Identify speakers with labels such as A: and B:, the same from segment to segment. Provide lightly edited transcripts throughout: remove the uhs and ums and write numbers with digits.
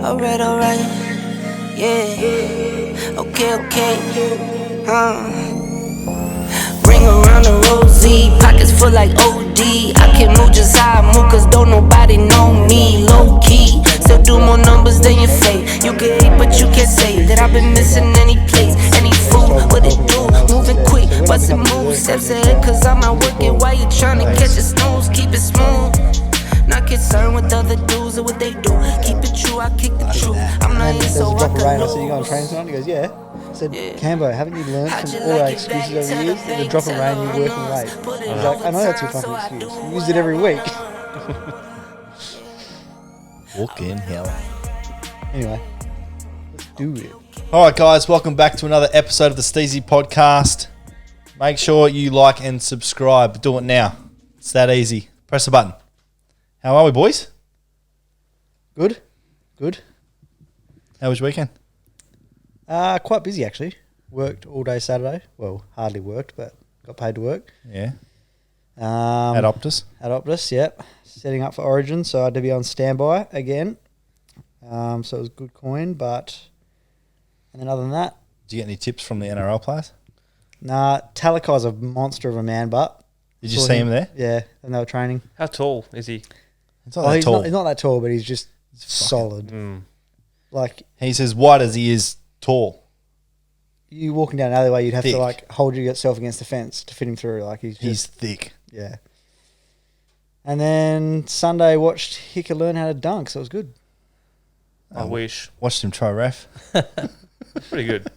A: Alright, yeah. Okay. Ring around the rosy, pockets full like OD. I can move just how I move, cause don't nobody know me. Low key, still do more numbers than your fate. You can hate, but you can't say that I've been missing any place. Any fool, what it do? Moving quick, bustin' moves, steps ahead, cause I'm out working while you tryna catch a snooze. Keep it smooth. Not concerned with other dudes or what they do. Keep it true, I kick the truth. I'm not here so I can lose.
B: So you go on train tonight? He goes, yeah. I said, Cambo, haven't you learned from all our excuses over the years? There's a drop of rain, you're working late. He's like, I know that's your fucking excuse. You use it every week.
C: Fucking hell.
B: Anyway, let's do it.
C: All right, guys, welcome back to another episode of the Steezy podcast. Make sure you like and subscribe. Do it now. It's that easy. Press the button. How are we, boys?
B: Good.
C: How was your weekend?
B: Quite busy, actually. Worked all day Saturday. Well, hardly worked, but got paid to work.
C: Yeah. At Optus?
B: At Optus, yep. Setting up for Origin, so I had to be on standby again. So it was good coin, and then other than that...
C: Did you get any tips from the NRL players?
B: Nah, Talakai's a monster of a man butt.
C: Did you see him there?
B: Yeah, and they were training.
D: How tall is he?
C: It's not that tall.
B: He's not that tall, but he's just solid. Like
C: he's as wide as he is tall.
B: You walking down an alleyway, you'd have to like hold yourself against the fence to fit him through. Like he's
C: thick.
B: Yeah. And then Sunday watched Hicker learn how to dunk, so it was good.
D: I wish.
C: Watched him try ref.
D: Pretty good.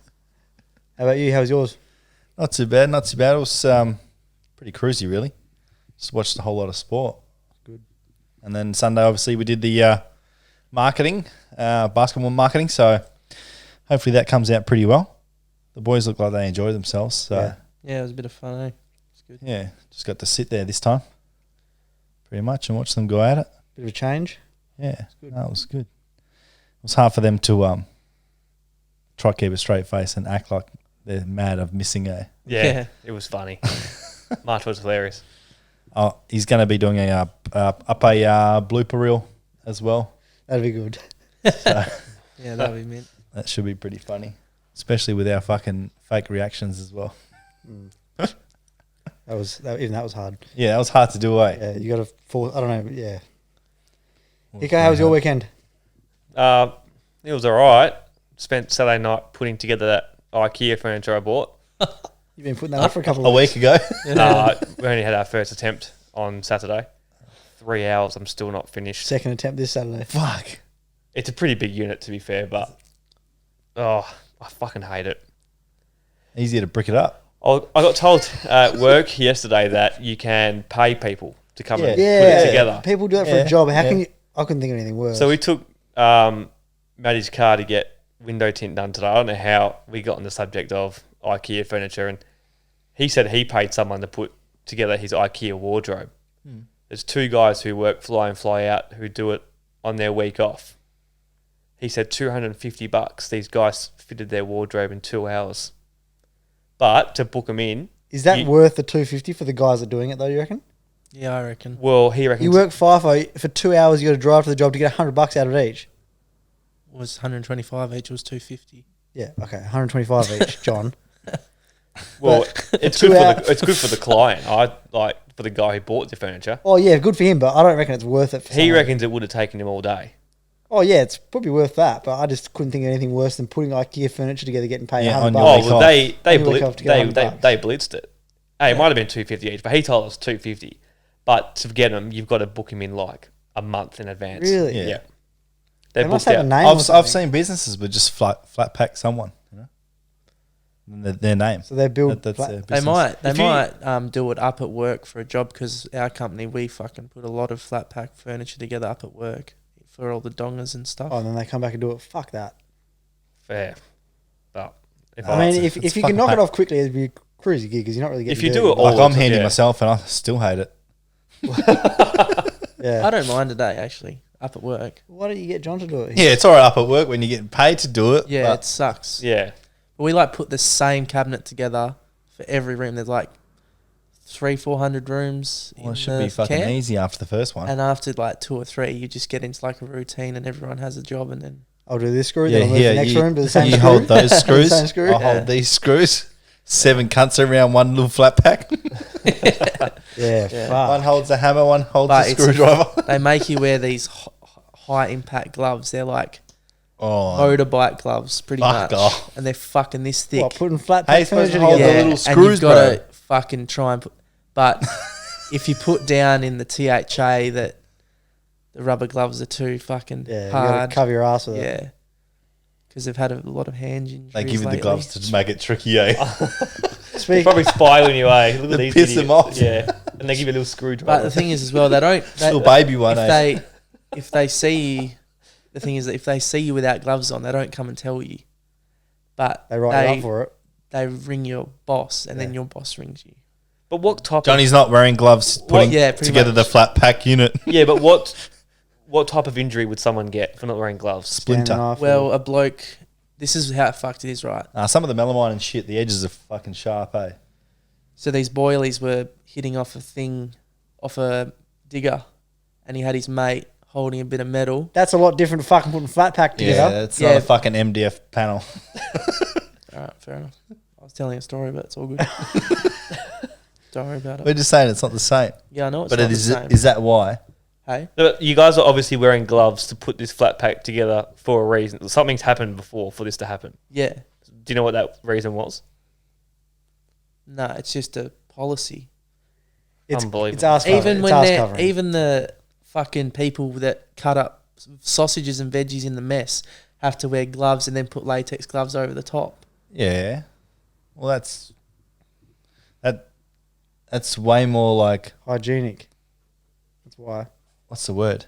B: How about you? How was yours?
C: Not too bad. It was pretty cruisy, really. Just watched a whole lot of sport.
B: Good.
C: And then Sunday, obviously, we did the marketing, basketball marketing. So hopefully that comes out pretty well. The boys look like they enjoyed themselves. So
E: yeah, it was a bit of fun, eh? It's good.
C: Yeah, just got to sit there this time, pretty much, and watch them go at it.
B: Bit of a change.
C: Yeah, that was good. It was hard for them to try to keep a straight face and act like they're mad of missing a...
D: Yeah. It was funny. March was hilarious.
C: Oh, he's going to be doing a blooper reel as well.
B: That'd be good.
E: So, yeah, that'd be mint.
C: That should be pretty funny, especially with our fucking fake reactions as well.
B: That was hard.
C: Yeah, that was hard to do, eh?
B: Yeah, you got to force. I don't know. Yeah. Hiko, how was your weekend?
D: It was all right. Spent Saturday night putting together that IKEA furniture I bought.
B: You've been putting that up for a couple of
C: weeks. A week ago?
D: We only had our first attempt on Saturday. 3 hours, I'm still not finished.
B: Second attempt this Saturday.
C: Fuck.
D: It's a pretty big unit, to be fair, but I fucking hate it.
C: Easier to brick it up.
D: I got told at work yesterday that you can pay people to come and put it together.
B: People do that for a job. How can you... I couldn't think of anything worse.
D: So we took Maddie's car to get window tint done today. I don't know how we got on the subject of IKEA furniture, and he said he paid someone to put together his IKEA wardrobe. There's 2 guys who work fly in, fly out who do it on their week off. He said $250. These guys fitted their wardrobe in 2 hours. But to book them in...
B: Is that worth the $250 for the guys that are doing it though, you reckon?
E: Yeah, I reckon.
D: Well, he reckons...
B: You work FIFO for 2 hours, you got to drive to the job to get $100 out of it each.
E: It was 125 each, was 250.
B: Yeah, okay, 125 each, John.
D: Well, it's good for the client. For the guy who bought the furniture.
B: Oh yeah, good for him, but I don't reckon it's worth it.
D: He reckons it would have taken him all day.
B: Oh yeah, it's probably worth that, but I just couldn't think of anything worse than putting IKEA furniture together, getting paid $100.
D: They blitzed it. Hey, it might have been $250 each, but he told us $250. But to get them, you've got to book him in like a month in advance.
B: Really?
D: Yeah.
B: They must have a name.
C: I've seen businesses with just flat pack someone, you know, their name.
B: So they build.
C: That's their
E: They
C: business.
E: might do it up at work for a job, because our company, we fucking put a lot of flat pack furniture together up at work for all the dongers and stuff.
B: Oh, and then they come back and do it. Fuck that.
D: Fair. But
B: if you can knock it off quickly, it'd be a cruisy gig because you're not really getting.
D: If you do it,
C: like I'm handy myself, and I still hate it.
B: Yeah,
E: I don't mind a day actually up at work.
B: Why don't you get John to do it?
C: Yeah, it's all right up at work when you're getting paid to do it.
E: Yeah, it sucks.
D: Yeah,
E: but we like put the same cabinet together for every room. There's like 300-400 rooms.
C: Well, it should be fucking easy after the first one.
E: And after like 2 or 3, you just get into like a routine, and everyone has a job, and then
B: I'll do this screw.
C: Yeah,
B: then I'll move to
C: here
B: the next room. Do the same
C: you
B: screw.
C: hold those screws.
B: Same screw.
C: I'll hold these screws. 7 cunts around one little flat pack.
B: Yeah,
C: One
B: fuck.
C: holds the hammer, one holds
E: But
C: the
E: it's-
C: screwdriver.
E: They make you wear these high impact gloves. They're like
C: Oh,
E: motorbike gloves, pretty
C: Fuck
E: much,
C: off.
E: and they're fucking this thick.
B: What, putting flat
C: How you
B: pack
C: supposed to
B: furniture
C: hold the
B: together?
C: little
E: and
C: screws,
E: you've got
C: bro?
E: to fucking try and put. But if you put down in the THA that the rubber gloves are too fucking
B: Yeah, you got
E: hard,
B: to cover your ass with it.
E: yeah, because they've had a lot of hand injuries.
C: They give you the
E: lately.
C: gloves to make it tricky, eh?
D: They
B: Speak,
D: probably spy on you, eh? Look at
C: They
D: these
C: piss them
D: idiots.
C: off.
D: Yeah, and they give you a little
E: But
D: screwdriver.
E: the thing is, as well, they don't. They,
C: Little baby one, eh?
E: if they see you, the thing is that if they see you without gloves on, they don't come and tell you. But
B: they write you up for it.
E: they ring your boss, and then
B: Yeah.
E: your boss rings you.
D: But what type?
C: Johnny's not wearing gloves, putting
E: yeah, pretty
C: together
E: much.
C: the flat pack unit.
D: Yeah, but what type of injury would someone get for not wearing gloves?
C: Splinter.
B: Standing off
E: Well,
B: or-
E: a bloke. This is how fucked it is, right?
C: Some of the melamine and shit, the edges are fucking sharp, eh?
E: So these boilies were hitting off a digger, and he had his mate holding a bit of metal.
B: that's a lot different to fucking putting flat pack
C: Yeah,
B: together.
C: it's not
E: Yeah.
C: a fucking MDF panel.
E: All right, fair enough. I was telling a story, but it's all good. Don't worry about it.
C: We're just saying it's not the same.
E: Yeah, I know it's
C: But
E: not
C: it
E: the
C: is.
E: same.
C: Is that why?
E: Hey,
D: No, but you guys are obviously wearing gloves to put this flat pack together for a reason. Something's happened before for this to happen.
E: yeah,
D: Do you know what that reason was?
E: no, it's just a policy.
D: Unbelievable.
B: It's ass covering.
E: Even
B: It's
E: when
B: ass
E: they're
B: covering.
E: even the fucking people that cut up sausages and veggies in the mess have to wear gloves and then put latex gloves over the top.
C: Yeah. Well, that's way more like,
B: hygienic. That's why.
C: what's the word?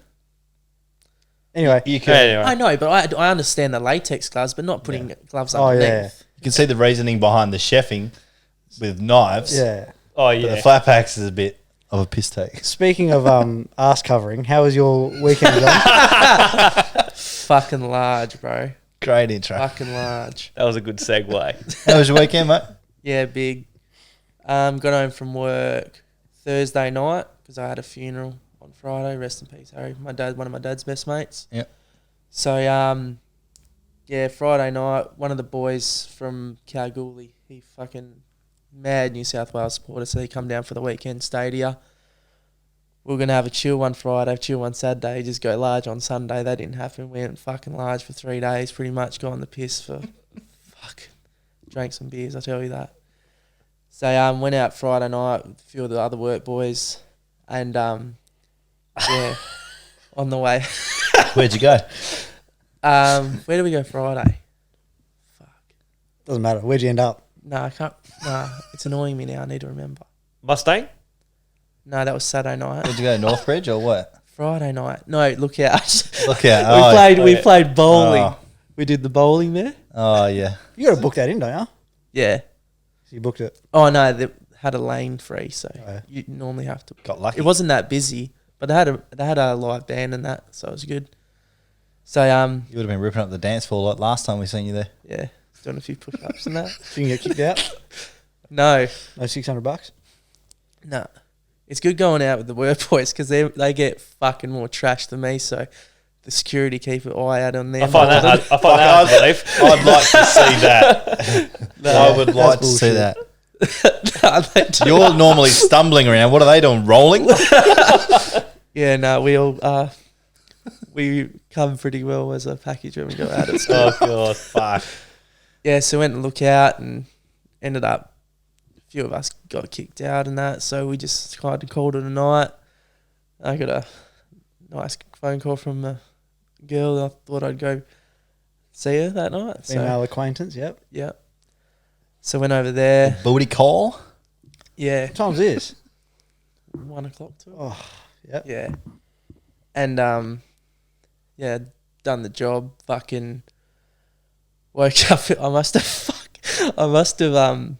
B: Anyway,
C: You can
D: Anyway.
E: I know, but I understand the latex gloves, but not putting gloves
B: Oh,
E: underneath.
B: yeah.
C: you can see the reasoning behind the chefing with knives.
B: yeah.
D: Oh
C: But
D: yeah.
C: the flat packs is a bit of a piss take.
B: Speaking of ass covering, how was your weekend, John?
E: Fucking large, bro.
C: Great intro.
E: Fucking large.
D: That was a good segue.
C: How was your weekend, mate?
E: Yeah, big. Got home from work Thursday night because I had a funeral on Friday. Rest in peace, Harry. One of my dad's best mates.
C: Yep.
E: So yeah, Friday night, one of the boys from Kalgoorlie, he fucking mad New South Wales supporter, so he come down for the weekend, stayed here. We were gonna have a chill one Friday, chill one Saturday, just go large on Sunday. That didn't happen. We went fucking large for 3 days, pretty much got on the piss for fuck. Drank some beers, I tell you that. So went out Friday night with a few of the other work boys, and yeah, on the way.
C: Where'd you go?
E: Where did we go Friday? Fuck.
B: Doesn't matter. Where'd you end up?
E: No, I can't. No, it's annoying me now. I need to remember.
D: Mustang?
E: No, that was Saturday night.
C: Where'd you go? Northbridge or what?
E: Friday night. No, look out.
C: Look out.
E: We
D: yeah.
E: played bowling.
C: Oh.
E: We did the bowling there.
C: Oh, yeah.
B: You got to book that in, don't you?
E: Yeah.
B: So you booked it.
E: Oh no, they had a lane free, so
B: yeah.
E: you normally have to.
C: Got lucky.
E: It wasn't that busy, but they had a live band and that, so it was good. So
C: You would have been ripping up the dance floor like last time we seen you there.
E: yeah, doing a few push-ups and that.
B: So you can get kicked out.
E: No,
B: No $600.
E: no, it's good going out with the work boys because they get fucking more trash than me. So the security keep an eye out on them.
D: I find that hard. I find that hard to believe.
C: I'd like to see that. I would like to see
B: bullshit.
C: that. You're normally stumbling around. What are they doing? Rolling?
E: Yeah, no, we all we come pretty well as a package when we go out at school.
D: Oh god, fuck.
E: Yeah, so went to look out and ended up a few of us got kicked out and that, so we just kind of called it a night. I got a nice phone call from a girl. I thought I'd go see her that night.
B: Female acquaintance, yep.
E: Yeah. So went over there.
C: Booty call?
E: Yeah,
B: What time's this?
E: 1 o'clock to it.
B: Oh, yep.
E: Yeah. And yeah, done the job. Fucking woke up. I must have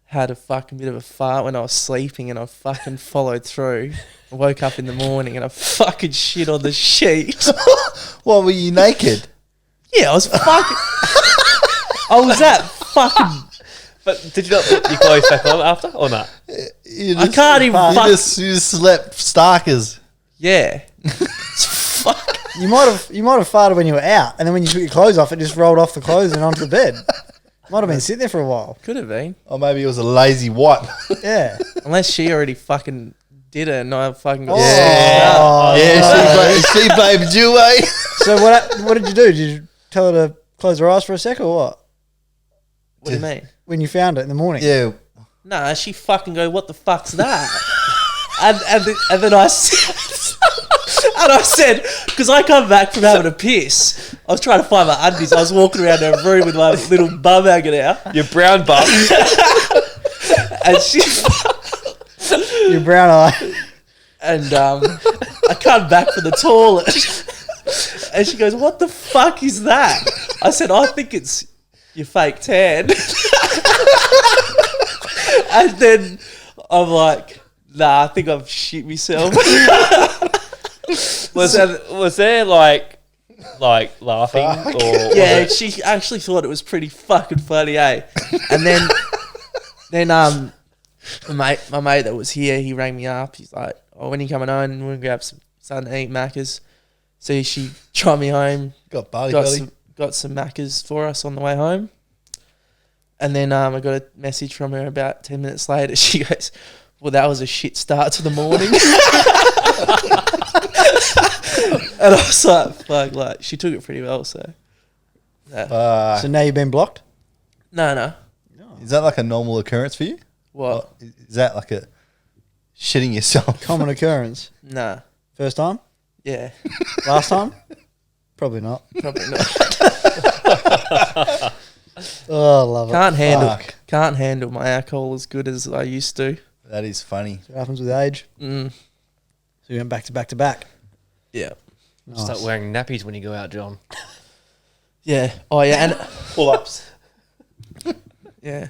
E: had a fucking bit of a fart when I was sleeping, and I fucking followed through. I woke up in the morning and I fucking shit on the sheet.
C: What, were you naked?
E: Yeah, I was fucking. I was that fucking.
D: But did you not put your clothes back on after or not?
C: You
E: I can't even
C: You
E: fuck-
C: just slept starkers.
E: Yeah. It's fuck.
B: You might have farted when you were out, and then when you took your clothes off, it just rolled off the clothes and onto the bed. Might have been sitting there for a while.
E: Could have been.
C: Or maybe it was a lazy wipe.
B: Yeah.
E: Unless she already fucking did it and I fucking got
C: She blamed you, eh?
B: So what did you do? Did you tell her to close her eyes for a sec or what?
E: What do you mean?
B: When you found it in the morning?
C: Yeah.
E: Nah, she fucking go, what the fuck's that? and then I said, because I come back from having a piss. I was trying to find my undies. I was walking around her room with my little bum hanging out.
D: Your brown bum.
E: And she...
B: Your brown eye.
E: And I come back from the toilet. And she goes, what the fuck is that? I said, I think it's your fake tan. And then I'm like, nah, I think I've shit myself.
D: Was there like laughing or
E: Yeah, she actually thought it was pretty fucking funny, eh? And then my mate that was here, he rang me up. He's like, oh, when are you coming home? We're going to grab something to eat, Macca's. So she tried me home.
C: Got barley
E: Got some Macca's for us on the way home. And then I got a message from her about 10 minutes later. She goes, well, that was a shit start to the morning. And I was like, fuck, like, she took it pretty well, so. Yeah.
B: So now you've been blocked?
E: No.
C: Is that like a normal occurrence for you?
E: What?
C: Is that like a shitting yourself?
B: Common occurrence.
E: Nah.
B: First time?
E: Yeah.
B: Last time? Probably not.
E: Probably not.
B: Oh, I love it.
E: Can't handle my alcohol as good as I used to.
C: That is funny.
B: So what happens with age? So you went back to back to back.
E: Yeah.
B: Nice.
D: start wearing nappies when you go out, John?
E: Yeah. Oh, yeah. And
C: Pull-ups.
E: yeah.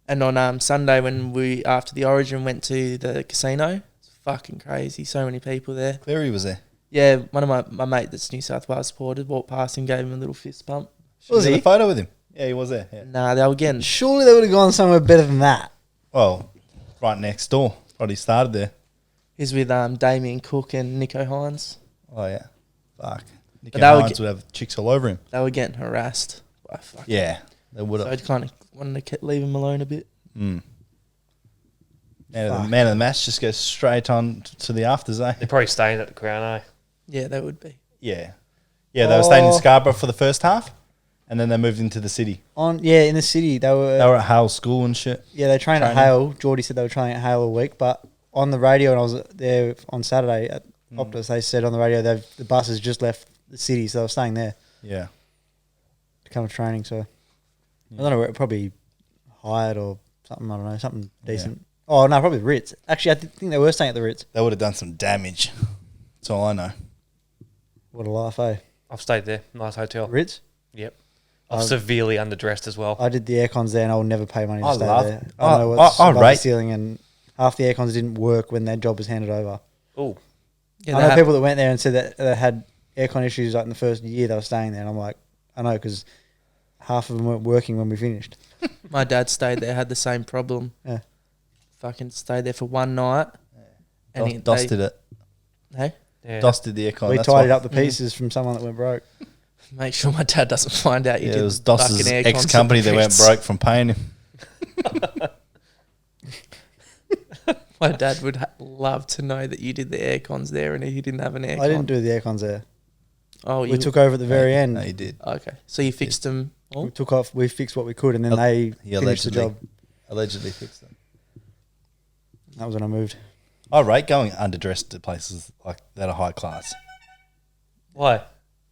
E: And on Sunday when we, after the Origin, went to the casino, it's fucking crazy. So many people there.
C: Clary was there.
E: Yeah, one of my mate that's New South Wales supported walked past him, gave him a little fist bump.
C: Was there a photo with him? Yeah, he was there. Yeah.
E: Nah, they were getting...
B: Surely they would have gone somewhere better than that.
C: Well, right next door. Probably started there.
E: He's with Damien Cook and Nico Hines.
C: Oh, yeah. Fuck. Nico
E: they were
C: Hines would have chicks all over him.
E: They were getting harassed. By fucking...
C: Yeah, they would
E: So I
C: have.
E: kind of wanted to leave him alone a bit.
C: Man of the match just goes straight on to the afters, eh?
D: They're probably staying at the Crown, eh?
E: Yeah, they would be.
C: Yeah. Yeah, they were staying in Scarborough for the first half, and then they moved into the city.
B: In the city, they were
C: at Hale School and shit.
B: Yeah, they trained at Hale. Geordie said they were training at Hale a week, but on the radio, when I was there on Saturday at Optus, they said on the radio the buses just left the city, so they were staying there
C: Yeah.
B: to come to training. So I don't know, where probably hired or something. I don't know, something decent. Oh no, probably the Ritz. Actually, I think they were staying at the Ritz.
C: They would have done some damage. That's all I know.
B: What a life, eh?
D: I've stayed there. Nice hotel.
B: Ritz.
D: Yep. I've severely underdressed as well.
B: I did the aircons there, and I will never pay money to
C: I
B: stay
C: love-
B: there. I don't know
C: I-
B: what's
C: I
B: above
C: rate-
B: the ceiling, and half the aircons didn't work when their job was handed over.
D: Oh,
E: Yeah,
B: I know people that went there and said that they had aircon issues like in the first year they were staying there, and I'm like, I know, because half of them weren't working when we finished.
E: My dad stayed there, had the same problem.
B: Yeah.
E: Fucking stayed there for one night. And
C: Dos did it.
E: Hey?
D: yeah.
C: Dos did the aircon.
B: We
C: That's
B: tidied
C: why-
B: up the pieces from someone that went broke.
E: Make sure my dad doesn't find out you
C: Yeah,
E: did
C: it was
E: fucking
C: Dos's
E: aircons
C: ex-company
E: at
C: that
E: the
C: went
E: Ritz.
C: broke from paying him.
E: My dad would love to know that you did the aircons there and he didn't have an aircon.
B: I didn't do the aircons there.
E: Oh,
B: We took over at the very end.
C: No, he did.
E: Okay, so you fixed them all?
B: We took off. We fixed what we could, and then they
C: He
B: finished the
C: allegedly.
B: job.
C: Allegedly fixed it.
B: That was when I moved.
C: I rate going underdressed to places like that are high class.
D: Why?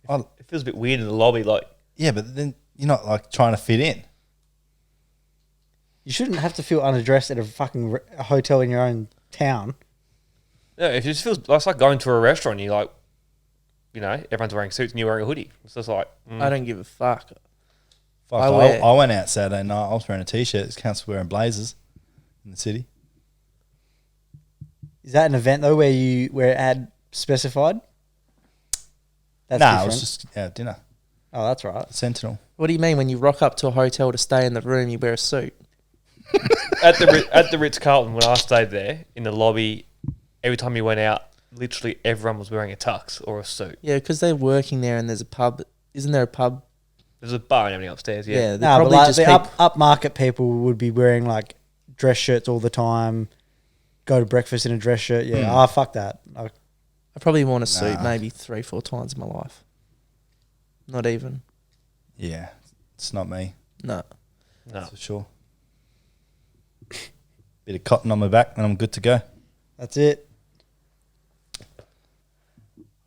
C: I-
D: It feels a bit weird in the lobby. Like,
C: Yeah, but then you're not like trying to fit in.
B: You shouldn't have to feel underdressed at a fucking a hotel in your own town.
D: yeah, it just feels it's like going to a restaurant. You like, you know, everyone's wearing suits and you're wearing a hoodie. It's just like,
E: I don't give a fuck.
C: Fuck, I went out Saturday night. I was wearing a t-shirt. This council wearing blazers in the city.
B: Is that an event though where it had specified? That's
C: Nah,
B: different.
C: it was just dinner.
B: Oh, that's right.
C: Sentinel.
E: What do you mean when you rock up to a hotel to stay in the room, you wear a suit?
D: at the Ritz Carlton when I stayed there in the lobby, every time you went out, literally everyone was wearing a tux or a suit.
E: Yeah, because they're working there and there's a pub. Isn't there a pub?
D: There's a bar and everything upstairs. Yeah.
E: Yeah, they're
B: No, but
E: probably
B: like
E: just
B: the
E: peop-
B: upmarket people would be wearing like dress shirts all the time, go to breakfast in a dress shirt. Yeah, fuck that.
E: I probably worn a suit
C: Nah.
E: maybe 3-4 times in my life. Not even.
C: Yeah, it's not me.
E: No.
D: No.
C: That's for sure. Bit of cotton on my back and I'm good to go.
B: That's it.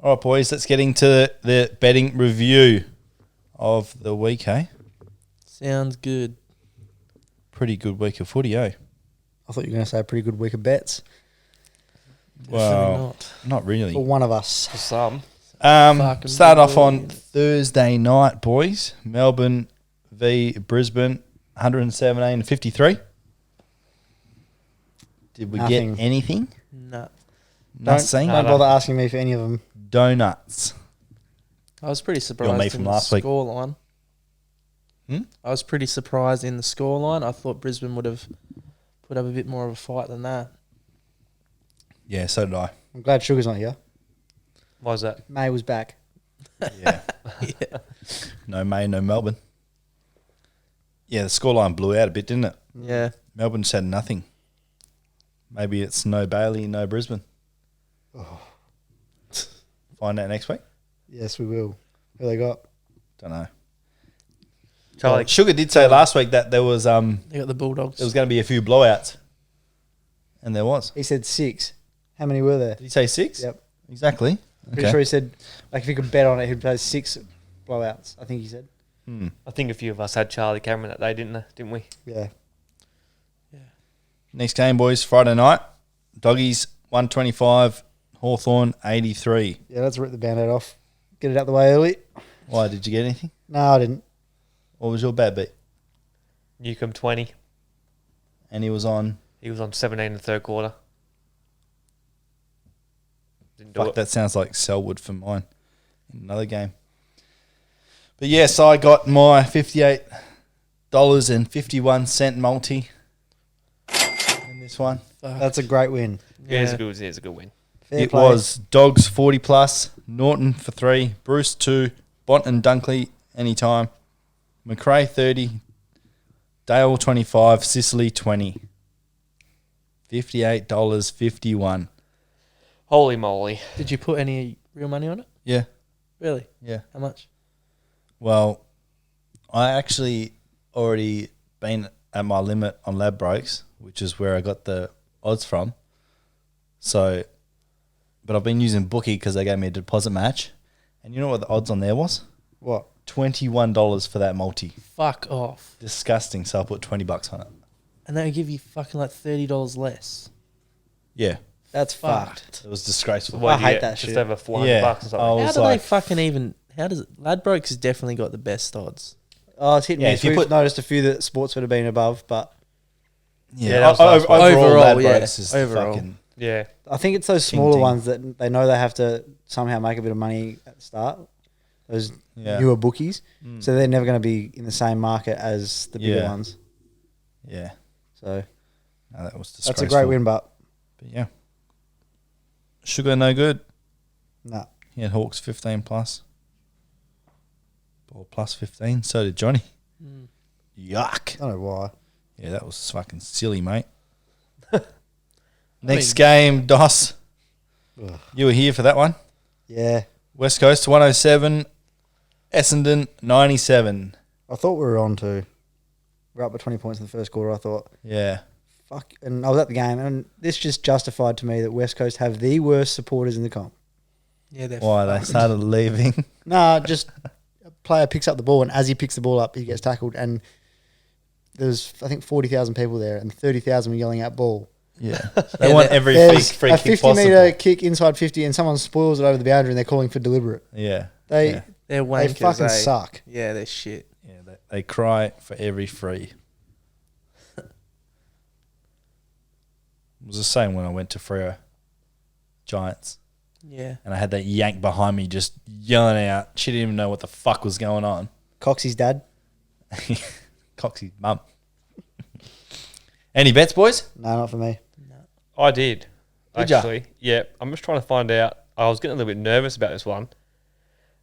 C: All right, boys, let's get into the betting review of the week, eh?
E: Sounds good.
C: Pretty good week of footy, eh?
B: I thought you were going to say a pretty good week of bets
C: Well,
E: not.
C: not really.
B: for one of us.
D: For some.
E: Fucking
C: Start off on
E: brilliant.
C: Thursday night, boys. Melbourne v Brisbane, 117-53. Did we
B: Nothing.
C: get anything?
E: No.
C: Nothing.
B: Don't bother asking me for any of them.
C: Donuts.
E: I was pretty surprised
C: me
E: in
C: from
E: the
C: last week.
E: scoreline. I was pretty surprised in the scoreline. I thought Brisbane would have put up a bit more of a fight than that.
C: Yeah, so did I.
B: I'm glad Sugar's not here.
D: Why is that?
B: May was back.
C: Yeah. No May, no Melbourne. Yeah, the scoreline blew out a bit, didn't it?
E: Yeah.
C: Melbourne just had nothing. Maybe it's no Bailey, no Brisbane. Find out next week.
B: Yes, we will. Who they got?
C: Don't know.
D: Charlie,
C: Sugar did say last week that there was
E: They got the Bulldogs.
C: there was going to be a few blowouts, and there was.
B: He said 6. How many were there?
C: Did he say 6?
B: Yep.
C: Exactly.
B: Pretty sure he said, like, if he could bet on it, he'd play 6 blowouts. I think he said.
D: I think a few of us had Charlie Cameron that day, didn't we?
B: Yeah.
C: Next game, boys. Friday night. Doggies 125. Hawthorn 83.
B: Yeah, let's rip the band-aid off. Get it out the way early.
C: Why, did you get anything?
B: No, I didn't.
C: What was your bad beat?
D: Newcomb 20.
C: And he was on.
D: He was on 17 in the third quarter. Didn't do
C: Fuck,
D: it.
C: that sounds like Selwood for mine in another game. But yes, I got my $58.51 multi in this one.
B: That's a great win.
D: Yeah, it's a good win.
B: Fair
C: It
B: play.
C: was Dogs 40 plus, Norton for 3, Bruce 2, Bont and Dunkley anytime, McRae 30, Dale 25, Sicily 20. $58.51.
D: Holy moly.
E: Did you put any real money on it?
C: Yeah,
E: Really?
C: yeah.
E: How much?
C: Well, I actually already been at my limit on Ladbrokes, which is where I got the odds from. So, but I've been using Bookie because they gave me a deposit match. And you know what the odds on there was?
B: What?
C: $21 for that multi.
E: Fuck off.
C: Disgusting. So I put $20 on it.
E: And they give you fucking like $30 less.
C: Yeah,
B: That's fucked.
C: it was disgraceful.
D: What
B: I
D: do you
B: hate
D: get?
B: that
D: Just
B: shit.
D: over 400
C: Yeah.
D: bucks or something.
C: Oh.
E: How
C: was
E: do
C: like-
E: they fucking even... How does it... Ladbrokes has definitely got the best odds.
B: Oh, it's hit and
C: Yeah,
B: miss.
C: if you
B: We've
C: put-
B: noticed a few that sports would have been above, but
D: Yeah, that was last week.
C: overall,
E: Overall, yeah.
C: Ladbrokes is
E: Overall.
C: fucking...
D: Yeah.
B: I think it's those smaller
C: ting.
B: ones that they know they have to somehow make a bit of money at the start. Those
C: Yeah.
B: newer bookies. So they're never going to be in the same market as the bigger
C: Yeah.
B: ones.
C: Yeah.
B: So
C: No, that was
B: that's
C: disgraceful.
B: a great win, but
C: But yeah. Sugar, no good.
B: no.
C: He had Hawks 15 plus. Ball plus 15. So did Jonny. Yuck.
B: I don't know why.
C: Yeah, that was fucking silly, mate. Next game, Dos.
B: Ugh.
C: You were here for that one.
B: Yeah.
C: West Coast 107. Essendon 97.
B: I thought we were on to. We're up by 20 points in the first quarter. I thought,
C: Yeah.
B: fuck. And I was at the game, and this just justified to me that West Coast have the worst supporters in the comp.
E: Yeah, they're
C: Why they
E: fucked.
C: started leaving.
B: Nah, just a player picks up the ball, and as he picks the ball up, he gets tackled. And there's, I think, 40,000 people there, and 30,000 were yelling out ball.
C: Yeah. They want every
B: There's
C: free
B: a
C: kick
B: 50-meter
C: possible.
B: kick inside 50, and someone spoils it over the boundary, and they're calling for deliberate.
C: Yeah.
B: They
C: Yeah.
E: They're
B: they
E: wankers,
B: fucking
E: eh?
B: suck.
E: Yeah, they're shit.
C: Yeah, they cry for every free. It was the same when I went to Freo Giants,
E: Yeah.
C: and I had that yank behind me just yelling out. She didn't even know what the fuck was going on.
B: Coxie's dad?
C: Coxie's mum. Any bets, boys?
B: No, not for me.
D: I did.
C: Did ya?
D: actually. Yeah, I'm just trying to find out. I was getting a little bit nervous about this one.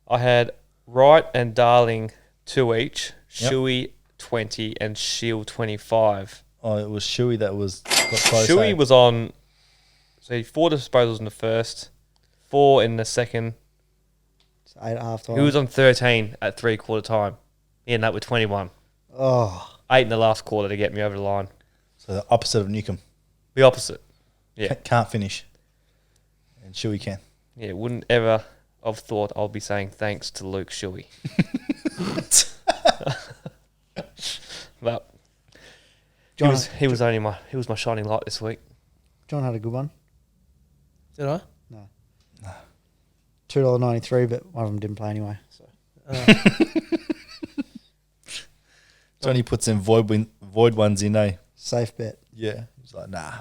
D: I had Wright and Darling 2 each,
C: Yep.
D: Shuey 20 and Shield 25.
C: Oh, it was Shuey that got close.
D: Shuey was on, 4 disposals in the first, 4 in the second.
B: It's 8 at half time.
D: He was on 13 at 3/4 time. He ended up with 21.
B: Oh,
D: 8 in the last quarter to get me over the line.
C: So the opposite of Newcomb.
D: The opposite. Yeah.
C: Can't finish. And Shuey can.
D: Yeah, wouldn't ever have thought I'll be saying thanks to Luke Shuey. But
B: John,
D: he was my shining light this week.
B: John had a good one.
E: Did I?
B: $2.93, but one of them didn't play anyway. So
C: Johnny puts in void ones in, eh?
B: safe bet.
C: Yeah. He's like, nah,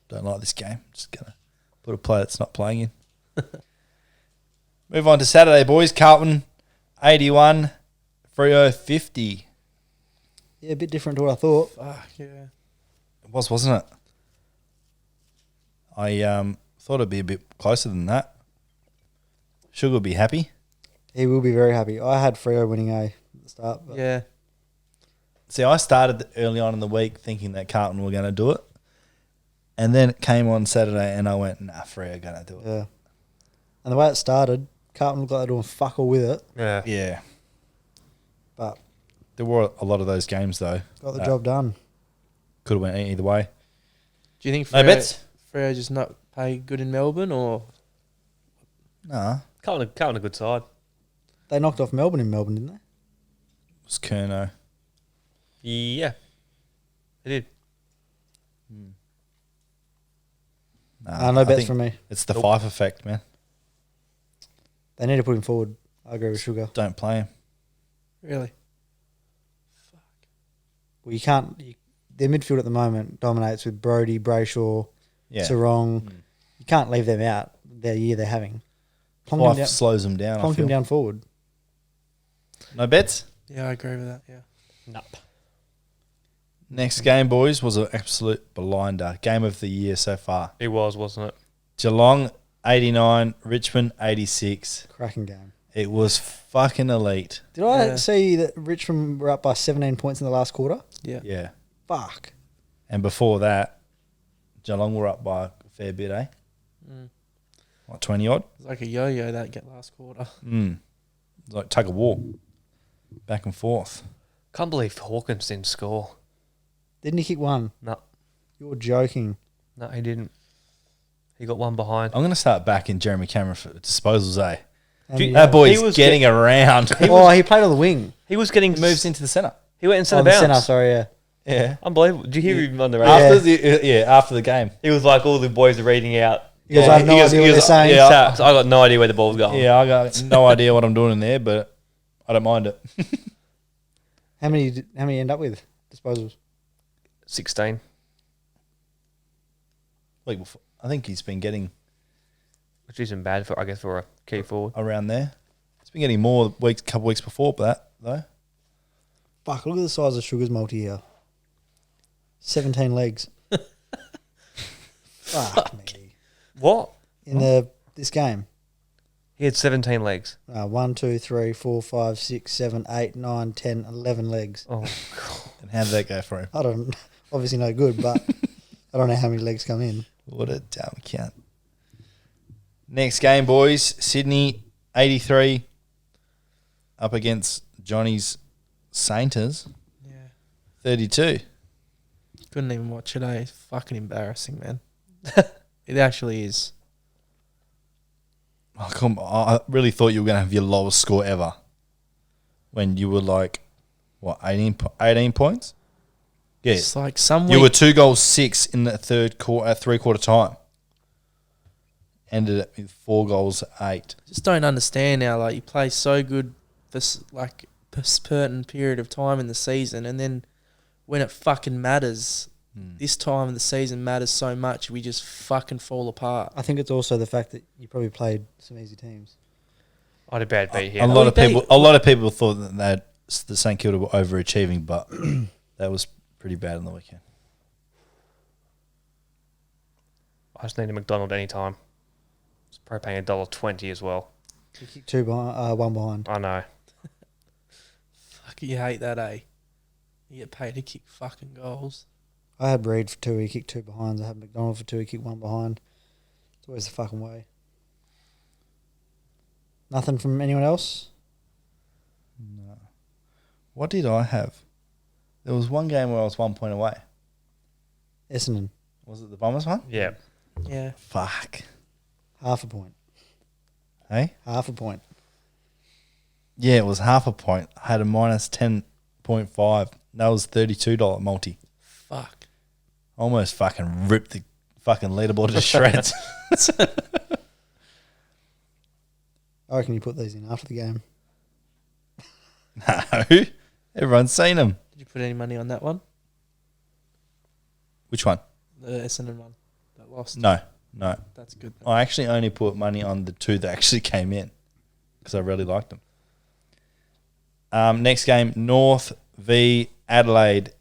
C: don't like this game. Just going to put a player that's not playing in. Move on to Saturday, boys. Carlton, 81, Freo, 50.
B: Yeah, a bit different to what I thought.
E: Fuck, yeah.
C: It was, wasn't it? I thought it'd be a bit closer than that. Sugar would be happy.
B: He will be very happy. I had Freo winning at the start. But
E: Yeah.
C: See, I started early on in the week thinking that Carlton were going to do it. And then it came on Saturday and I went, nah, Freo are going to do it.
B: yeah. And the way it started, Carlton looked like they're doing fuck all with it,
D: Yeah.
C: Yeah.
B: but
C: There were a lot of those games, though.
B: got the job done.
C: Could have went either way.
E: Do you think
C: No bets?
E: Freo just not play good in Melbourne, or
C: Nah.
D: Carlton a good side.
B: They knocked off Melbourne in Melbourne, didn't they?
C: It was Kerno.
D: Yeah. They did.
C: Nah,
B: No
C: I
B: bets
C: think
B: from me.
C: It's the Fife effect, man.
B: They need to put him forward. I agree with Sugar.
C: Don't play him.
E: really?
B: Well, you can't. Their midfield at the moment dominates with Brody, Brayshaw,
C: Yeah.
B: Sarong. You can't leave them out. The year they're having. Plonk him
C: Fife
B: down,
C: slows them down, I
B: plonk him
C: feel.
B: down forward.
C: No bets?
E: Yeah, I agree with that. Yeah.
D: Nope.
C: Next game, boys, was an absolute blinder. Game of the year so far.
D: It was, wasn't it?
C: Geelong, 89. Richmond, 86.
B: Cracking game.
C: It was fucking elite.
B: Did I
E: Yeah.
B: see that Richmond were up by 17 points in the last quarter?
E: Yeah.
C: Yeah.
B: Fuck.
C: And before that, Geelong were up by a fair bit, eh? Like 20 odd?
E: It's like a yo-yo that get last quarter.
C: It's like tug of war. Back and forth.
D: Can't believe Hawkins didn't score.
B: Didn't he kick one?
D: No,
B: You're joking.
D: no, he didn't. He got one behind.
C: I'm going to start backing Jeremy Cameron for disposals, eh?
B: How
D: Do you-
B: many-
C: That boy's
D: He was
C: getting around.
B: he played on the wing.
D: He was getting
C: Moves into the centre.
D: He went in
B: Oh,
D: centre
B: the
D: bounce.
B: centre, sorry, yeah.
C: Yeah.
D: Unbelievable. Did you hear him on the radio?
C: After the game.
D: He was like, all the boys are reading out.
B: He goes, I have no idea what they're saying.
C: Yeah.
D: So I got no idea where the ball's going.
C: Yeah, I got no idea what I'm doing in there, but I don't mind it.
B: How many end up with disposals?
D: 16.
C: Week before, I think he's been getting
D: Which isn't bad for, I guess, for a key forward.
C: around there. He's been getting more couple weeks before that, though.
B: Fuck, look at the size of Sugar's multi here. 17 legs. Fuck me.
D: What?
B: In this game.
D: He had 17 legs.
B: 1, 2, 3, 4, 5, 6, 7, 8, 9, 10, 11 legs.
D: Oh,
C: And how did that go for him?
B: I don't, obviously no good, but I don't know how many legs come in.
C: What a dumb cunt. Next game, boys. Sydney, 83. Up against Johnny's Sainters,
E: Yeah.
C: 32.
E: Couldn't even watch it, eh? It's fucking embarrassing, man. It actually is.
C: Oh, come on. I really thought you were going to have your lowest score ever when you were like, what, 18 points? Yeah.
E: It's like some
C: You were
E: week,
C: 2 goals 6 in the third quarter, at 3/4 time. Ended it with 4 goals 8.
E: just don't understand now. Like, you play so good for like a certain period of time in the season, and then when it fucking matters, this time of the season matters so much, we just fucking fall apart.
B: I think it's also the fact that you probably played some easy teams.
D: I had a bad beat
C: A
D: here.
C: lot of people thought that the St Kilda were overachieving, but that was pretty bad on the weekend.
D: I just need a McDonald anytime. It's probably paying $1.20 as well.
B: You kick two behind, one behind.
D: I know.
E: Fuck, you hate that, eh? You get paid to kick fucking goals.
B: I had Reed for two, he kicked two behinds. I had McDonald for two, he kicked one behind. It's always the fucking way. Nothing from anyone else?
C: No. What did I have? There was one game where I was 1 point away.
B: Essendon,
C: Was it the Bombers one?
D: Yeah.
E: Yeah.
C: Fuck.
B: half a point.
C: Hey?
B: Half a point.
C: Yeah, it was half a point. I had a minus 10.5. That was $32 multi.
E: Fuck.
C: Almost fucking ripped the fucking leaderboard to shreds.
B: I reckon you put these in after the game.
C: No. Everyone's seen them.
E: Did you put any money on that one?
C: Which one?
E: The Essendon one that lost.
C: No.
E: That's good.
C: I actually only put money on the two that actually came in because I really liked them. Next game, North v Adelaide.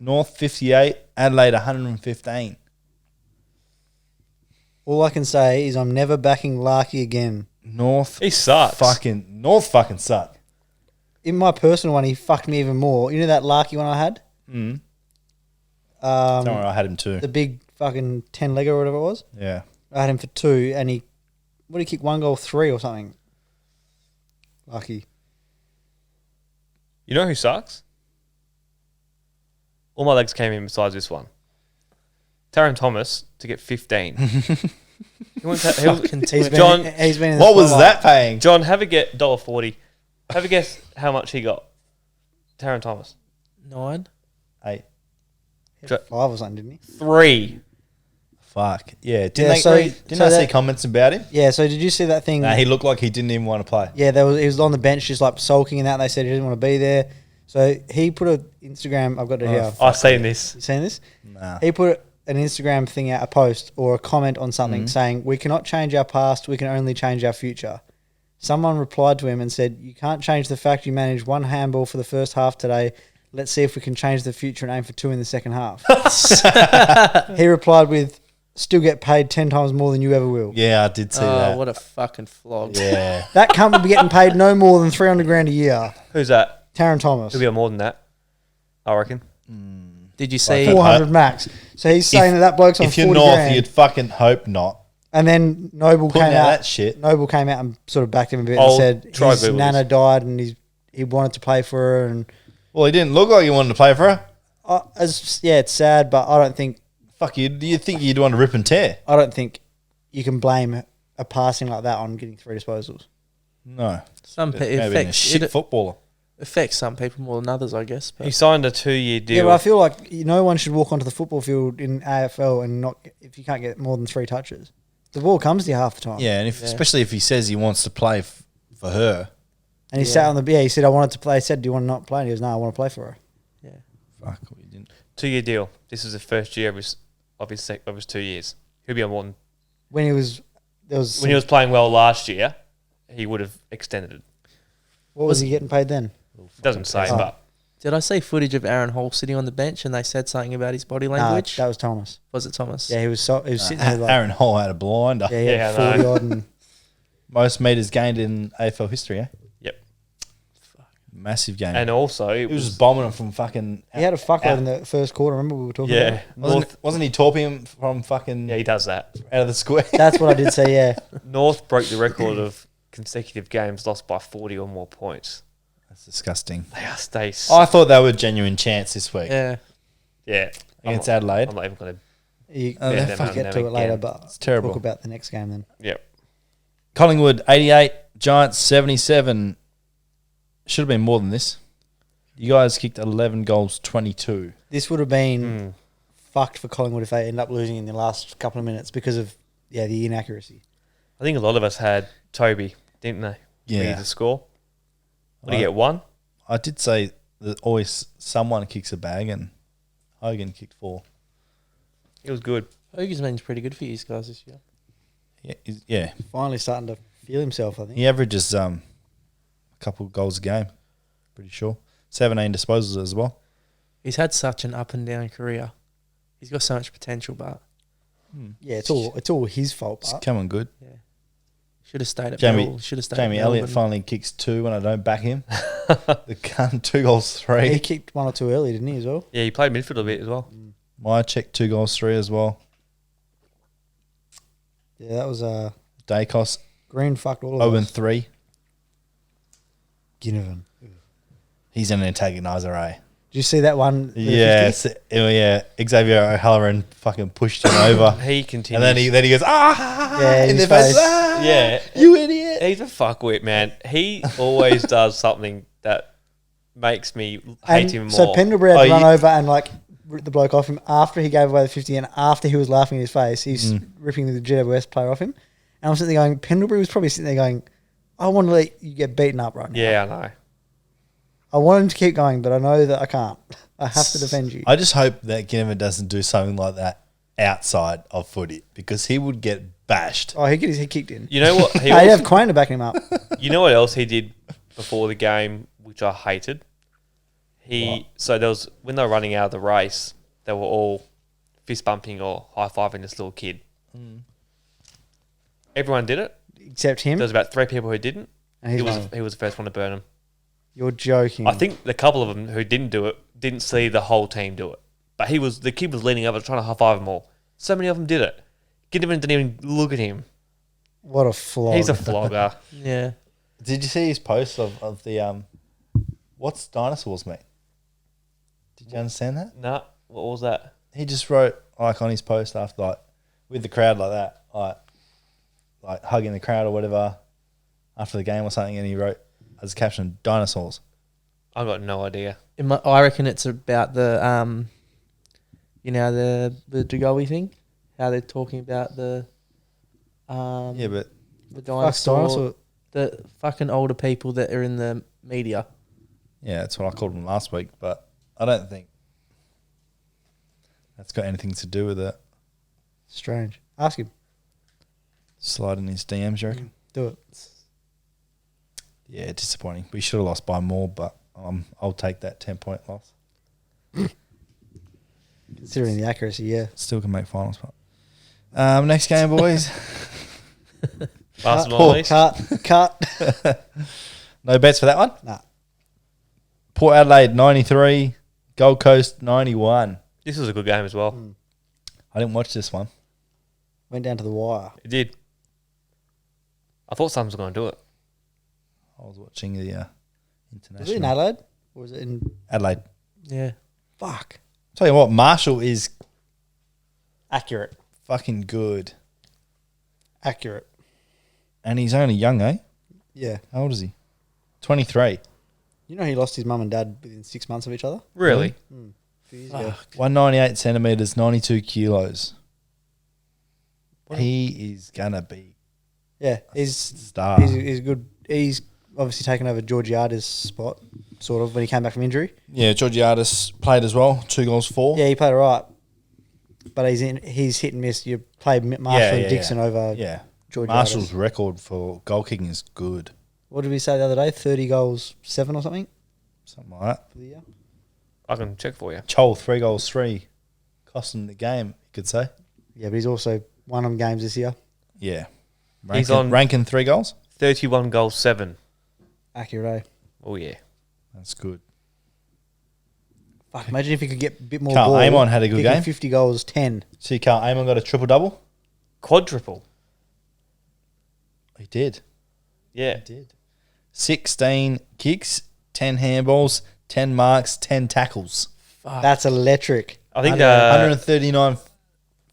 C: North 58, Adelaide 115.
B: All I can say is I'm never backing Larky again.
C: North
D: He sucks.
C: North fucking suck.
B: In my personal one, he fucked me even more. You know that Larky one I had?
C: Mm. Don't worry, I had him too.
B: The big fucking 10-legger or whatever it was?
C: Yeah.
B: I had him for two, and what did he kick? 1 goal, 3 or something? Lucky.
D: You know who sucks? All my legs came in besides this one. Taron Thomas to get 15. He went to-
B: He's been,
D: John,
B: he's been in the
C: What was
B: spotlight.
C: that paying?
D: John, have a get $1.40. Have a guess how much he got. Taron Thomas.
E: 9.
C: 8.
B: He had 5 or something, didn't he?
D: 3.
C: Fuck. Yeah. Didn't
B: Yeah,
C: they
B: so-
C: didn't
B: so
C: I see
B: that-
C: comments about him?
B: Yeah, so did you see that thing?
C: Nah, he looked like he didn't even want to play.
B: Yeah, he was on the bench just like sulking and that. And they said he didn't want to be there. So he put an Instagram. I've got it here.
D: I've seen this.
B: You seen this?
C: Nah.
B: He put an Instagram thing out, a post or a comment on something saying, "We cannot change our past. We can only change our future." Someone replied to him and said, "You can't change the fact you managed 1 handball for the first half today. Let's see if we can change the future and aim for 2 in the second half." He replied with, "Still get paid 10 times more than you ever will."
C: Yeah, I did see that.
E: What a fucking flog.
C: Yeah.
B: That cunt would be getting paid no more than 300 grand a year.
D: Who's that?
B: Taron Thomas.
D: He'll be on more than that, I reckon.
E: Did you see?
B: 400 max. So he's saying that bloke's on
C: If
B: 40
C: you're North,
B: grand.
C: you'd fucking hope not.
B: And then Noble
C: Putting
B: came
C: out
B: out.
C: that shit.
B: Noble came out and sort of backed him a bit
D: Old
B: and said
D: Troy
B: his
D: Beaverley's.
B: nana died and he wanted to play for her. And
C: Well, he didn't look like he wanted to play for her.
B: it's sad, but I don't think
C: Fuck, you think you'd want to rip and tear?
B: you can blame a passing like that on getting 3 disposals.
C: No.
E: Some
C: Maybe
E: people
C: being a shit footballer.
E: affects some people more than others, I guess. But
D: He signed a 2-year deal.
B: Yeah, but I feel like no one should walk onto the football field in AFL and not if you can't get more than 3 touches. The ball comes to you half the time.
C: Yeah, and especially if he says he wants to play for her.
B: And he sat on the he said I wanted to play. I said, "Do you want to not play?" And he goes, "No, I want to play for her."
C: Fuck, we didn't.
D: 2-year deal. This is the first year of his 2 years. He'll be on more than...
B: When he was
D: When he was playing well last year, he would have extended it.
B: what was he getting paid then?
D: It doesn't say,
B: Oh.
D: but...
E: did I see footage of Aaron Hall sitting on the bench and they said something about his body
B: Nah,
E: language?
B: that was Thomas.
E: Was it Thomas?
B: Yeah, he was sitting there like
C: Aaron Hall had a blinder.
B: yeah, he had
D: Yeah, I
B: 40
D: know.
B: odd and
C: Most metres gained in AFL history, eh?
D: Yep.
C: Massive game.
D: And also, it
C: he was
D: was...
C: just bombing him from fucking...
B: he had a fuckload in the first quarter. Remember we were talking about
D: Yeah.
B: it?
C: Wasn't he torping him from fucking
D: Yeah, he does that.
C: out of the square?
B: That's what I did say, yeah.
D: North broke the record of consecutive games lost by 40 or more points.
C: That's disgusting.
D: They
C: I thought they were a genuine chance this week
E: Yeah.
D: yeah.
C: against
D: I'm
C: Adelaide.
D: not even going to...
B: You
C: Oh, they're
B: we'll
C: fucking
B: get to it
D: them
B: later,
D: again.
B: but
C: It's terrible.
B: talk about the next game then.
D: Yep.
C: Collingwood 88, Giants 77. Should have been more than this. You guys kicked 11 goals, 22.
B: This would have been fucked for Collingwood if they end up losing in the last couple of minutes because of the inaccuracy.
D: I think a lot of us had Toby, didn't they?
C: Yeah.
D: Ready to score. What did he get? 1?
C: I did say that always someone kicks a bag, and Hogan kicked 4.
D: It was good.
E: Hogan's been pretty good for you guys this year.
C: Yeah,
B: Finally starting to feel himself, I think.
C: he averages a couple of goals a game. Pretty sure 17 disposals as well.
E: He's had such an up and down career. He's got so much potential, but
B: Yeah, it's all his fault.
C: It's
B: But
C: coming good.
E: Should have stayed at
C: Jamie-
E: Melbourne. Should have stayed
C: Jamie
E: at
C: Elliott
E: Melbourne.
C: finally kicks 2 when I don't back him. The gun, 2 goals, 3.
B: he kicked 1 or 2 early, didn't he, as well?
D: Yeah, he played midfield a bit as well.
C: My check 2 goals, 3 as well.
B: Yeah, that was
C: Dacos
B: Green fucked all of
C: 0 and
B: us.
C: 3.
B: Ginnivan.
C: He's an antagonizer, eh?
B: Did you see that one? with the
C: Yeah,
B: 50?
C: yeah. Xavier O'Halloran fucking pushed him over,
D: He continues.
C: and then he goes
B: Yeah,
C: in
B: his
C: their face.
B: face.
C: Ah,
D: Yeah.
C: you idiot.
D: He's a fuckwit, man. He always does something that makes me hate him more.
B: So Pendlebury had to
C: Oh,
B: run over and like rip the bloke off him after he gave away the 50 and after he was laughing in his face. He's ripping the GWS player off him. And I'm sitting there going, Pendlebury was probably sitting there going, I want to let you get beaten up right now.
D: Yeah, I know.
B: I want him to keep going, but I know that I can't. I have to defend you.
C: I just hope that Ginnivan doesn't do something like that outside of footy because he would get bashed.
B: Oh, he get his head kicked in.
D: You know what? He
B: I'd
D: also,
B: have Quayne to back him up.
D: you know what else he did before the game, which I hated? So there was when they were running out of the race, they were all fist bumping or high fiving this little kid. Everyone did it.
B: Except him.
D: There was about 3 people who didn't.
B: And he's
D: He was
B: one.
D: he was the first one to burn him.
B: You're joking.
D: I think the couple of them who didn't do it didn't see the whole team do it. But the kid was leaning over trying to high five them all. So many of them did it. Ginnivan didn't even look at him.
B: What a flog.
D: He's a flogger.
E: Yeah.
C: Did you see his post of the what's dinosaurs, mate? Did you understand that?
D: Nah, what was that?
C: He just wrote like on his post after like with the crowd like that, like hugging the crowd or whatever after the game or something, and he wrote as a caption, "Dinosaurs."
D: I've got no idea.
E: I reckon it's about the the Dugowie thing, how they're talking about the
C: Yeah, but
E: the
B: Fuck
E: dinosaur,
B: dinosaur.
E: the fucking older people that are in the media.
C: yeah, that's what I called him last week. But I don't think that's got anything to do with it.
B: Strange. Ask him.
C: Slide in his DMs, you reckon?
B: Do it.
C: Yeah, disappointing. We should have lost by more, but I'll take that 10-point loss.
B: Considering the accuracy, yeah.
C: Still can make finals. But. Next game, boys.
D: Last but not least.
B: Cut.
C: No bets for that one?
B: Nah.
C: Port Adelaide 93, Gold Coast 91.
D: This was a good game as well.
C: I didn't watch this one.
B: Went down to the wire.
D: It did. I thought someone was going to do it.
C: I was watching the
B: Was it
C: international.
B: in Adelaide? Or was it in...
C: Adelaide.
E: Yeah.
B: Fuck.
C: Tell you what, Marshall is
B: Accurate.
C: fucking good.
B: Accurate.
C: And he's only young, eh?
B: Yeah.
C: How old is he? 23.
B: You know he lost his mum and dad within 6 months of each other?
D: Really?
B: A few years ago.
C: 198 centimetres, 92 kilos. He is going to be
B: Yeah.
C: a
B: He's
C: star.
B: he's good. He's obviously taken over Georgiada's spot, sort of, when he came back from injury.
C: Yeah, Georgiadis played as well. 2 goals, 4.
B: Yeah, he played all right. But he's hit and miss. You play Marshall and Dixon over
C: Yeah.
B: Georgiadis.
C: Marshall's record for goal kicking is good.
B: What did we say the other day? 30 goals, 7 or something
C: Something like that.
B: for the year?
D: I can check for you.
C: Chol, 3 goals, 3. Costing the game, you could say.
B: Yeah, but he's also won them games this year.
C: Yeah.
D: He's on-
C: ranking 3 goals?
D: 31 goals, 7.
B: Accurate, eh?
D: Oh, yeah.
C: That's good.
B: Fuck, imagine if he could get a bit more
C: Carl
B: ball.
C: Amon had a good
B: kicking
C: game.
B: 50 goals, 10.
C: See, Carl Amon got a triple-double?
D: Quadruple.
C: He did.
D: Yeah.
C: He did. 16 kicks, 10 handballs, 10 marks, 10 tackles.
B: That's electric.
D: I think
C: 139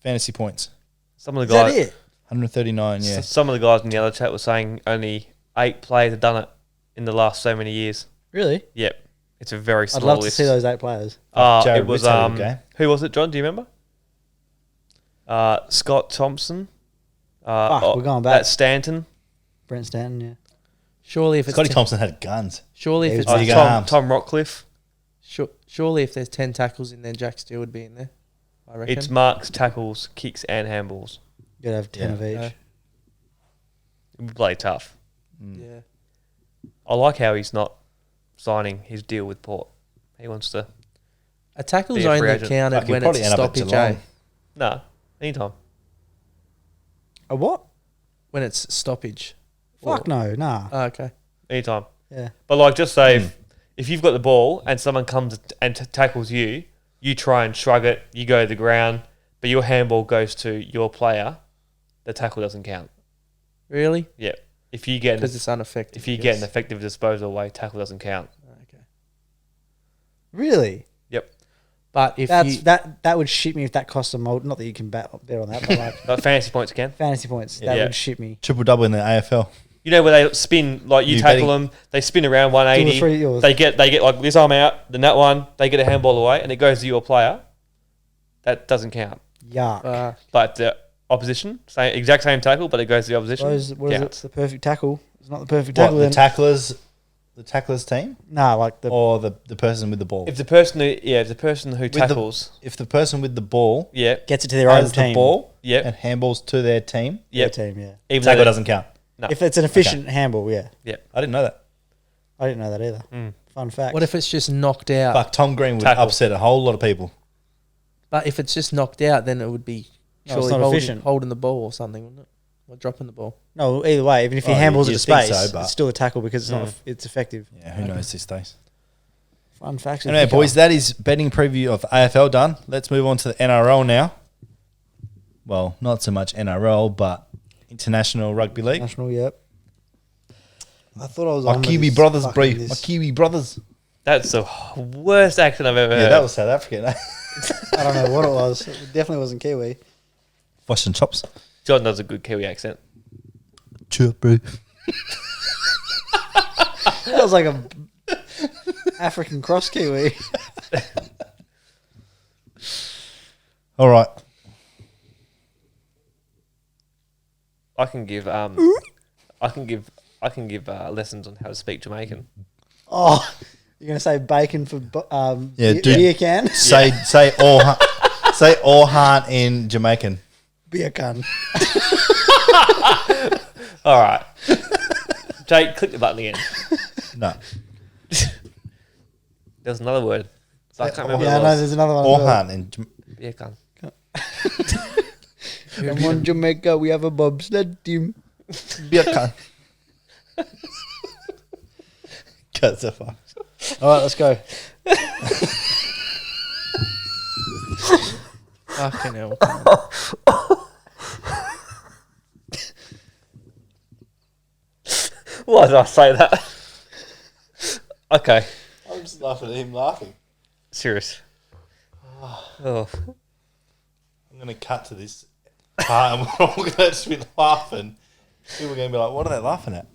C: fantasy points.
D: some of
B: Is
D: the
B: that
D: guys,
B: it?
C: 139, yeah.
D: some of the guys in the other chat were saying only 8 players have done it in the last so many years.
B: Really?
D: Yep. It's a very small
B: I'd love to
D: list.
B: see those 8 players.
C: Jared
D: It was
C: Ritz had a good game.
D: who was it, John? Do you remember? Scott Thompson.
B: We're going back.
D: That's Stanton.
B: Brent Stanton, yeah.
E: Surely if it's
C: Scotty
E: 10
C: Thompson had guns.
E: surely if
B: Yeah,
E: it's
B: he was
C: big
D: Tom,
C: arms.
D: Tom Rockcliffe.
E: surely if there's 10 tackles in there, Jack Steele would be in there. I reckon.
D: It's marks, tackles, kicks, and handballs.
B: You got to have 10 of each.
E: Yeah.
D: It would play tough.
E: Yeah.
D: I like how he's not signing his deal with Port. He wants to.
E: A tackle's
D: Be a free
E: only
D: agent.
E: counted
C: Like, he'll
E: when it's
C: probably
E: a
C: end up at
E: stoppage, eh?
C: Geelong.
D: No, anytime.
B: A what?
E: when it's stoppage?
B: Fuck no, nah.
E: Oh, okay.
D: Anytime.
B: Yeah.
D: But like, just say if you've got the ball and someone comes and tackles you, you try and shrug it. You go to the ground, but your handball goes to your player. The tackle doesn't count.
E: Really?
D: Yeah. If you get
E: Because it's ineffective.
D: if you get an effective disposal away, tackle doesn't count.
E: Okay.
B: Really?
D: Yep.
E: But if
B: That's
E: you
B: that would shit me if that cost a mold. Not that you can bet on that, but like
D: Like fantasy points can.
B: fantasy points, that
D: Yeah.
B: would shit me.
C: Triple double in the AFL.
D: You know where they spin, like you
C: You
D: tackle
C: betting-
D: them, they spin around
B: Two or
D: 180.
B: three yours.
D: They get like this arm out, then that one, they get a handball away, and it goes to your player. That doesn't count.
B: Yuck.
D: But the opposition, exact same tackle, but it goes to the opposition.
B: What is it?
D: counts.
B: It's the perfect tackle. It's not the perfect
C: What,
B: tackle.
C: the
B: Then.
C: tacklers team
B: Nah, like the
C: or the person with the ball?
D: If the person who tackles,
C: If the person with the ball
D: yeah,
B: gets it to their own
C: has
B: team.
C: the ball
D: yeah,
C: and handballs to their team,
B: Their
D: yeah,
B: team, yeah.
D: even
C: tackle
D: though
C: doesn't count.
D: No.
B: If it's an efficient handball, yeah.
C: I didn't know that.
B: I didn't know that either. Fun fact.
E: what if it's just knocked out?
C: Fuck, Tom Green would
D: Tackle.
C: upset a whole lot of people.
E: But if it's just knocked out, then it would be
B: No, it's
E: surely
B: not
E: holding,
B: efficient.
E: holding the ball or something, wouldn't it? Or dropping the ball.
B: No, either way, even if he
C: Oh,
B: handballs it
C: you'd
B: to
C: think
B: space,
C: so, but-
B: it's still a tackle because it's not. It's effective.
C: Yeah, who knows these days?
B: Fun facts.
C: Anyway, boys, that is betting preview of AFL done. Let's move on to the NRL now. Well, not so much NRL, but International Rugby League.
B: National, yep. I thought I was
C: My
B: on with
C: Kiwi
B: this
C: brothers,
B: fucking
C: Bree.
B: this.
C: My Kiwi brothers.
D: that's the worst accent I've ever
C: Yeah,
D: heard.
C: that was South African. Eh?
B: I don't know what it was. It definitely wasn't Kiwi.
C: Wash and chops.
D: John does a good Kiwi accent.
C: Chirp, bro.
B: That was like a African cross Kiwi.
C: All right.
D: I can give lessons on how to speak Jamaican.
B: Oh, you're gonna say bacon for
C: Yeah,
B: beer,
C: dude.
B: beer can?
C: Say all heart in Jamaican.
B: Beer can.
D: All right, Jake, click the button again.
C: No.
D: There's another word. So I can't remember.
B: Yeah, I
D: what
B: know.
D: it was.
B: There's another one.
C: All
B: as well.
C: heart in
D: Yeah, can.
B: Come on, Jamaica, we have a bobsled team.
C: beer can. Cut the fuck.
B: All right, let's go.
E: Fucking hell.
D: Why did I say that? Okay,
C: I'm just laughing at him laughing.
D: serious. Oh,
C: I'm going to cut to this part and we're all going to just be laughing. People are going to be like, what are they laughing at?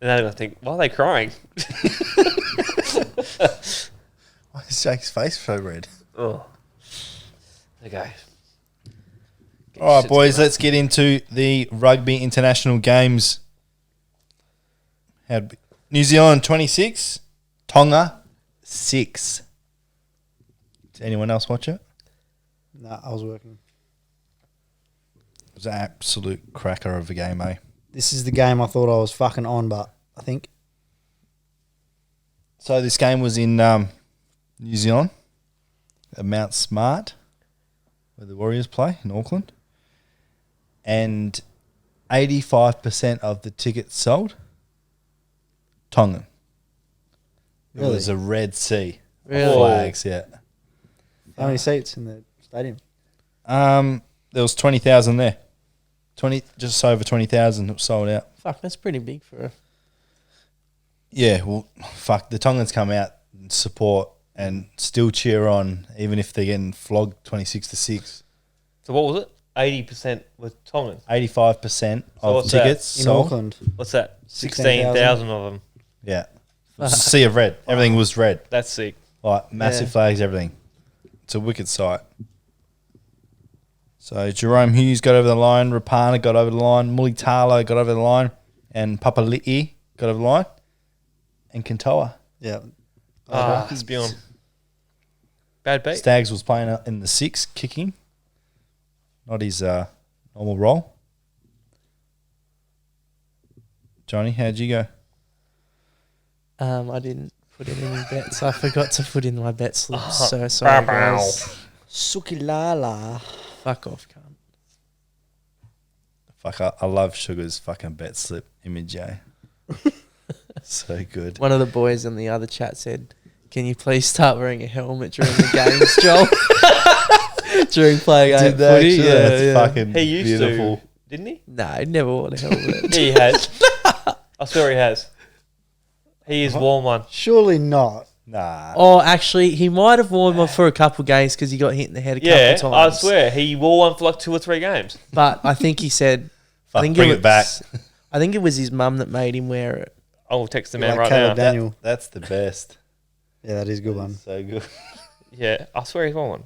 D: and then I think, why are they crying?
C: Why is Jake's face so red?
D: Oh, okay.
C: All right,
D: Shit's
C: boys,
D: gonna-
C: let's get into the rugby international games. Had New Zealand 26, Tonga 6. Did anyone else watch it?
B: Nah, I was working.
C: It was an absolute cracker of a game, eh?
B: This is the game I thought I was fucking on, but I think
C: So this game was in New Zealand at Mount Smart, where the Warriors play in Auckland. And 85% of the tickets sold, Tongan. It
B: Really?
C: was a Red Sea.
E: Really?
C: Flags, yeah.
B: how many seats in the stadium?
C: There was 20,000 there. Just over 20,000 sold out.
E: Fuck, that's pretty big for a...
C: Yeah, well, fuck. The Tongans come out and support and still cheer on, even if they're getting flogged 26-6.
D: So what was it? 80% was Tongan.
C: 85% of
D: what's that?
C: tickets
B: In
C: sold.
B: Auckland.
D: What's that?
B: 16,000.
D: 16,000 of them.
C: Yeah. It was a sea of red. Everything was red.
D: That's sick.
C: Like massive
E: Yeah.
C: flags, everything. It's a wicked sight. So Jerome Hughes got over the line, Rapana got over the line, Mulitalo got over the line, and Papali'i got over the line, and Kantoa.
B: Yeah.
D: Spion. Bad beat.
C: Staggs was playing in the 6, kicking. Not his normal role. Johnny, how'd you go?
E: I didn't put in any bets. I forgot to put in my bet slip. So sorry, guys.
B: Sukilala.
E: Fuck off, cunt.
C: Fuck, I love Sugar's fucking bet slip image, eh? So good.
E: One of the boys in the other chat said, "Can you please start wearing a helmet during the games, Joel?" During playing
C: Did they
E: footy,
C: actually? That's fucking
D: He used
C: beautiful.
D: to, didn't he?
E: No, he never wore a helmet.
D: Yeah, he has. I swear he has. He is worn one.
B: Surely not.
C: Nah.
E: Oh, actually, he might have worn one for a couple of games because he got hit in the head a
D: Yeah,
E: couple
D: I
E: times.
D: swear he wore one for like 2 or 3 games.
E: But I think he said,
C: Fuck,
E: I think
C: bring
E: it
C: it back.
E: I think it was his mum that made him wear it.
D: I'll text the
B: Like
D: man right
B: Caleb
D: now.
B: Daniel.
C: That's the best.
B: Yeah, that is a good one.
C: So good.
D: Yeah, I swear he's worn one.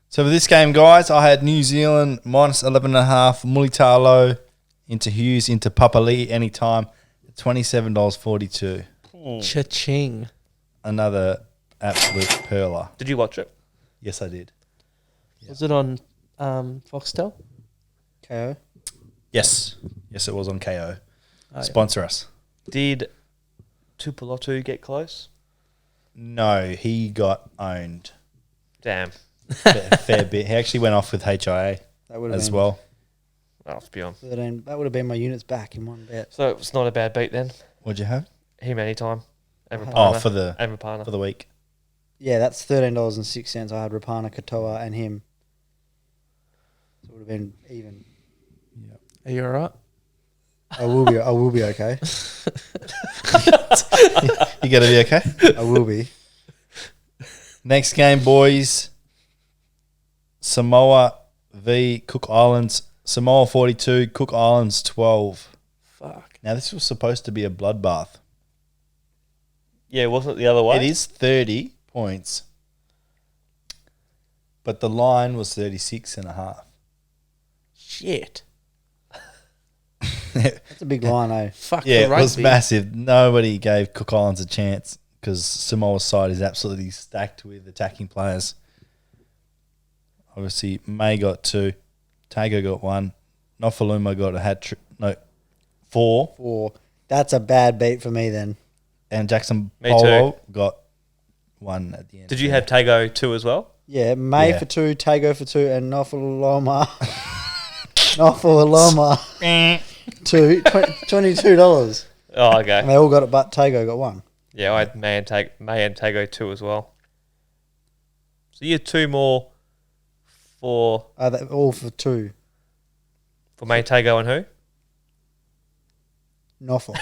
C: So for this game, guys, I had New Zealand minus 11.5, Mulitalo into Hughes into Papali anytime, $27.42.
E: Cha-ching.
C: Another absolute perler.
D: Did you watch it?
C: Yes, I did.
E: Was it on Foxtel?
B: KO.
C: Yes. Yes, it was on KO.
E: Oh, yeah.
C: Sponsor us.
D: Did Tupulotu get close?
C: No, he got owned
D: Damn.
C: a fair bit. He actually went off with HIA
B: That would have
C: as
B: been
C: well.
D: Oh, let's be on.
B: 13. That would have been my units back in one bet.
D: So it's not a bad beat then.
C: What'd you have?
D: Him anytime. And
B: Oh,
D: Rapana.
C: Oh, for the
D: and Rapana.
C: for the week.
B: Yeah, that's $13.06. I had Rapana, Katoa, and him. So it would have been even.
E: Are you all right?
B: I will be okay.
C: You gotta be okay.
B: I will be.
C: Next game, boys. Samoa v Cook Islands. Samoa 42, Cook Islands 12.
E: Fuck.
C: Now this was supposed to be a bloodbath.
D: Yeah, wasn't it the other way?
C: It is 30 points. But the line was 36.5.
E: Shit.
B: That's a big line, eh?
E: Fuck
C: Yeah,
E: the
C: it was
E: rugby.
C: massive. Nobody gave Cook Islands a chance because Samoa's side is absolutely stacked with attacking players. Obviously, May got 2. Tago got 1. Nofaluma got a hat trick. No, 4.
B: 4. That's a bad beat for me then.
C: And Jackson
D: Me
C: Polo got 1 at the end.
D: Did you have Tago 2 as well?
B: Yeah, May
C: Yeah.
B: for 2, Tago for 2, and Nofaloma. Nofaloma 2, $22.
D: Oh, okay.
B: And they all got it, but Tago got 1.
D: Yeah, I had May and Tago 2 as well. So you had 2 more for
B: They all for 2.
D: May, Tago, and who?
B: Nofal.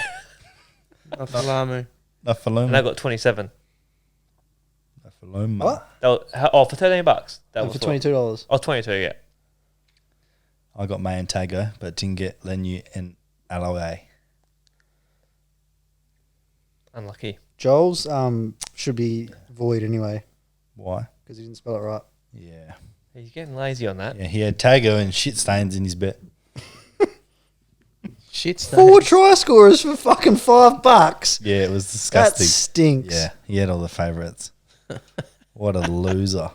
E: Nofalamu.
D: And
C: Nofaluma.
D: they got 27.
C: Nofaluma.
B: What?
D: That was, for $13. That was
B: For $22.
D: Oh, 22, yeah.
C: I got May and Tago, but didn't get Lenu and LOA.
D: Unlucky.
B: Joel's should be void anyway
C: Why?
B: because he didn't spell it right.
C: Yeah.
D: He's getting lazy on that.
C: Yeah, he had Tago and shit stains in his bet.
E: Shit
B: 4 try scorers for fucking $5.
C: Yeah, it was
B: That
C: disgusting.
B: stinks.
C: Yeah, he had all the favourites. What a loser.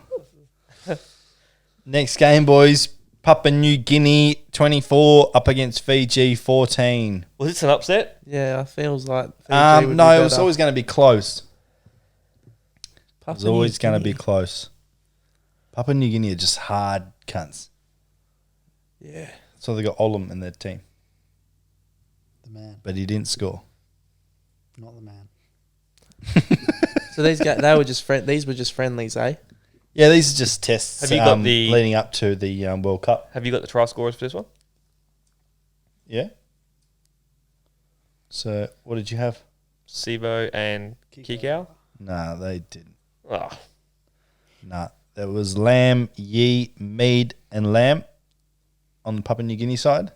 C: Next game, boys. Papua New Guinea 24 up against Fiji 14.
D: Was this an upset?
E: Yeah, it feels like. Fiji would
C: No,
E: be
C: it was
E: better.
C: always going to be close. It
E: Papua
C: was always
E: New
C: going to be
E: Guinea.
C: close. Papua New Guinea are just hard cunts.
E: Yeah.
C: So they got Olam in their team,
B: The man,
C: but he didn't score.
B: not the man.
E: So these guys, they were just these were just friendlies, eh?
C: Yeah, these are just tests.
D: Have you got the-
C: leading up to the World Cup?
D: Have you got the try scorers for this one?
C: Yeah. So what did you have?
D: Sivo and Kikau?
C: Nah, they didn't.
D: Oh,
C: Nah, there was Lamb, Yee, Mead, and Lamb on the Papua New Guinea side,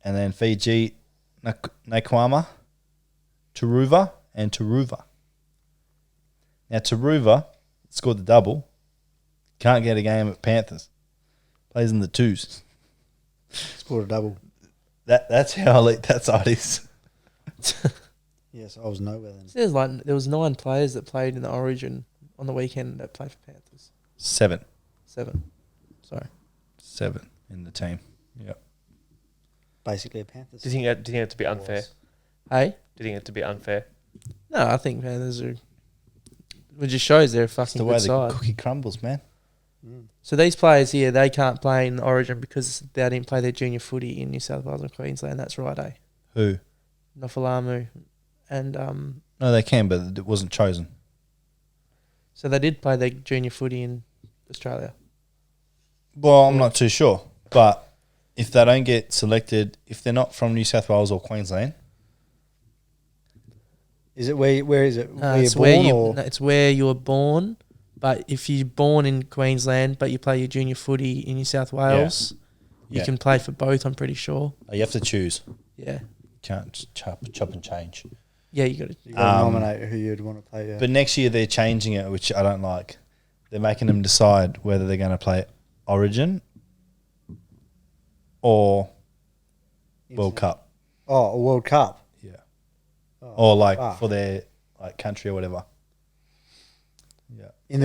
C: and then Fiji, Nakwama, Turuva, and Turuva. Now Turuva scored the double. Can't get a game at Panthers. Plays in the 2s.
B: Scored a double.
C: That's how elite that side is.
B: Yes, I was nowhere then.
E: There was 9 players that played in the Origin on the weekend that played for Panthers.
C: 7
E: Sorry.
C: in the team. Yep.
B: Basically a Panthers.
D: do you think it had to be unfair?
E: Hey?
D: Do you think it had to be unfair?
E: No, I think Panthers are. It just shows they're a
C: That's
E: fucking
C: the way
E: good
C: the
E: side.
C: cookie crumbles, man.
E: So these players here, they can't play in Origin because they didn't play their junior footy in New South Wales and Queensland. That's right, eh?
C: Who?
E: Nofalamu and
C: No, they can, but it wasn't chosen.
E: so they did play their junior footy in Australia.
C: Well, I'm not too sure. But if they don't get selected, if they're not from New South Wales or Queensland,
B: Is it where is it? Where
E: It's
B: you're
E: where
B: born
E: you.
B: or
E: No, it's where you were born, but if you're born in Queensland but you play your junior footy in New South Wales, you
C: Yeah.
E: can play for both. I'm pretty sure.
C: you have to choose.
E: Yeah,
C: Can't just chop and change.
E: yeah, you got to.
B: you got to nominate who you'd want to play? Yeah.
C: But next year they're changing it, which I don't like. They're making them decide whether they're going to play Origin or World Cup.
B: Oh, a World Cup.
C: Yeah.
B: Oh,
C: Or like
B: fuck.
C: for their like country or whatever. Yeah.
B: in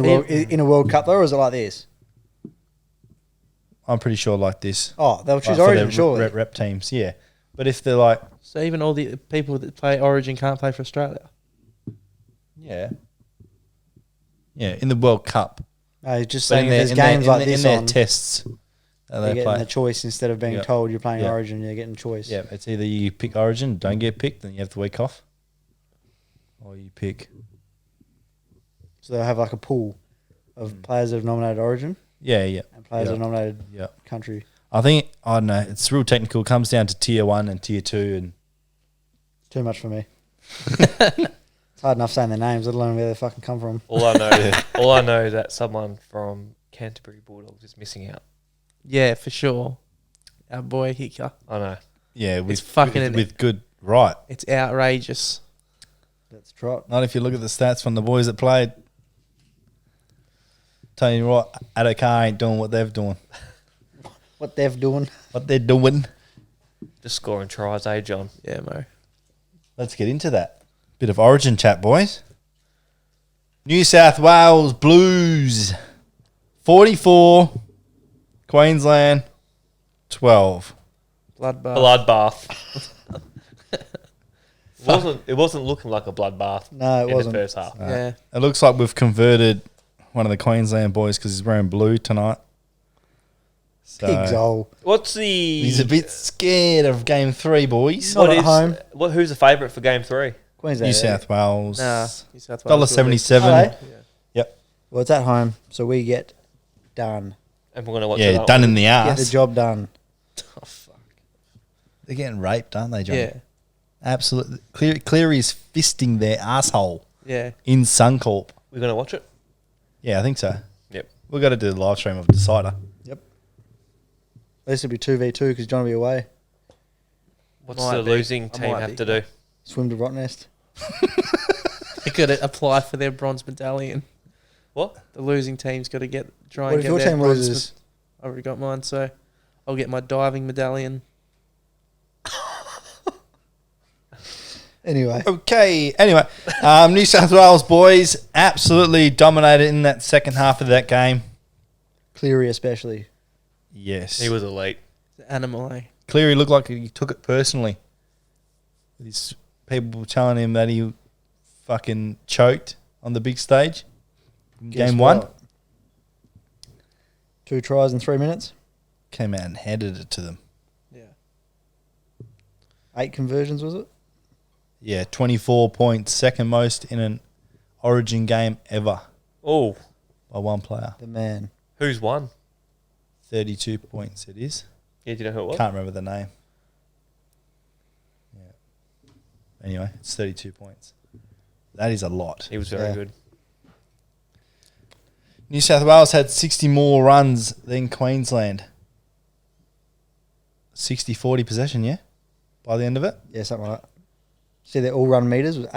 B: a World Cup though, or is it like this?
C: I'm pretty sure like this.
B: Oh, they'll choose
C: Like, for
B: Origin,
C: their
B: surely.
C: rep teams, yeah. But if they're like,
E: So even all the people that play Origin can't play for Australia.
C: yeah, in the World Cup,
B: No, he's just
C: but
B: saying if there's games like
C: in
B: this
C: their
B: on,
C: tests that
B: you're
C: they
B: getting
C: play.
B: the choice instead of being
C: Yeah.
B: told you're playing
C: Yeah.
B: Origin. You're getting choice.
C: Yeah, it's either you pick Origin, don't get picked, then you have the week off, or you pick.
B: So they'll have like a pool of players that have nominated Origin
C: Yeah,
B: and players that have nominated
C: yeah.
B: country.
C: I think I don't know. It's real technical. It comes down to tier 1 and tier 2, and
B: Too much for me. It's hard enough saying their names, let alone where they fucking come from.
D: All I know is that someone from Canterbury Bulldogs is missing out.
E: Yeah, for sure. Our boy Hicker.
D: I know.
C: yeah, with
E: fucking
C: with good right.
E: It's outrageous.
B: That's trot.
C: Not if you look at the stats from the boys that played. Tell you what, Adokar ain't doing what they're doing.
B: What they've doing.
C: What they're doing.
D: Just scoring tries, eh, John?
E: Yeah, Mo.
C: Let's get into that. Bit of Origin chat, boys. New South Wales Blues 44, Queensland 12.
E: Bloodbath.
D: Bloodbath. It wasn't looking like a bloodbath.
B: No, it
D: in
B: wasn't.
D: the first half.
E: Yeah.
C: It looks like we've converted one of the Queensland boys because he's wearing blue tonight. So
B: Pigs hole.
D: What's the?
C: he's a bit scared of game 3, boys.
B: Not at home.
D: Who's the favourite for game 3?
B: Queensland.
C: New South Wales.
E: Nah. New South Wales.
C: $1.77.
B: Are they?
C: Yep.
B: Well, it's at home, so we get done.
D: And we're gonna watch.
C: Yeah,
D: it
C: done in the
B: Get the
C: ass.
B: job done.
E: Oh, fuck.
C: They're getting raped, aren't they, John?
E: Yeah.
C: Absolutely. Cleary's fisting their asshole
E: Yeah.
C: in Suncorp.
D: We're gonna watch it.
C: Yeah, I think so.
D: Yep.
C: We've got to do the live stream of Decider.
B: Yep. At least it'll be 2v2 because John will be away.
D: What's
E: Might
D: the
E: be.
D: losing
E: I
D: team
E: might
D: have
E: be.
D: to do?
B: Swim to Rottnest.
E: They got to apply for their bronze medallion.
D: What?
E: The losing team's got to try
B: What
E: and
B: if
E: get
B: your
E: their
B: team
E: bronze
B: loses?
E: I've already got mine, so I'll get my diving medallion.
B: Anyway,
C: Okay. Anyway, New South Wales boys absolutely dominated in that second half of that game.
B: Cleary especially.
C: Yes.
D: He was elite.
E: The animal, eh?
C: Cleary looked like he took it personally. These people telling him that he fucking choked on the big stage in
B: Guess
C: game 1.
B: what? 2 tries in 3 minutes.
C: Came out and handed it to them.
E: Yeah.
B: 8 conversions, was it?
C: Yeah, 24 points, second most in an Origin game ever
D: Oh,
C: by one player.
B: The man.
D: who's won?
C: 32 points it is.
D: Yeah, do you know who it was?
C: Can't remember the name. Yeah. Anyway, it's 32 points. That is a lot.
D: He was very
B: Yeah.
D: good.
C: New South Wales had 60 more runs than Queensland. 60-40 possession, yeah? By the end of it?
B: Yeah, something like that. See, their all-run meters was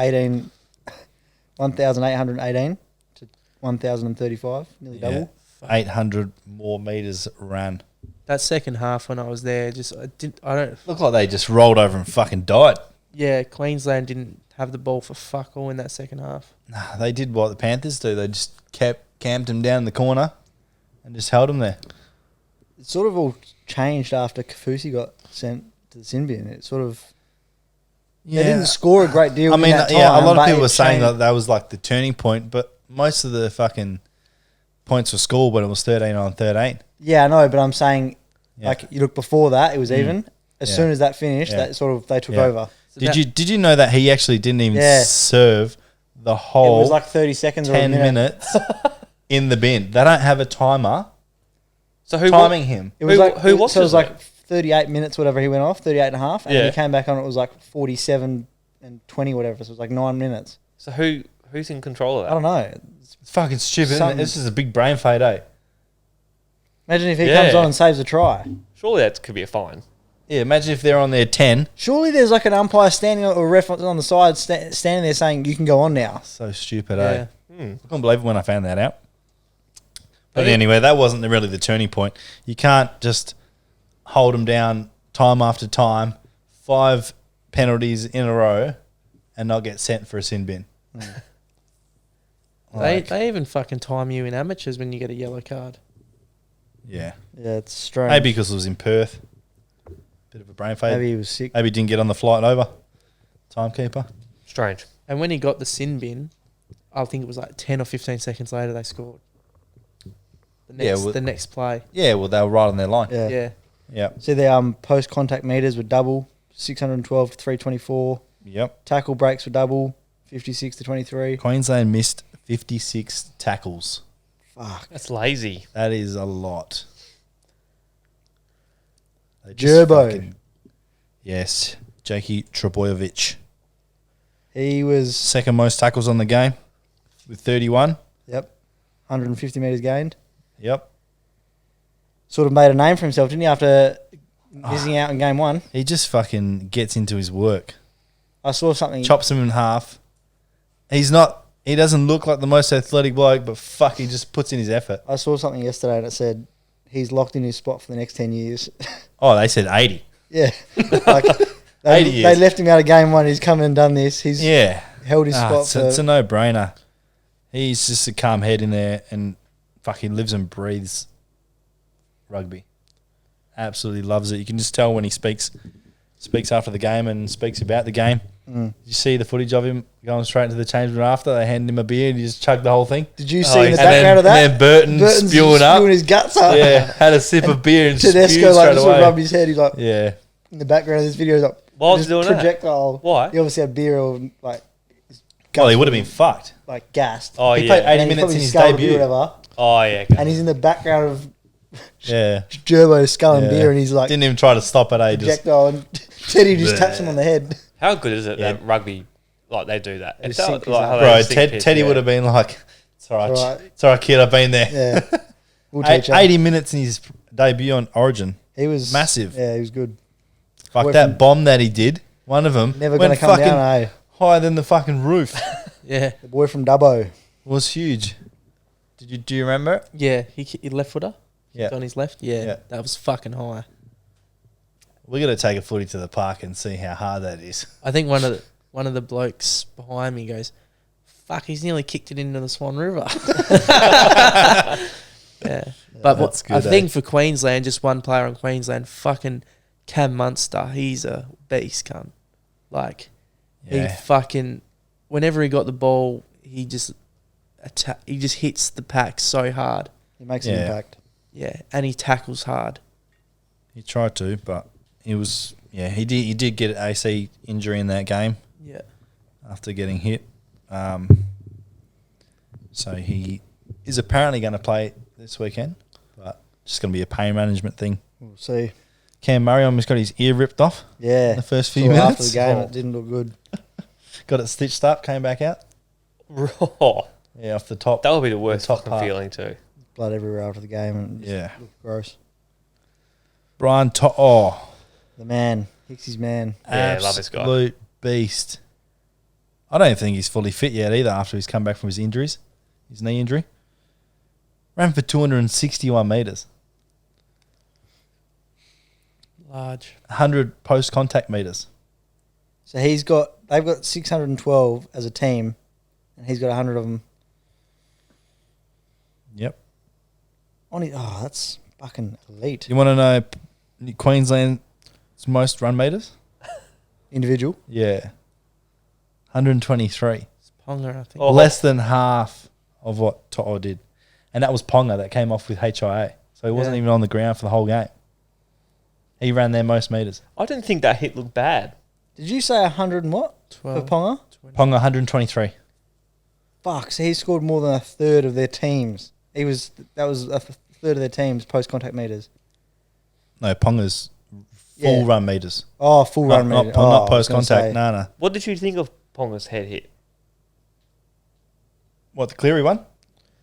B: 1,818 to 1,035, nearly
C: Yeah.
B: double.
C: 800 more metres ran.
E: That second half when I was there, I don't.
C: Looked like they just rolled over and fucking died.
E: Yeah, Queensland didn't have the ball for fuck all in that second half.
C: Nah, they did what the Panthers do. They just camped him down in the corner and just held him there.
B: It sort of all changed after Kafusi got sent to the sin bin. It sort of... They didn't score a great deal
C: I mean,
B: in that time.
C: yeah, a lot of
B: but
C: people
B: it
C: were saying
B: changed.
C: that was like the turning point, but most of the fucking points for school when it was 13-13.
B: Yeah, I know, but I'm saying,
C: Yeah.
B: like, you look before that, it was even. As
C: Yeah.
B: soon as that finished,
C: Yeah.
B: that sort of they took
C: Yeah.
B: over.
E: So
C: Did you know that he actually didn't even
B: Yeah.
C: serve the
B: It
C: whole
B: was like 30 seconds or a
C: 10
B: minute.
C: minutes in the bin? They don't have a timer
D: So who
C: timing him.
B: It was
D: Who-
B: like
D: who
B: so it
D: watches
B: was like
D: it?
B: 38 minutes, whatever he went off, 38 and a half, and
D: Yeah.
B: he came back on. It was like 47 and 20, whatever. So it was like 9 minutes.
D: So who's in control of
B: I
D: that?
B: don't know.
C: It's fucking stupid, isn't it?
B: Something-
C: This is a big brain fade, eh?
B: Imagine if he
D: Yeah.
B: comes on and saves a try.
D: Surely that could be a fine.
C: Yeah, imagine if they're on their 10.
B: Surely there's like an umpire standing or a ref on the side standing there saying you can go on now.
C: So stupid,
E: Yeah.
C: eh? I couldn't believe it when I found that out. But
D: Yeah.
C: anyway, that wasn't really the turning point. You can't just hold them down time after time, 5 penalties in a row, and not get sent for a sin bin.
E: They even fucking time you in amateurs when you get a yellow card.
C: Yeah.
B: Yeah, it's strange.
C: Maybe because it was in Perth. Bit of a brain fade.
B: Maybe he was sick.
C: Maybe he didn't get on the flight over. Timekeeper.
D: Strange.
E: And when he got the sin bin, I think it was like 10 or 15 seconds later they scored. The next play.
C: Yeah, well, they were right on their line.
B: Yeah.
E: Yeah.
C: Yeah.
B: See, the post contact meters were double, 612 to 324.
C: Yep.
B: Tackle breaks were double, 56 to 23.
C: Queensland missed 56 tackles.
B: Fuck.
D: That's lazy.
C: That is a lot. They
B: Gerbo.
C: Yes. Jakey Trebojevic.
B: He was,
C: Second most tackles on the game with 31.
B: yep, 150 metres gained.
C: Yep.
B: Sort of made a name for himself, didn't he, after missing out in game one?
C: He just fucking gets into his work.
B: I saw something.
C: Chops him in half. He doesn't look like the most athletic bloke, but fuck, he just puts in his effort.
B: I saw something yesterday and it said he's locked in his spot for the next 10 years.
C: Oh, they said 80.
B: Yeah. Like,
C: 80
B: they
C: years.
B: left him out of game one. He's come in and done this. He's
C: Yeah.
B: held his spot
C: it's,
B: for...
C: it's a no-brainer. He's just a calm head in there and fucking lives and breathes rugby. Absolutely loves it. You can just tell when he speaks after the game and speaks about the game.
B: Mm.
C: You see the footage of him going straight into the change room after. They hand him a beer and he just chugged the whole thing.
B: Did you see in the
C: And
B: background of that?
C: And then Burton's spewing up.
B: his guts up.
C: Yeah, had a sip of beer and spewed
B: Tedesco like
C: straight
B: just sort of
C: away.
B: rubbed his head. He's like,
C: Yeah.
B: in the background of this video, he's like,
D: Why was
B: this
D: he doing that?
B: projectile.
D: Why?
B: He obviously had beer or like, his
C: Well,
B: guts
C: he would have
B: were,
C: been fucked.
B: like gassed.
D: Oh,
C: He
D: yeah.
C: played 80
B: And he's
C: minutes
B: probably
C: in his
B: sculled a beer
C: debut.
B: or whatever,
D: Oh, yeah. Okay.
B: and he's in the background of
C: Yeah.
B: Gerbo sculling
C: Yeah.
B: beer, and he's like
C: Didn't even try to stop it, eh? Just,
B: projectile, and Teddy just taps him on the head.
D: How good is it
C: Yeah.
D: that rugby, like, they do that?
B: They
D: It's
B: sink
D: like
B: his
D: how
B: up.
D: they
C: bro,
D: sink piss,
C: Teddy
D: yeah.
C: would have been like, it's all right.
B: It's all right.
C: It's all right, kid. I've been there.
B: Yeah, we'll teach him.
C: 80 minutes in his debut on Origin.
B: He was
C: Massive.
B: Yeah, he was good.
C: Fuck
B: Boy
C: that
B: from-
C: bomb that he did. One of them
B: Never
C: went
B: going to come
C: fucking
B: down, eh?
C: higher than the fucking roof.
E: Yeah.
B: The boy from Dubbo.
C: Was huge. Do you remember it?
E: Yeah. He left footer.
C: Yeah.
E: On his left. Yeah.
C: Yeah.
E: That was fucking high.
C: We're gonna take a footy to the park and see how hard that is.
E: I think one of the blokes behind me goes, "Fuck, he's nearly kicked it into the Swan River." Yeah, but
C: that's
E: I
C: good, eh?
E: think for Queensland, just one player on Queensland, fucking Cam Munster, he's a beast, cunt. Like he
C: Yeah.
E: fucking, whenever he got the ball, he just he just hits the pack so hard.
B: He makes an
C: Yeah.
B: impact.
E: Yeah, and he tackles hard.
C: He tried to, but he was he did get an AC injury in that game
E: Yeah,
C: after getting hit. So he is apparently going to play this weekend, but just going to be a pain management thing.
B: We'll see.
C: Cam Murray almost got his ear ripped off
B: Yeah.
C: in the first few
B: Saw
C: minutes.
B: after the game, it didn't look good.
C: Got it stitched up, came back out.
D: Oh,
C: Yeah, off the top.
D: that would be the worst
C: top
D: fucking
C: part.
D: feeling too.
B: Blood everywhere after the game, and it just
C: Yeah.
B: looked gross.
C: Brian Oh,
B: The man, Hicksy's man.
D: Yeah, love this guy.
C: absolute beast. I don't think he's fully fit yet either after he's come back from his injuries, his knee injury. Ran for 261 metres,
E: large.
C: 100 post-contact metres.
B: So they've got 612 as a team, and he's got 100 of them.
C: Yep.
B: That's fucking elite.
C: You want to know Queensland's most run metres?
B: Individual.
C: Yeah. 123.
E: It's Ponga, I think.
D: Oh.
C: Less than half of what To'o did. And that was Ponga that came off with HIA. So he wasn't
E: Yeah.
C: even on the ground for the whole game. He ran their most metres.
D: I didn't think that hit looked bad.
B: Did you say 100 and what for
E: 12.
B: Ponga?
C: Ponga 123.
B: Fuck, so he scored more than a third of their teams. That was a third of their teams post contact meters.
C: No, Ponga's full run metres.
B: Oh, full run
C: Not,
B: meters.
C: not
B: I was
C: post
B: gonna
C: contact.
B: say-
C: No.
D: What did you think of Ponga's head hit?
C: What, the Cleary one?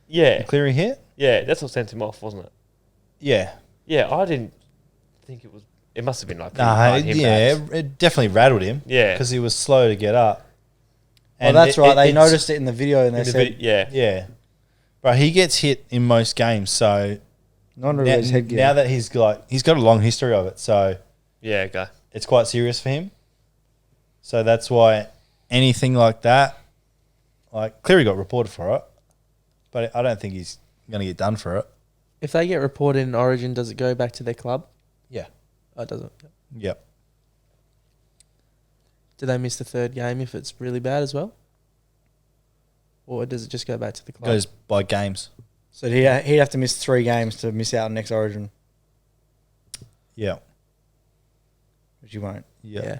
D: Yeah,
C: The Cleary hit?
D: yeah, that's what sent him off, wasn't it?
C: Yeah.
D: Yeah, I didn't think it was. It must have been like pretty
C: Nah,
D: hard
C: yeah,
D: impacts.
C: it definitely rattled him.
D: Yeah.
C: Because he was slow to get up.
B: Oh, that's right. They
C: it's-
B: noticed it in the video and they
D: In the
B: said
D: vid- yeah,
C: Yeah. But he gets hit in most games, so
B: non
C: now,
B: his headgear.
C: now that he's got a long history of it, so
D: yeah, okay.
C: it's quite serious for him. So that's why anything like that, like Cleary got reported for it, but I don't think he's going to get done for it.
E: If they get reported in Origin, does it go back to their club?
C: Yeah.
E: Oh, it doesn't.
C: Yep.
E: Do they miss the third game if it's really bad as well? Or does it just go back to the club?
C: Goes by games.
B: So he'd have to miss 3 games to miss out on next Origin,
C: Yeah.
B: which you won't.
C: Yeah.
E: Yeah.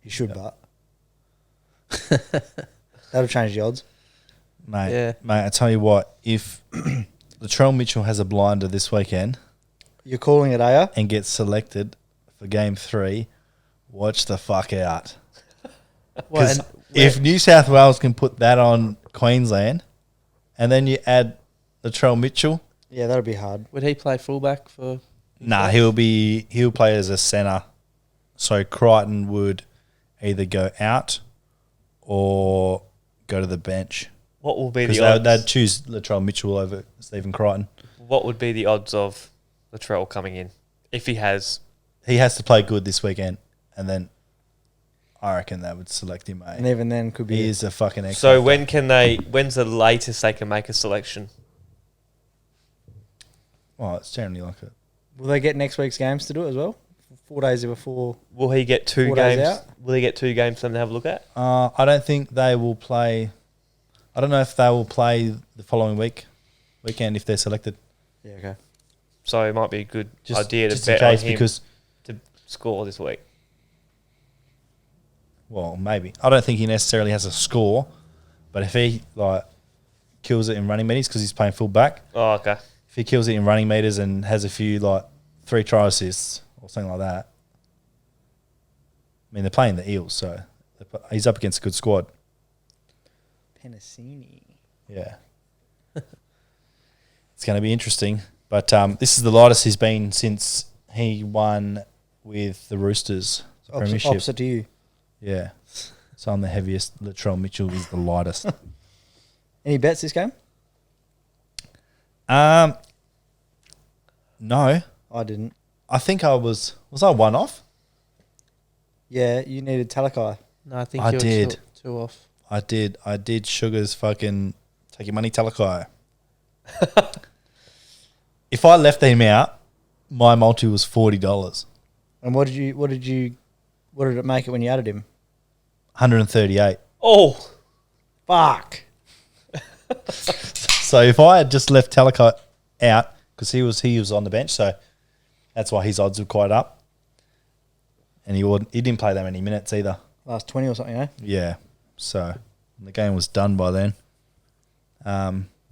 B: You should, but that'll change the odds.
C: Mate,
E: Yeah.
C: mate, I tell you what, if Latrell Mitchell has a blinder this weekend
B: You're calling it, are you?
C: and gets selected for game 3, watch the fuck out.
E: Well,
C: Because
E: and
C: if New South Wales can put that on Queensland, and then you add Latrell Mitchell,
B: Yeah, that'll be hard.
E: would he play fullback for?
C: nah, he'll play as a centre. So Crichton would either go out or go to the bench.
D: What will be
C: Because
D: the odds?
C: they'd choose Latrell Mitchell over Stephen Crichton.
D: What would be the odds of Latrell coming in if he has?
C: He has to play good this weekend, and then I reckon they would select him, mate.
B: And even then, could be.
C: He is a fucking X.
D: So
C: factor.
D: when's the latest they can make a selection?
C: Well, it's generally like a...
B: Will they get next week's games to do it as well? 4 days before.
D: Will he get 2
B: 4 days
D: games?
B: out?
D: Will he get 2 games for them to have a look at?
C: I don't think they will play... I don't know if they will play the following weekend if they're selected.
B: Yeah, okay.
D: So it might be a good
C: Just,
D: idea to
C: just in
D: bet on
C: case,
D: him
C: because...
D: to score this week.
C: Well, maybe. I don't think he necessarily has a score, but if he kills it in running meters because he's playing full back,
D: Oh, okay.
C: if he kills it in running meters and has a few 3 try assists or something like that, I mean they're playing the Eels, so he's up against a good squad.
B: Penasini.
C: Yeah, it's going to be interesting. But this is the lightest he's been since he won with the Roosters premiership.
B: Opposite to you.
C: Yeah, so I'm the heaviest. Latrell Mitchell is the lightest.
B: Any bets this game?
C: No,
B: I didn't.
C: I think I was I one off?
B: Yeah, you needed Talakai.
E: No, I think
C: I
E: you're
C: did.
E: two off.
C: I did Sugar's fucking take your money Talakai. If I left him out, my multi was $40.
B: And what did it make it when you added him?
C: 138.
D: Oh,
B: Fuck.
C: So if I had just left Talakai out, because he was on the bench, so that's why his odds were quite up. And he didn't play that many minutes either.
B: Last 20 or something, eh?
C: Yeah. So the game was done by then.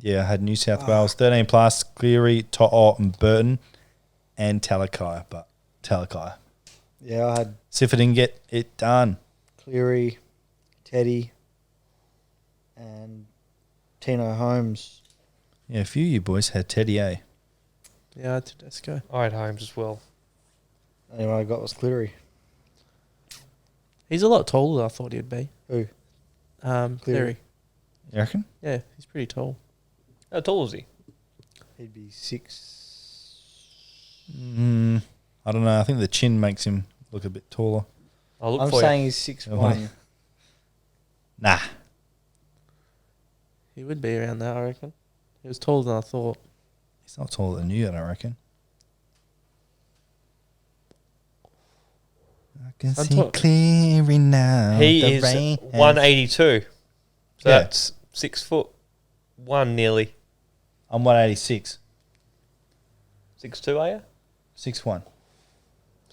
C: Yeah, I had New South Wales 13 plus, Cleary, To'o and Burton, and Talakai. But Talakai.
B: Yeah, I had
C: See if I didn't get it done.
B: Cleary, Teddy, and Tino Holmes.
C: Yeah, a few of you boys had Teddy A.
E: Yeah, I had Tedesco.
D: I had Holmes as well.
B: The only one I got was Cleary.
E: He's a lot taller than I thought he'd be.
B: Who?
E: Cleary.
C: You reckon?
E: Yeah, he's pretty tall.
D: How tall is he?
B: He'd be 6.
C: I don't know. I think the chin makes him look a bit taller.
D: I'll look
B: I'm
D: for
B: saying
D: you.
B: he's 6'1".
C: Oh. Nah.
E: He would be around that, I reckon. He was taller than I thought.
C: He's not taller than you, I don't reckon. I can
E: I'm
C: see
E: ta-
C: clearly now.
D: He
C: the
D: is
C: rain has-
D: 182. So
C: Yeah.
D: that's 6 foot. 1 nearly.
C: I'm 186.
D: 6'2", are you?
C: 6'1".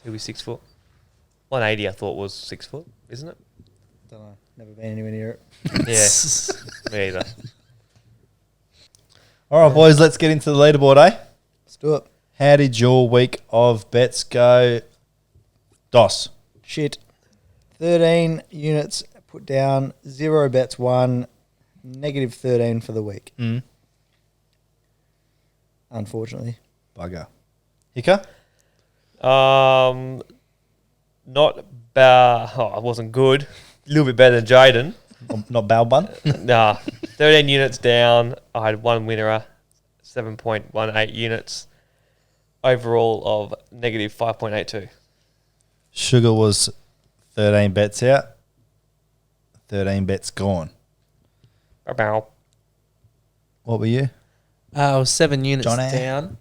D: He'll be 6 foot. 180 I thought was 6 foot, isn't it?
B: Don't know. Never been anywhere near it.
D: Yeah. Me either.
C: All right, boys, let's get into the leaderboard, eh?
B: Let's do it.
C: How did your week of bets go, Dos?
B: Shit. 13 units put down, 0 bets won, negative 13 for the week. Unfortunately.
C: Bugger. Hicka?
D: Not bad. Oh, it wasn't good. A little bit better than Jaden.
C: Not Balbun?
D: Nah. 13 units down. I had one winner, 7.18 units. Overall of negative 5.82.
C: Sugar was 13 bets out. 13 bets gone.
D: Bow.
C: What were you?
E: I was 7 units
C: Jonny?
E: down,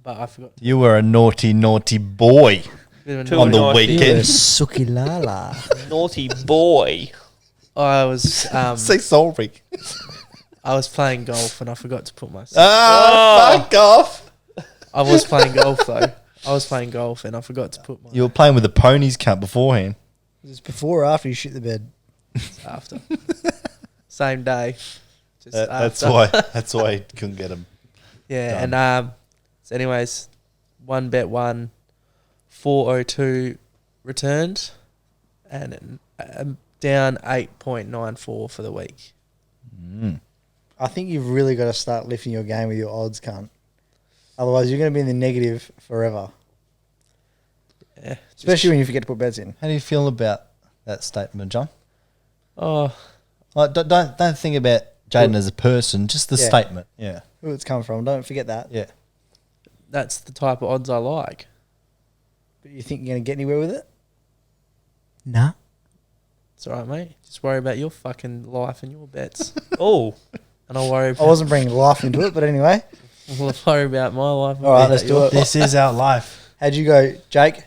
E: but I forgot.
C: You were a naughty, naughty boy
E: Bit of a
D: Two
C: on the
D: naughty.
C: weekend.
B: Suki Lala.
D: Naughty boy.
E: I was
C: Say sorry.
E: I was playing golf and I forgot to put my.
C: Fuck off.
E: I was playing golf though. I was playing golf and I forgot to put my.
C: You were playing with the ponies cup beforehand.
B: Was this before or after you shit the bed?
E: After. Same day. Just
C: That's
E: after.
C: That's why you couldn't get them.
E: Yeah,
C: Done.
E: and so anyways, 1 bet won, 402 returned, and down 8.94 for the week.
B: I think you've really got to start lifting your game with your odds, cunt. Otherwise, you're going to be in the negative forever.
E: Yeah,
B: Especially when you forget to put bets in.
C: How do you feel about that statement, John?
E: oh,
C: Like, don't think about Jaden as a person, just the
B: Yeah.
C: statement. Yeah.
B: Who it's come from. Don't forget that.
C: Yeah.
E: that's the type of odds I like.
B: But you think you're going to get anywhere with it? Nah.
E: It's all right, mate. Just worry about your fucking life and your bets,
D: Oh.
E: and I'll worry.
B: I
E: About,
B: wasn't bringing life into it, but anyway.
E: I'll worry about my life. and
B: All right,
E: worry
B: let's
E: about
B: do
E: your-
B: it.
C: This is our life.
B: How'd you go, Jake?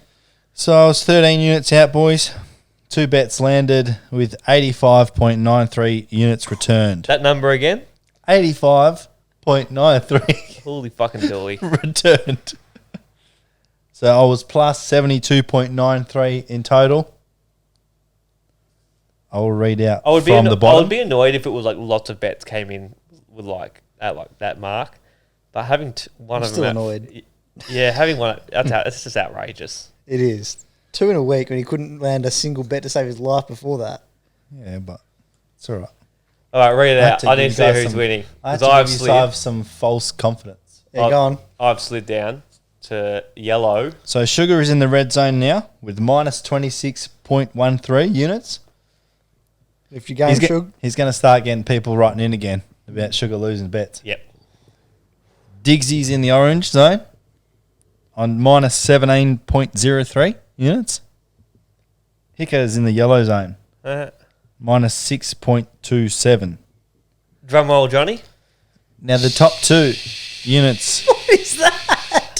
C: So I was 13 units out, boys. 2 bets landed with 85.93 units returned.
D: That number again?
C: 85.93
D: Holy fucking dooly.
C: returned. So I was plus 72.93 in total. I will read out
D: I would
C: from the
D: I
C: bottom.
D: would be annoyed if it was like lots of bets came in with like that mark. But having one
B: I'm
D: of
B: still
D: them
B: annoyed.
D: Yeah, having one that's just outrageous.
B: It is. 2 in a week when he couldn't land a single bet to save his life before that.
C: Yeah, but it's all right.
D: All right, read it
C: I had
D: out.
C: to
D: I
C: give
D: need
C: you
D: to see
C: guys
D: who's
C: some-
D: winning.
C: I had
D: 'Cause
C: to give you guys some false confidence.
B: Yeah, go on.
D: I've slid down to yellow.
C: So Sugar is in the red zone now with minus 26.13 units.
B: If you game,
C: He's
B: Shug.
C: going to start getting people writing in again about Sugar losing bets.
D: Yep.
C: Diggsy's in the orange zone on minus 17.03 units. Hicker's in the yellow zone, minus 6.27.
D: Drum roll, Johnny.
C: Now the top 2 units.
B: What is that?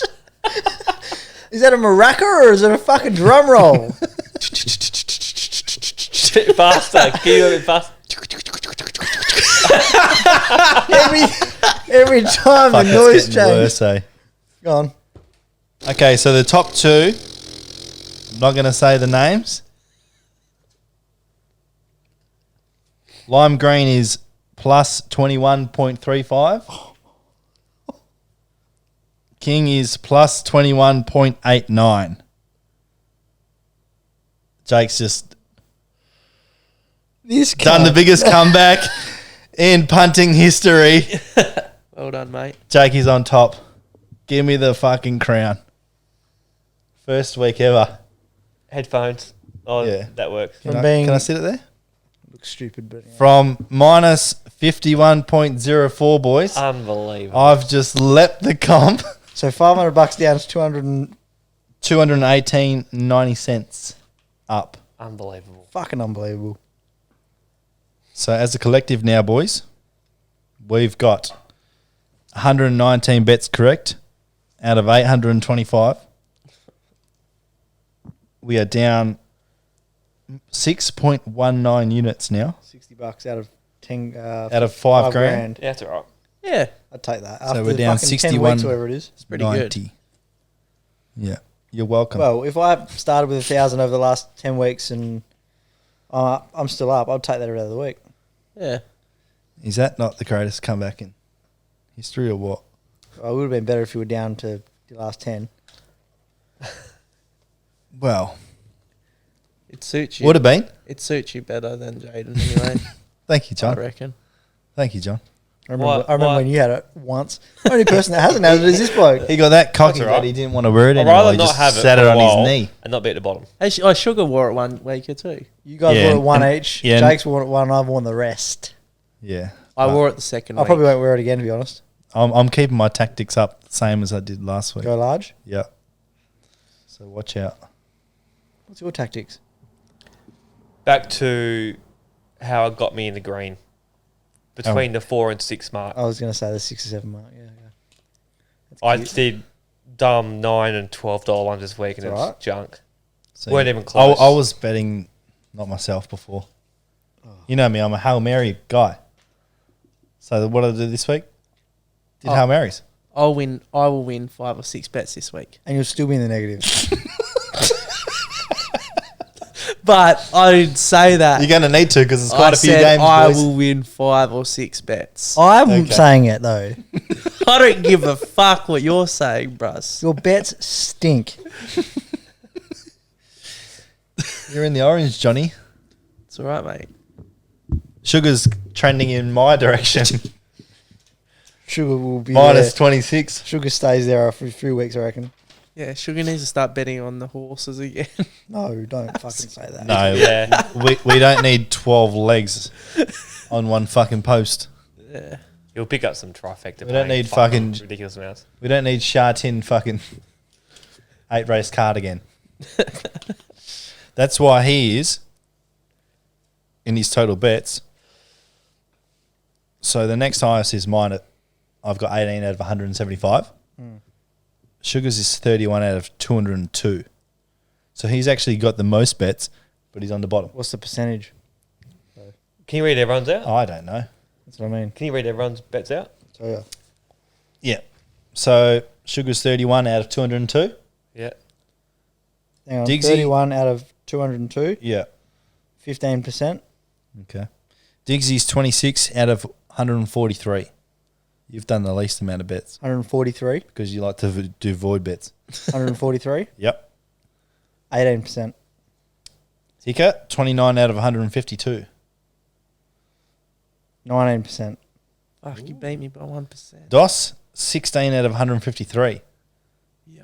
B: Is that a maraca or is it a fucking drum roll?
D: Bit faster. Can you do it a bit faster?
B: every time
C: Fuck,
B: the
C: it's
B: noise
C: getting worse,
B: changes.
C: eh?
B: Go on.
C: Okay, so the top 2, I'm not going to say the names. Lime green is plus 21.35. King is plus 21.89. Jake's just
B: This
C: done the
B: cunt.
C: biggest comeback in punting history.
E: Well done, mate.
C: Jake is on top. Give me the fucking crown. First week ever.
D: Headphones. Oh,
C: Yeah.
D: that works.
B: From being-
C: Can I sit it there?
B: Looks stupid, but yeah.
C: From minus 51.04, boys.
D: Unbelievable.
C: I've just leapt the comp.
B: So $500 down is
C: 218.90 cents up.
D: Unbelievable.
B: fucking unbelievable.
C: So as a collective now, boys, we've got 119 bets correct out of 825. We are down 6.19 units now.
B: $60 out of 10
C: Out of 5 grand.
D: Yeah, that's all right.
E: Yeah,
B: I'd take that.
C: So
B: After
C: we're down
B: 10
C: 61.
B: weeks, whatever it is.
E: it's pretty good.
C: Yeah, you're welcome.
B: Well, if I started with 1,000 over the last 10 weeks and I'm still up, I'd take that every other week.
E: Yeah.
C: Is that not the greatest comeback in history or what?
B: It would have been better if you were down to the last 10.
C: Well,
E: It suits you.
C: would have been.
E: It suits you better than Jaden anyway.
C: Thank you,
E: I
C: John.
E: reckon.
C: Thank you, John.
B: I remember
D: Why-
B: when you had it once. The only person that hasn't had it is this bloke.
C: He got that cocky
D: That's all right.
C: that he didn't want to wear it
D: I'd
C: anymore.
D: rather
C: He
D: not
C: just
D: have it
C: sat
D: for
C: it
D: a
C: on
D: while
C: his knee.
D: and not be at the bottom.
E: Actually, Sugar wore it one week or two.
B: You guys
C: Yeah,
B: wore it one
C: and-
B: each.
C: yeah, and-
B: Jake's worn it one, I've worn the rest.
C: Yeah.
E: I
C: But
E: wore it the second
B: I
E: week.
B: probably won't wear it again, to be honest.
C: I'm keeping my tactics up the same as I did last week.
B: Go large.
C: Yeah. So watch out.
B: What's your tactics?
D: Back to how it got me in the green. Between the 4 and 6 mark.
B: I was going to say the 6 or 7 mark. Yeah. That's
D: I
B: cute.
D: did dumb $9 and $12 ones this week and
B: That's
D: it's
B: alright.
D: junk.
C: So
D: Weren't even close.
C: I was betting not myself before. You know me, I'm a Hail Mary guy. So what did I do this week? Did
E: Oh.
C: Hail Marys.
E: I will win 5 or 6 bets this week.
B: And you'll still be in the negative.
E: But I didn't say that.
C: You're going to need to because there's quite
E: I
C: a few
E: said
C: games,
E: I
C: boys.
E: will win 5 or 6 bets.
B: I'm
C: Okay.
B: saying it, though.
E: I don't give a fuck what you're saying, bruss.
B: Your bets stink.
C: You're in the orange, Johnny.
E: It's all right, mate.
C: Sugar's trending in my direction.
B: Sugar will be
C: Minus
B: there.
C: 26.
B: Sugar stays there for 3 weeks, I reckon.
E: Yeah, Sugar needs to start betting on the horses again.
B: No, don't fucking say that.
C: No,
D: Yeah.
C: we don't need 12 legs on one fucking post.
E: Yeah.
D: You'll pick up some trifecta.
C: We don't
D: paying
C: need fucking-
D: ridiculous amounts.
C: We don't need Shartin fucking 8 race card again. That's why he is in his total bets. So the next highest is mine at I've got 18 out of 175. Sugar's is 31 out of 202. So he's actually got the most bets, but he's on the bottom.
B: What's the percentage?
D: Can you read everyone's out?
C: I don't know.
B: That's what I mean.
D: Can you read everyone's bets out?
B: So, yeah.
C: Yeah. So Sugar's 31 out of 202.
D: Yeah.
B: Hang on.
C: Diggsy.
B: 31 out of 202.
C: Yeah.
B: 15%.
C: Okay. Diggsy's 26 out of 143. You've done the least amount of bets
B: 143.
C: because you like to do void bets.
B: 143.
C: Yep.
B: 18%.
C: Hicker, 29 out of 152.
B: 19%.
E: Fuck, you beat me by 1%.
C: Dos, 16 out of 153.
E: Yuck.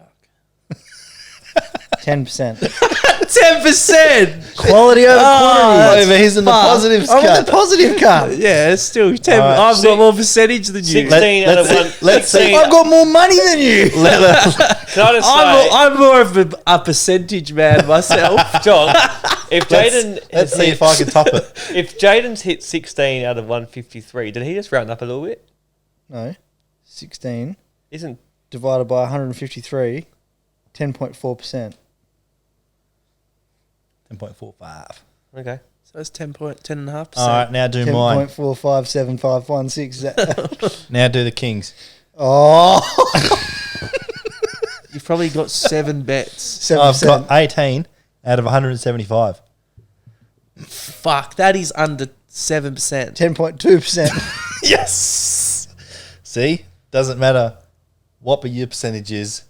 B: 10%.
E: 10%!
B: Quality over quantity.
C: Over he's in the
E: fuck.
C: positives
B: I'm in
C: cut.
B: the positive car.
E: Yeah, it's still 10.
C: Alright,
E: I've got more percentage than you.
D: 16 out of
C: let's-
D: 1.
C: let's see.
D: 16
B: I've got more money than you.
D: Can I just say,
E: I'm more of a percentage man myself.
D: John, if Jaden
C: Let's see if I can top it.
D: if Jaden's hit 16 out of 153, did he just round up a little bit?
B: No. 16
D: Isn't
B: divided by 153. 10.4%.
C: 10.45.
D: okay?
E: So it's 10.5%.
C: All right, now do mine.
B: 10.457516.
C: Now do the Kings.
B: Oh.
E: You've probably got 7 bets.
B: 7%.
C: I've got 18 out of 175.
E: Fuck, that is under 7%.
B: 10.2%.
C: Yes. See? Doesn't matter what your percentage is.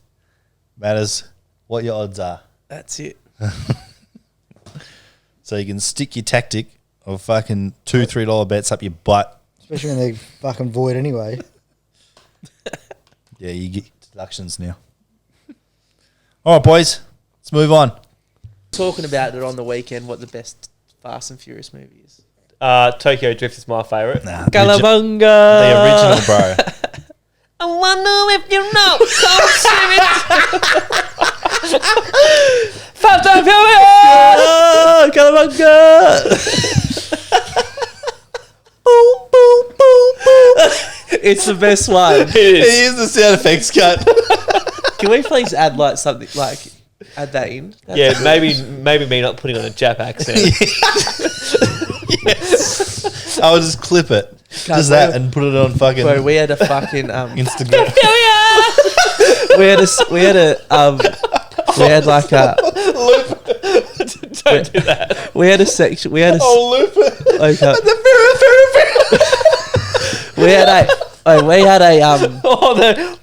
C: Matters what your odds are.
E: That's it.
C: So you can stick your tactic of fucking $2-3 bets up your butt.
B: Especially when they're fucking void anyway.
C: Yeah, you get deductions now. All right, boys. Let's move on.
E: Talking about it on the weekend, what the best Fast and Furious movie is.
D: Tokyo Drift is my favourite.
C: Nah,
E: Calabunga!
C: the original, bro.
D: I wonder if you know. Fast and Furious!
E: Oh, Calabunga! Boom, boom, boom, boom. It's the best one.
D: It is.
C: Here's the sound effects cut.
E: Can we please add like something like add that in?
D: Yeah, maybe me not putting on a Jap accent.
C: I would just clip it. Just that and put it on fucking
E: Bro, we had a fucking
C: Instagram.
E: we had like a
D: Don't do that.
E: we had a section. We had a
C: Loop it.
E: okay. we had a we had a
D: Oh, the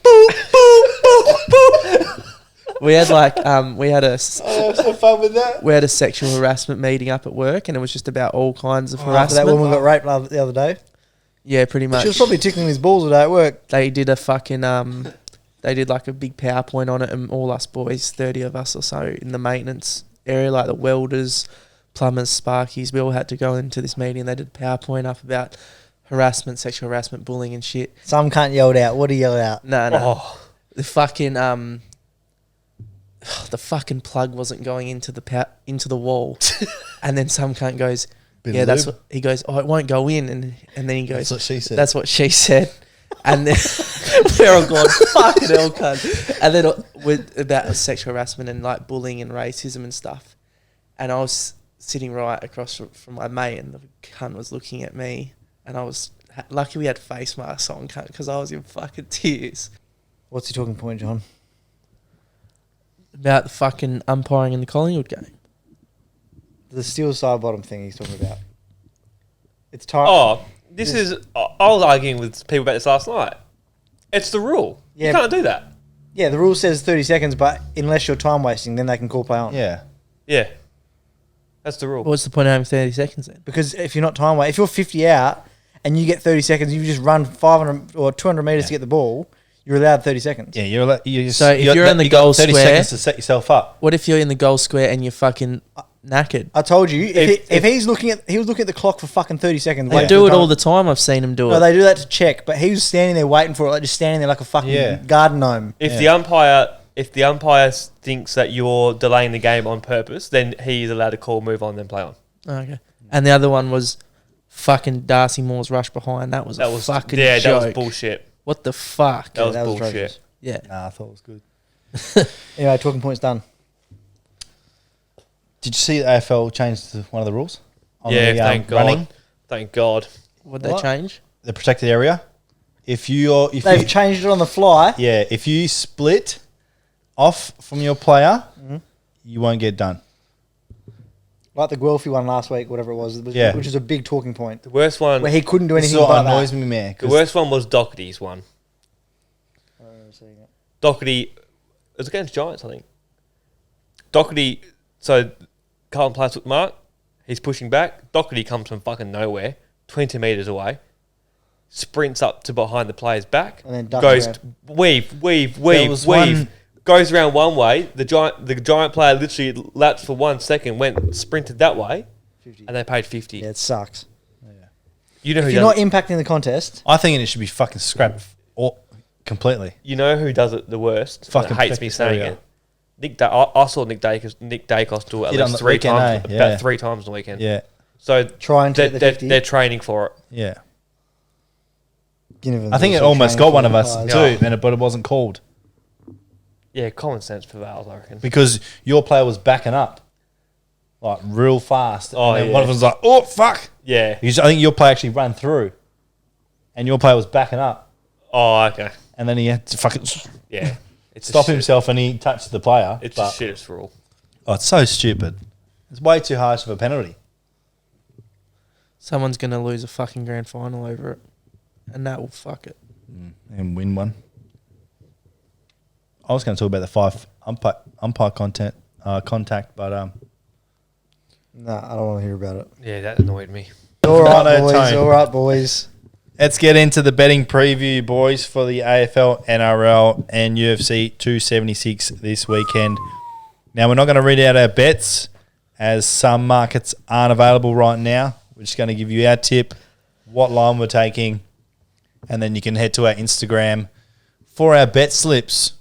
E: we had like we had a
C: I have some fun with that.
E: we had a sexual harassment meeting up at work, and it was just about all kinds of
B: After
E: harassment.
B: that woman got raped the other day.
E: Yeah, pretty much.
B: She was probably tickling his balls all day at work.
E: They did a fucking they did like a big PowerPoint on it, and all us boys, 30 of us or so, in the maintenance area, like the welders, plumbers, sparkies, we all had to go into this meeting. They did a PowerPoint up about harassment, sexual harassment, bullying and shit.
B: Some cunt yelled out. What did he yell out?
E: No.
D: oh,
E: The fucking the fucking plug wasn't going into the wall, and then some cunt goes,
C: Bit
E: yeah,
C: of
E: that's
C: lube.
E: what he goes. Oh, it won't go in, and then he goes,
C: That's what she said.
E: that's what she said. And then we're all going, fucking hell, cunt. And then with about sexual harassment and like bullying and racism and stuff. And I was sitting right across from my mate, and the cunt was looking at me, and I was lucky we had face masks on, cunt, because I was in fucking tears.
B: What's your talking point, John?
E: About the fucking umpiring in the Collingwood game.
B: The steel side bottom thing he's talking about. It's time.
D: oh, this is. I was arguing with people about this last night. It's the rule.
B: Yeah.
D: You can't do that.
B: Yeah, the rule says 30 seconds, but unless you're time wasting, then they can call play on.
C: Yeah.
D: Yeah, that's the rule.
E: What's the point of having 30 seconds then?
B: Because if you're not time wasting, if you're 50 out and you get 30 seconds, you just run 500 or 200 metres to get the ball, you're allowed 30 seconds.
C: Yeah, you're allowed,
E: So if you're in the
C: you got
E: goal
C: 30
E: square-
C: seconds to set yourself up.
E: What if you're in the goal square and you're fucking knackered?
B: I told you,
D: If-
B: if he's looking at, he was looking at the clock for fucking 30 seconds.
E: They
B: waiting
E: do
B: for
E: it
B: time.
E: all the time. I've seen them do
B: No,
E: it.
B: they do that to check, but he was standing there waiting for it, like just standing there like a fucking garden gnome.
D: If
C: Yeah.
D: the umpire thinks that you're delaying the game on purpose, then he is allowed to call, move on, then play on.
E: Okay. And the other one was fucking Darcy Moore's rush behind. That was
D: That
E: a
D: was
E: fucking
D: yeah,
E: joke.
D: that was bullshit.
E: What the fuck?
D: That was
B: that was
D: bullshit.
B: atrocious.
E: Yeah.
C: Nah, I thought it was good.
B: Anyway, talking points done.
C: Did you see the AFL changed one of the rules? On
D: Yeah,
C: the,
D: thank God.
C: running,
D: Thank God.
E: Would they
B: What?
E: change?
C: the protected area. If you
B: They've changed it on the fly.
C: yeah, if you split off from your player,
B: Mm-hmm.
C: you won't get done.
B: Like the Guelphy one last week, whatever it was,
C: Yeah.
B: which is a big talking point.
D: The worst one.
B: Where he couldn't do
C: This is
B: anything
C: what
B: about
C: annoys
B: that.
C: me, man.
D: The worst one was Doherty's one. Doherty, it was against Giants, I think. Doherty, so Carlton player took mark. He's pushing back. Doherty comes from fucking nowhere, 20 metres away, sprints up to behind the player's back,
B: And then ducks
D: goes
B: around.
D: weave,
C: was
D: weave.
C: one-
D: Goes around one way. The giant player literally lapsed for 1 second, sprinted that way,
B: 50.
D: and they paid 50.
B: Yeah, it sucks.
D: You know who
B: If you're
D: does
B: not impacting the contest,
C: I think it should be fucking scrapped completely.
D: You know who does it the worst?
C: Fucking
D: Fucking hates me
C: protect
D: saying
C: area.
D: it. I saw Nick Dacos do it at
C: Did on
D: least
C: the
D: 3
C: weekend,
D: times.
C: eh? Yeah.
D: About 3 times on the weekend.
C: Yeah,
D: So
B: try and take the 50.
D: they're training for it.
C: yeah.
B: Ginnivan's
C: I think it
B: also
C: almost
B: training
C: got one
B: for
C: of
B: the
C: us
B: Pies.
C: too, but it wasn't called
D: Yeah, common sense for Vales, I reckon.
C: because your player was backing up like real fast.
D: Oh,
C: and then
D: yeah.
C: one of them was like, "Oh fuck!"
D: Yeah.
C: I think your player actually ran through, and your player was backing up,
D: Oh, okay.
C: and then he had to fucking
D: Yeah. It's
C: stop
D: a
C: himself, and he touched the player.
D: It's
C: but,
D: a shittest rule.
C: oh, it's so stupid. It's way too harsh of a penalty.
E: Someone's going to lose a fucking grand final over it. And that will fuck it.
C: And win one. I was going to talk about the 5 umpire contact, but
B: Nah, I don't want to hear about it.
D: Yeah, that annoyed me.
B: All right,
C: Righto,
B: boys.
C: Tone.
B: All right, boys.
C: let's get into the betting preview, boys, for the AFL, NRL, and UFC 276 this weekend. Now, we're not going to read out our bets as some markets aren't available right now. We're just going to give you our tip, what line we're taking, and then you can head to our Instagram for our bet slips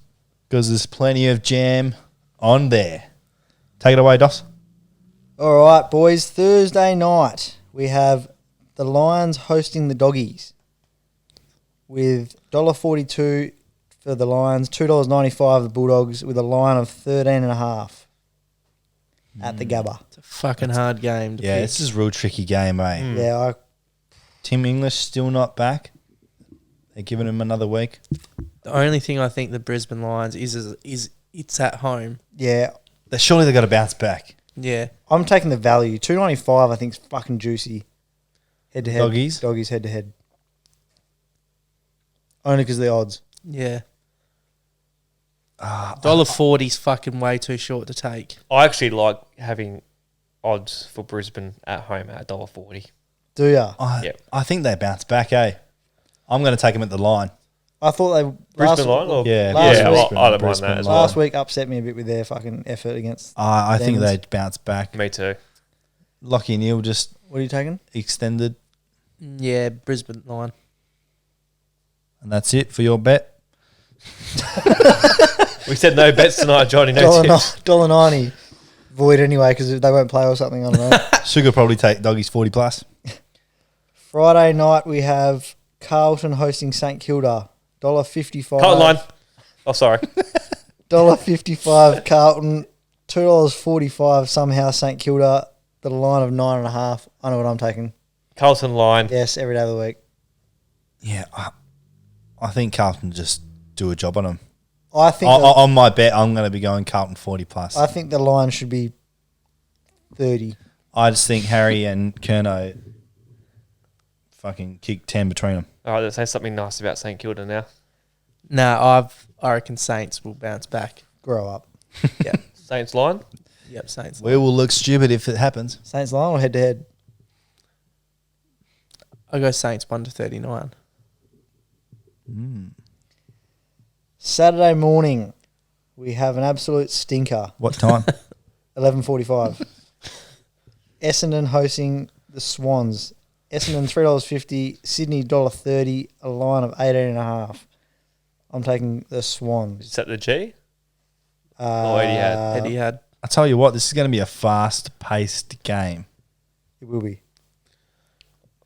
C: because there's plenty of jam on there. Take it away, Dos.
B: All right, boys. Thursday night, we have the Lions hosting the Doggies with $1.42 for the Lions, $2.95 the Bulldogs with a line of 13.5 at the Gabba.
E: It's a fucking hard game to
C: Yeah,
E: pick.
C: this is a real tricky game, eh?
B: Yeah,
C: Tim English still not back. They're giving him another week.
E: The only thing I think the Brisbane Lions is it's at home.
B: Yeah,
C: Surely they got to bounce back.
E: Yeah.
B: I'm taking the value. 295, I think, is fucking juicy. Head to head.
C: Doggies?
B: Doggies head to head. Only because of the odds.
E: Yeah. $1.40's fucking way too short to take.
D: I actually like having odds for Brisbane at home at $1.40.
B: Do ya?
D: Yep.
C: I think they bounce back, eh? I'm going to take them at the line.
B: I thought they
D: Brisbane line? Or?
C: Yeah,
B: last
D: yeah,
B: week-
D: I don't mind
C: Brisbane
D: that as
C: line.
D: well.
B: last week upset me a bit with their fucking effort against.
C: I think
B: Demons.
C: they'd bounce back.
D: Me too.
C: Lockie Neal just
B: What are you taking?
C: extended,
E: Yeah, Brisbane line.
C: and that's it for your bet.
D: We said no bets tonight, Johnny. No
B: Dollar
D: tips.
B: $1.90. Void anyway because they won't play or something. I don't know.
C: Sugar probably take Doggies 40 plus.
B: Friday night we have Carlton hosting St Kilda. $1.55.
D: Cut line. Oh, sorry.
B: $1.55 Carlton. $2.45 somehow St Kilda. The line of 9.5. I know what I'm taking.
D: Carlton line.
B: Yes, every day of the week.
C: Yeah, I think Carlton just do a job on them.
B: I think
C: On my bet, I'm going to be going Carlton 40 plus.
B: I think the line should be 30.
C: I just think Harry and Kerno fucking kick 10 between them.
D: All right, let's say something nice about St Kilda now.
E: Nah, I reckon Saints will bounce back.
B: Grow up.
E: Yep.
D: Saints line.
E: Yep, Saints.
C: We will look stupid if it happens.
B: Saints line or head to head?
E: I'll go Saints 1-39.
B: Saturday morning, we have an absolute stinker.
C: What time?
B: 11:45. Essendon hosting the Swans. Essendon $3.50, Sydney $1.30, a line of 18.5. I'm taking the Swans.
D: Is that the G? Oh, Etihad.
E: Etihad.
C: I tell you what, this is going to be a fast-paced game.
B: It will be.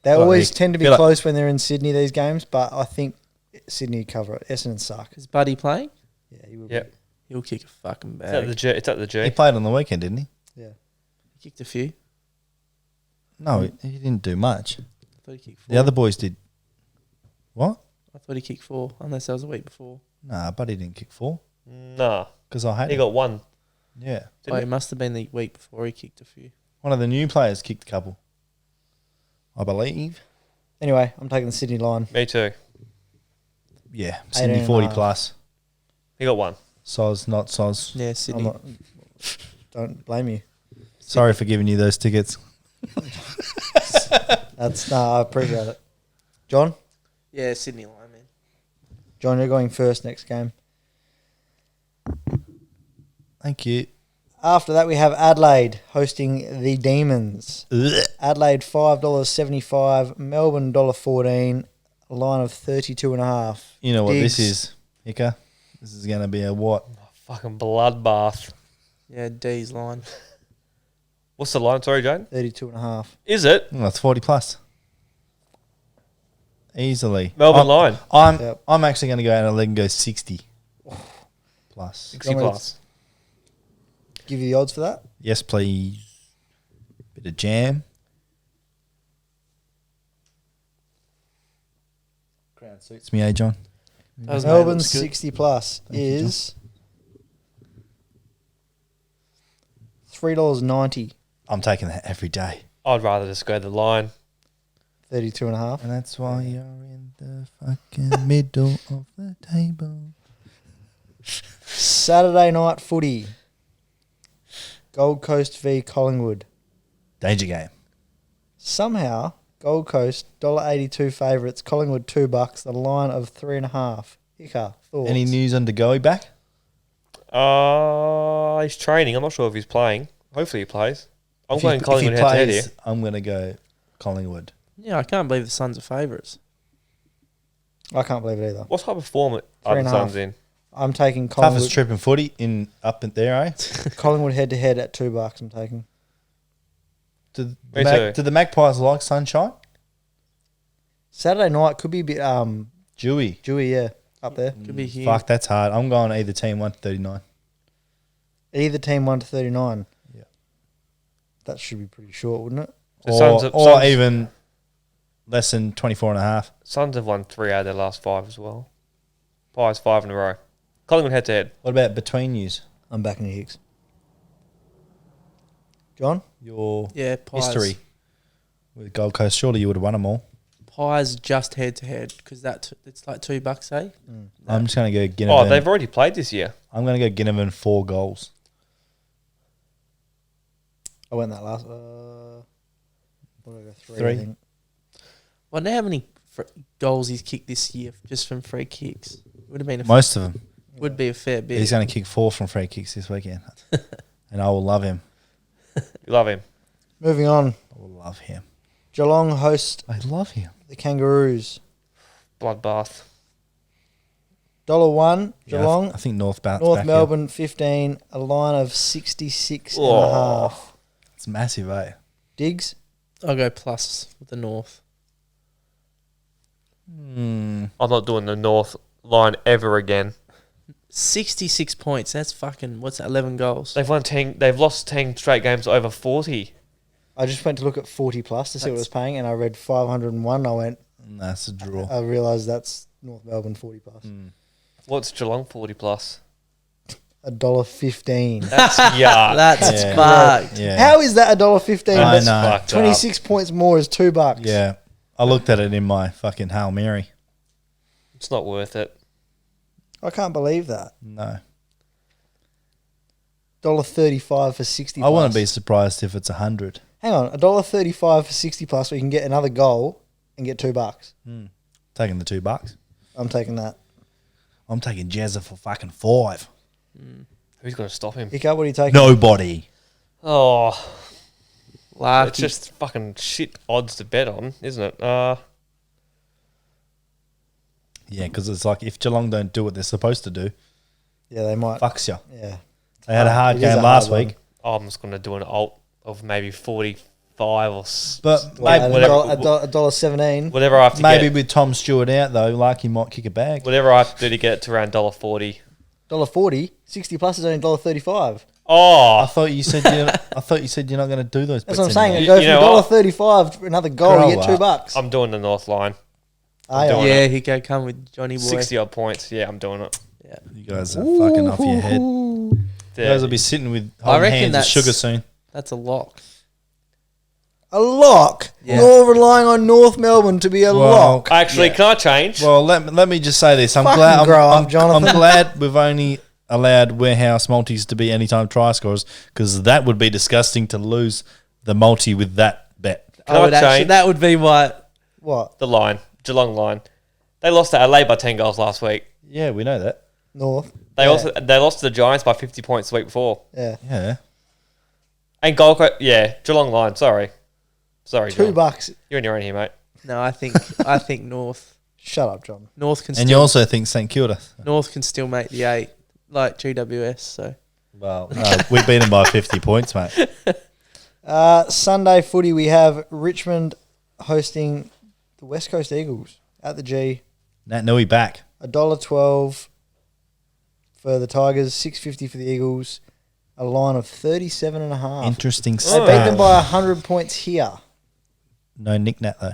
B: They
C: Well,
B: always
C: they
B: tend to be
C: feel like-
B: close when they're in Sydney, these games, but I think Sydney cover it. Essendon suck.
E: Is Buddy playing?
B: Yeah, he will
D: Yep.
E: He'll kick a fucking
D: It's at
E: bag.
D: the G. It's at the
C: He
D: G.
C: played on the weekend, didn't he?
B: be. Yeah.
E: He kicked a few.
C: No, he didn't do much.
E: I thought he kicked 4.
C: The other boys did. What?
E: I thought he kicked 4, unless that was a week before.
C: Nah, Buddy didn't kick 4
D: Nah,
C: because I had
D: he
C: him.
D: got one.
C: Yeah.
D: Didn't
E: Oh,
D: he?
E: it must have been the week before he kicked a few.
C: One of the new players kicked a couple, I believe.
B: Anyway, I'm taking the Sydney line.
D: Me too.
C: Yeah, Sydney
B: 18
C: 40
B: and a half.
C: plus.
D: He got one.
C: Soz, not Soz.
E: Yeah,
B: I'm
E: Sydney.
B: not, don't blame you.
C: Sorry for giving you those tickets.
B: I appreciate it. John?
E: Yeah, Sydney line, man.
B: John, you're going first next game.
C: Thank you.
B: After that, we have Adelaide hosting the Demons.
C: Ugh.
B: Adelaide $5.75, Melbourne $1.14, a line of 32.5.
C: You know what this
B: Diggs.
C: is, Hicka? This is going to be a what?
D: Fucking bloodbath.
E: Yeah, D's line.
D: What's the line? Sorry, Jane.
B: 32.5.
D: Is it
C: Oh, it's 40 plus. Easily.
D: Melbourne line?
B: Yep.
C: I'm actually going to go out and let him go 60 plus.
D: 60
B: Somebody-
D: plus.
B: Give you the odds for that?
C: Yes, please. Bit of jam. Crowd suits me, eh, John?
E: Does, mate,
B: Melbourne
E: looks good.
B: 60 plus
C: Thank you, John.
B: is $3.90,
C: I'm taking that every day.
D: I'd rather just go the line.
B: 32.5.
C: And that's why you're in the fucking middle of the table.
B: Saturday night footy. Gold Coast v Collingwood.
C: Danger game.
B: Somehow, Gold Coast $1.82 favourites. Collingwood $2. The line of 3.5. Hicka, thoughts?
C: Any news on DeGoey back?
D: He's training. I'm not sure if he's playing. Hopefully he plays. I'm
C: If
D: going
C: he
D: Collingwood head to head here.
C: plays, I'm going to go Collingwood.
E: Yeah, I can't believe the Suns are favourites.
B: I can't believe it either.
D: What type of form are the
B: 3.5.
D: Suns in?
B: I'm taking
C: Toughest
B: Collingwood,
C: trip in footy up in there, eh?
B: Collingwood head to head at $2. I'm taking.
C: Do
D: Me too.
C: the Magpies like sunshine?
B: Saturday night could be a bit
C: Dewey.
B: dewy, yeah, up there.
E: Could be here.
C: Fuck, that's hard. I'm going either team 1-39.
B: Either team 1-39.
C: Yeah.
B: That should be pretty short, wouldn't it?
D: The Suns are-
C: Or
D: Suns-
C: even less than 24.5.
D: Suns have won 3 out of their last 5 as well. Pies 5 in a row. Collingwood head to head.
C: What about between yous?
B: I'm backing the Hicks. John?
C: Your
E: Yeah, Pies.
C: history with Gold Coast. Surely you would have won them all.
E: Pies just head to head because it's like $2, eh?
C: I'm just going to go Ginnivan.
D: Oh, they've already played this year.
C: I'm going to go Ginnivan 4 goals.
B: I went that last. What did I go? 3.
C: Three.
B: I think.
E: Wonder how many goals he's kicked this year just from free kicks. Would have been
C: Most of them.
E: would be a fair bit.
C: He's going to kick 4 from free kicks this weekend. And I will love him.
D: You love him.
B: Moving on.
C: I will love him.
B: Geelong host
C: I love him.
B: the Kangaroos.
D: Bloodbath.
B: $1 Geelong.
C: Yeah, I think North back.
B: North
C: back
B: Melbourne 15. A line of 66 and a
D: Oh.
B: half.
C: It's massive, eh?
B: Diggs.
E: I'll go plus with the North.
D: I'm not doing the North line ever again.
E: 66 points. That's fucking, what's that, 11 goals?
D: They've lost 10 straight games over 40.
B: I just went to look at 40 plus to see what it was paying, and I read 501. I went.
C: That's a draw.
B: I realised that's North Melbourne 40 plus.
D: What's Geelong 40 plus?
B: $1.15.
D: That's yuck.
E: That's
C: Yeah.
E: fucked.
C: Yeah.
B: How is that $1.15?
C: I
B: That's
C: know.
D: Fucked
B: 26 points more is $2.
C: Yeah. I looked at it in my fucking Hail Mary.
D: It's not worth it.
B: I can't believe that.
C: No.
B: $1.35 for 60 plus.
C: I wouldn't be surprised if it's 100.
B: Hang on, $1.35 for 60 plus, where you can get another goal and get $2.
C: Taking the $2.
B: I'm taking that.
C: I'm taking Jezza for fucking 5.
D: Who's going to stop him?
B: Hiccup, what are you taking?
C: Nobody.
D: Oh,
E: Lucky.
D: it's just fucking shit odds to bet on, isn't it?
C: Yeah, because it's like if Geelong don't do what they're supposed to do,
B: Yeah, they might.
C: fucks you.
B: Yeah.
C: They had a hard
B: It is
C: game
B: a
C: last
B: hard
C: week.
D: I'm just going to do an alt of maybe 45 or
C: But
B: Well,
C: maybe,
B: $1.17.
D: whatever I have to
C: maybe
D: get.
C: with Tom Stewart out, though, like he might kick a bag.
D: Whatever I have to do to get it to around $1.40.
B: $1.40. 60 plus is only $1.35.
C: I
D: Oh,
C: thought you said you're not going to do those.
B: That's
C: bets
B: what I'm saying.
C: anymore.
B: It goes
D: You know
B: from
D: what?
B: $1.35 for another goal,
C: Grow
B: you get $2.
D: I'm doing the North line.
B: Ah, yeah.
D: doing
E: Yeah, he go come with Johnny boy.
D: 60 odd points. Yeah, I'm doing it.
E: Yeah.
C: You guys are fucking off your head. You
D: Yeah.
C: guys will be sitting with
E: I
C: holding
E: reckon
C: hands of
E: that's-
C: sugar soon.
E: That's a lock.
B: A lock?
E: Yeah.
B: You're relying on North Melbourne to be a
C: Well,
B: lock.
D: Actually, can I change?
C: Well, let me just say this. I'm
B: Fucking
C: glad.
B: grow up,
C: I'm
B: Jonathan.
C: glad we've only allowed warehouse multis to be anytime try scorers because that would be disgusting to lose the multi with that bet.
D: Can
E: I
D: I
E: would actually,
D: change?
E: that would be my.
B: What?
D: The line. Geelong line. They lost to Adelaide by 10 goals last week.
C: Yeah, we know that.
B: North?
D: They
B: Yeah.
D: they lost to the Giants by 50 points the week before.
B: Yeah.
C: Yeah.
D: And Gold Coast, yeah, Geelong line. Sorry, John.
B: $2.
D: You're on your own here, mate.
E: No, I think North.
B: Shut up, John.
E: North can
C: And you
E: still
C: also think St Kilda.
E: North can still make the 8 like GWS. So
C: Well, no, we beat them by 50 points, mate.
B: Sunday footy, we have Richmond hosting the West Coast Eagles at the G.
C: Nat Nui back.
B: $1.12 for the Tigers, $6.50 for the Eagles. A line of 37.5.
C: Interesting
B: They beat them
C: stat.
B: by 100 points here.
C: No Nick Nat, though.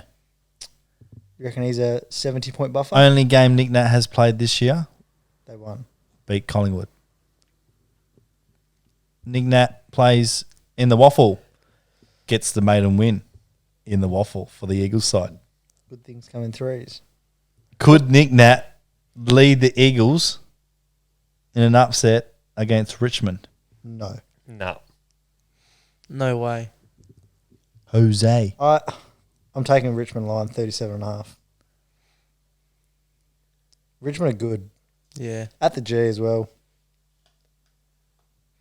B: You reckon he's a 70-point buffer?
C: Only game Nick Nat has played this year,
B: They won.
C: beat Collingwood. Nick Nat plays in the waffle, gets the maiden win in the waffle for the Eagles side.
B: Good things come in threes.
C: Could Nick Nat lead the Eagles in an upset against Richmond?
B: No.
D: No.
E: no way.
C: Jose.
B: I'm taking Richmond line, 37.5. Richmond are good.
E: Yeah,
B: At the G as well.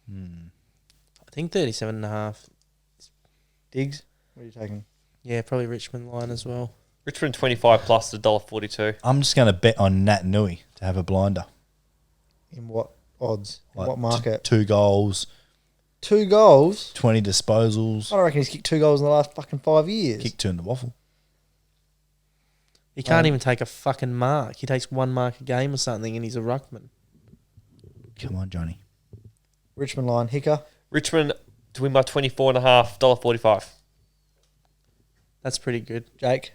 E: I think 37.5.
B: Diggs, what are you taking?
E: Yeah, probably Richmond line as well.
D: Richmond 25 plus the $1.42.
C: I'm just going to bet on Nat Nui to have a blinder.
B: In what odds? In
C: Like
B: what market?
C: 2 goals,
B: 2 goals?
C: 20 disposals,
B: I don't reckon he's kicked 2 goals in the last fucking 5 years.
C: kick 2 in the waffle.
E: He can't even take a fucking mark. He takes 1 mark a game or something, and he's a ruckman.
C: Come on, Johnny.
B: Richmond line, Hicker.
D: Richmond to win by 24.5, $1.45.
E: That's pretty good.
B: Jake.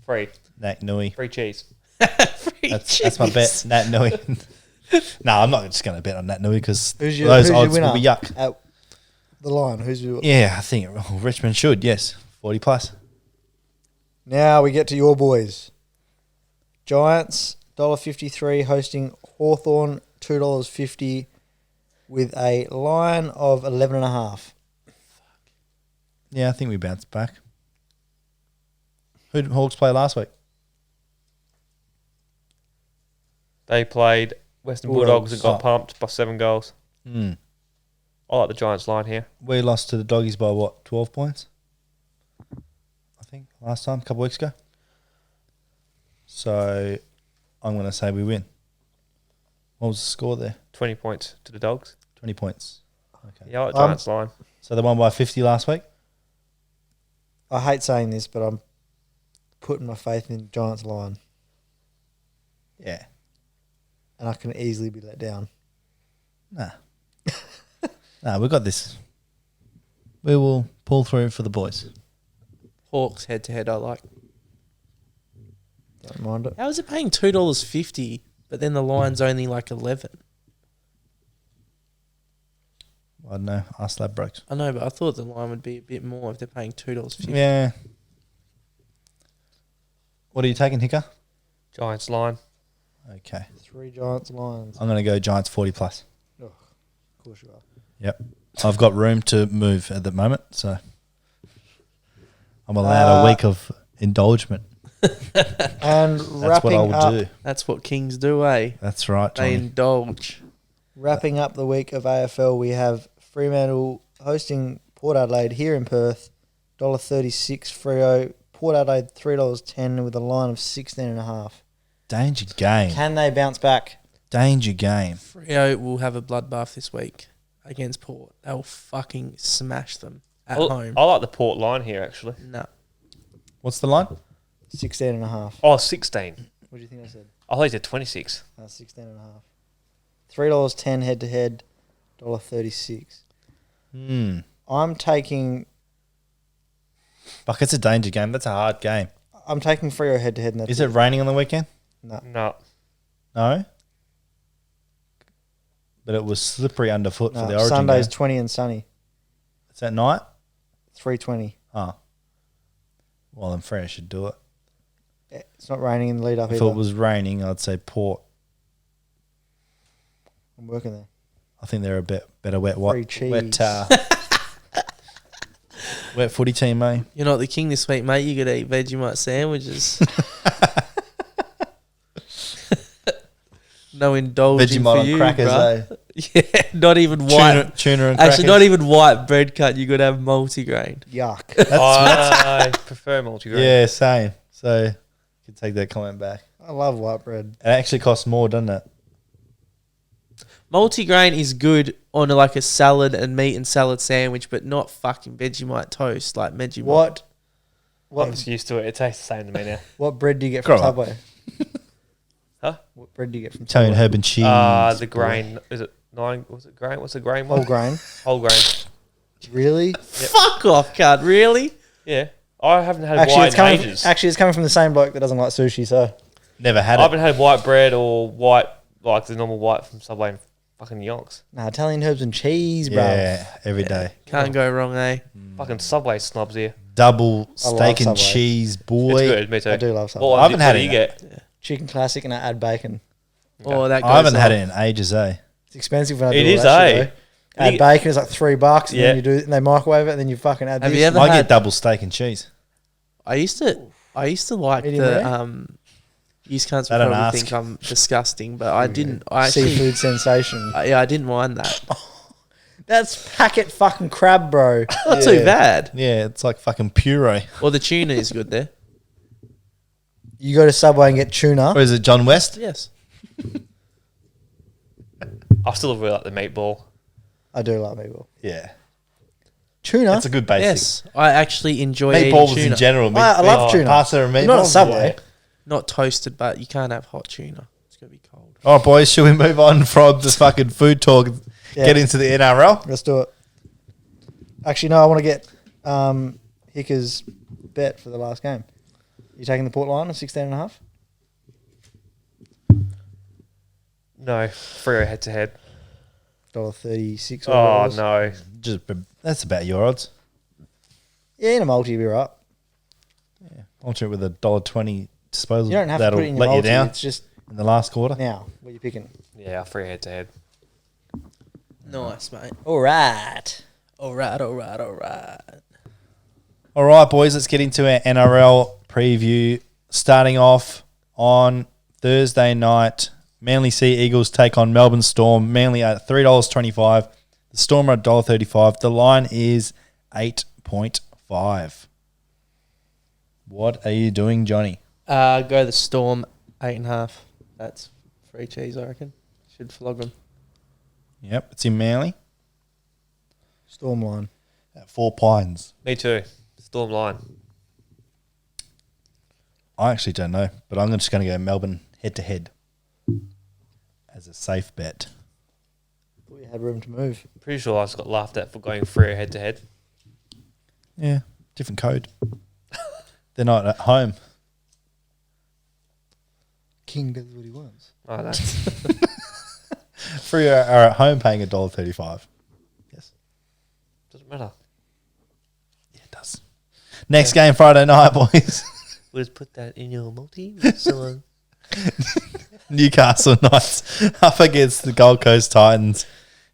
D: Free.
C: Nat Nui.
D: Free cheese.
C: That's my bet. Nat Nui. No, I'm not just going to bet on Nat Nui because
B: Who's
C: those
B: your
C: odds
B: winner
C: will be yuck.
B: at the line? Who's your...
C: Yeah, I think Richmond should, yes. 40 plus.
B: Now we get to your boys. Giants, $1.53 hosting Hawthorn, $2.50 with a line of 11.5.
C: Yeah, I think we bounced back. Who did Hawks play last week?
D: They played Western Bulldogs and got pumped by 7 goals.
C: Hmm.
D: I like the Giants line here.
C: We lost to the Doggies by what, 12 points? I think last time, a couple of weeks ago. So I'm going to say we win. What was the score there?
D: 20 points to the Dogs.
C: 20 points. Okay.
D: Yeah, I like Giants line.
C: So they won by 50 last week?
B: I hate saying this, but I'm putting my faith in Giants line,
C: Yeah.
B: and I can easily be let down.
C: Nah. Nah, we got this. We will pull through for the boys.
E: Hawks head to head. I like.
B: Don't mind it.
E: How is it paying $2.50, but then the line's only like 11?
C: I don't know. Ask Ladbrokes.
E: I know, but I thought the line would be a bit more if they're paying $2.50.
C: Yeah. What are you taking, Hicker?
D: Giants line.
C: Okay.
B: 3 Giants lines.
C: I'm going to go Giants 40 plus.
B: Of course you are.
C: Yep. I've got room to move at the moment, so I'm allowed a week of indulgence.
B: And
C: That's what I
B: wrapping
C: will
B: up,
C: do.
E: That's what Kings do, eh?
C: That's right,
E: They
C: Johnny.
E: indulge.
B: wrapping up the week of AFL, we have Fremantle hosting Port Adelaide here in Perth, $1.36 Freo. Port Adelaide $3.10 with a line of 16.5.
C: Danger game.
B: Can they bounce back?
C: Danger game.
E: Freo will have a bloodbath this week against Port. They'll fucking smash them at
D: I
E: home.
D: like the Port line here, actually.
E: No.
C: What's the line?
B: 16.5.
D: Oh, 16.
B: What do you think I said?
D: I thought you said 26.
B: 16.5. $3.10 head to head, $1.36. I'm taking
C: Fuck, it's a danger game. That's a hard game.
B: Freo head to head.
C: Is it raining on the weekend?
B: No.
D: No.
C: No? But it was slippery underfoot for the Origin
B: Sunday's
C: game.
B: 20 and sunny.
C: It's at night?
B: 3:20.
C: Oh. Well, then Freo should do it.
B: It's not raining in the lead up
C: If
B: either.
C: it was raining, I'd say Port.
B: I'm working there.
C: I think they're a bit better wet
B: Free cheese.
C: Wet footy team, mate.
E: You're not the king this week, mate. You got to eat Vegemite sandwiches. No indulging
C: Vegemite
E: for
C: on
E: you,
C: crackers,
E: bruh.
C: eh?
E: Yeah, not even white.
C: Tuna and crackers.
E: Actually, not even white bread cut. You got to have multigrain.
B: Yuck.
D: I prefer multigrain.
C: Yeah, same. So you can take that comment back.
B: I love white bread.
C: It actually costs more, doesn't it?
E: Multigrain is good on like a salad and meat and salad sandwich, but not fucking Vegemite toast like Vegemite.
D: I'm just used to it. It tastes the same to me now.
B: What bread do you get from
C: Grow up.
B: Subway?
D: Huh?
B: What bread do you get from
C: Italian
B: Subway?
C: herb and cheese.
D: The grain. Is it 9? Was it grain? What's the grain one?
B: Whole grain.
D: Whole grain.
B: Really?
E: Fuck off, cut. Really?
D: Yeah. I haven't had
B: Actually,
D: white in ages.
B: it's coming from the same bloke that doesn't like sushi. So
C: Never had
D: I
C: it.
D: haven't had white bread or white, like the normal white from Subway in fucking yonks.
B: Italian herbs and cheese, bro.
C: Yeah, every day.
E: Can't go wrong, eh?
D: Fucking Subway snobs here.
C: Double
B: I love
C: steak and
B: Subway.
C: cheese, boy.
D: It's good, me too.
B: I do love Subway.
D: What
C: I haven't had
D: do
C: it
D: you
C: yet.
D: get?
B: Chicken classic and I add bacon.
E: Oh, that goes
C: I haven't had
E: off.
C: it in ages, eh?
B: It's expensive when I do
D: It
B: all
D: is,
B: that shit,
D: eh?
B: though. Add
D: You-
B: bacon is like $3, and
D: Yeah.
B: then you do, and they microwave it, and then you fucking add
E: Have
B: this.
E: you ever
C: I
E: had?
C: get double steak and cheese.
E: I used to like
B: Medium
E: the
B: rare?
E: You cunts
C: They
E: would
C: don't
E: probably
C: ask.
E: think I'm disgusting, but I didn't. I actually,
B: seafood sensation?
E: yeah, I didn't mind that.
B: That's packet fucking crab, bro.
E: Not too bad.
C: Yeah, it's like fucking puree.
E: Or the tuna is good there.
B: You go to Subway and get tuna.
C: Or is it John West?
E: Yes.
D: I still really like the meatball.
B: I do like meatball.
C: Yeah.
B: Tuna.
C: That's a good basic.
E: Yes, I actually enjoy eating
C: Meatballs
E: tuna.
C: in general.
B: I love tuna.
C: Pasta and meatballs.
B: Not at Subway.
C: Yeah.
E: Not toasted, but you can't have hot tuna. It's gonna be cold.
C: All right, boys, should we move on from this fucking food talk and
B: Yeah.
C: get into the NRL?
B: Let's do it. Actually, no, I want to get Hicker's bet for the last game. You taking the Port line of 16.5?
D: No, Freo head to head.
B: $1.36.
D: Oh no,
C: That's about your odds.
B: Yeah, in a multi, you'll be right.
C: Alter it with $1.20 disposal.
B: You don't have to
C: That'll
B: put it in your
C: let you
B: multi.
C: down
B: It's just
C: in the last quarter.
B: now what you're picking.
D: yeah, Freo head to head.
E: Nice, mate.
B: All right.
E: All right.
C: All right, boys, let's get into our NRL preview. Starting off on Thursday night, Manly Sea Eagles take on Melbourne Storm. Manly at $3.25. The Storm are $1.35. The line is 8.5. What are you doing, Johnny?
E: Go the Storm 8.5. That's free cheese, I reckon. Should flog them.
C: Yep, it's in Manly
B: Storm line.
C: at 4 Pines.
D: Me too. Storm line.
C: I actually don't know, but I'm just going to go Melbourne head-to-head as a safe bet.
B: Thought you had room to move.
D: Pretty sure I just got laughed at for going Freo head to head.
C: Yeah, different code. They're not at home.
B: King does what he wants.
D: I know.
C: Free are at home paying $1.35. Yes.
D: Doesn't matter.
C: Yeah, it does. Next game Friday night, boys.
D: We'll just put that in your multi.
C: Newcastle Knights up against the Gold Coast Titans.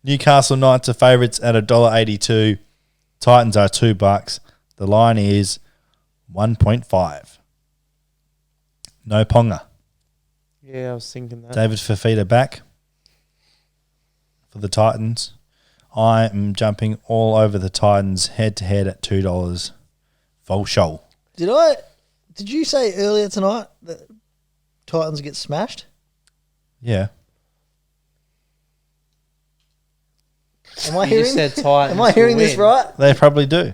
C: Newcastle Knights are favourites at $1.82. Titans are $2. The line is 1.5. No Ponga.
E: Yeah, I was thinking that.
C: David Fafita back for the Titans. I am jumping all over the Titans head-to-head at $2. Full show.
B: Did you say earlier tonight that Titans get smashed?
C: Yeah.
B: Am I
E: You
B: hearing?
E: just said Titans.
B: Am I hearing
E: will
B: this
E: win,
B: right?
C: They probably do.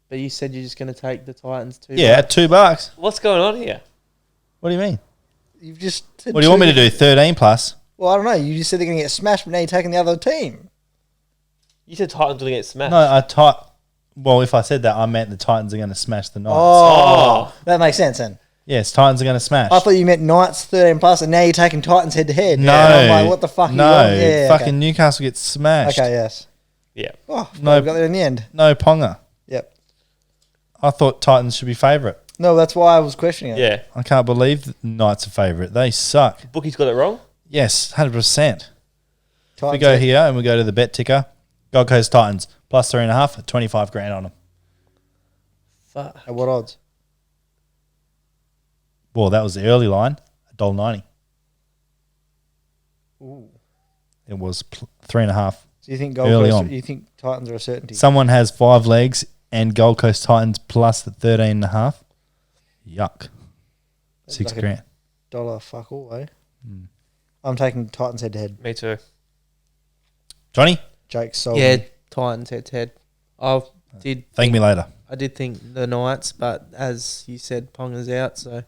E: But you said you're just going to take the Titans too.
C: Yeah, at $2.
D: What's going on here?
C: What do you mean?
B: You've just said
C: What do you want me to do? 13 plus?
B: Well, I don't know. You just said they're going to get smashed, but now you're taking the other team.
D: You said Titans will get smashed.
C: No, well, if I said that, I meant the Titans are going to smash the Knights.
B: Oh, that makes sense then.
C: Yes, Titans are going to smash.
B: I thought you meant Knights 13 plus, and now you're taking Titans head to head.
C: No.
B: And I'm like, what the fuck?
C: No,
B: are you on? Yeah,
C: fucking Newcastle gets smashed.
B: Okay, yes.
D: Yeah.
B: Oh,
C: No.
B: no, got there in the end.
C: No Ponga.
B: Yep.
C: I thought Titans should be favourite.
B: No, that's why I was questioning it.
D: Yeah.
C: I can't believe the Knights are favourite. They suck.
D: Bookie's got it wrong.
C: Yes, 100%.
B: Titans
C: We go
B: head-
C: here and we go to the bet ticker. Gold Coast Titans plus 3.5, 25 grand on them.
E: Fuck.
B: At what odds?
C: Well, that was the early line, $1.90.
B: Ooh.
C: It was 3.5.
B: So you think Gold
C: Early
B: Coast?
C: on.
B: You think Titans are a certainty?
C: Someone has 5 legs and Gold Coast Titans plus the 13.5. Yuck.
B: That's
C: 6
B: like a
C: grand.
B: dollar fuck all, eh? I'm taking Titans head to head.
D: Me too.
C: Johnny,
B: Jake sold
E: Yeah,
B: me.
E: Titans head to head. I
C: thank me later.
E: did think the Knights, but as you said, Ponga's out, so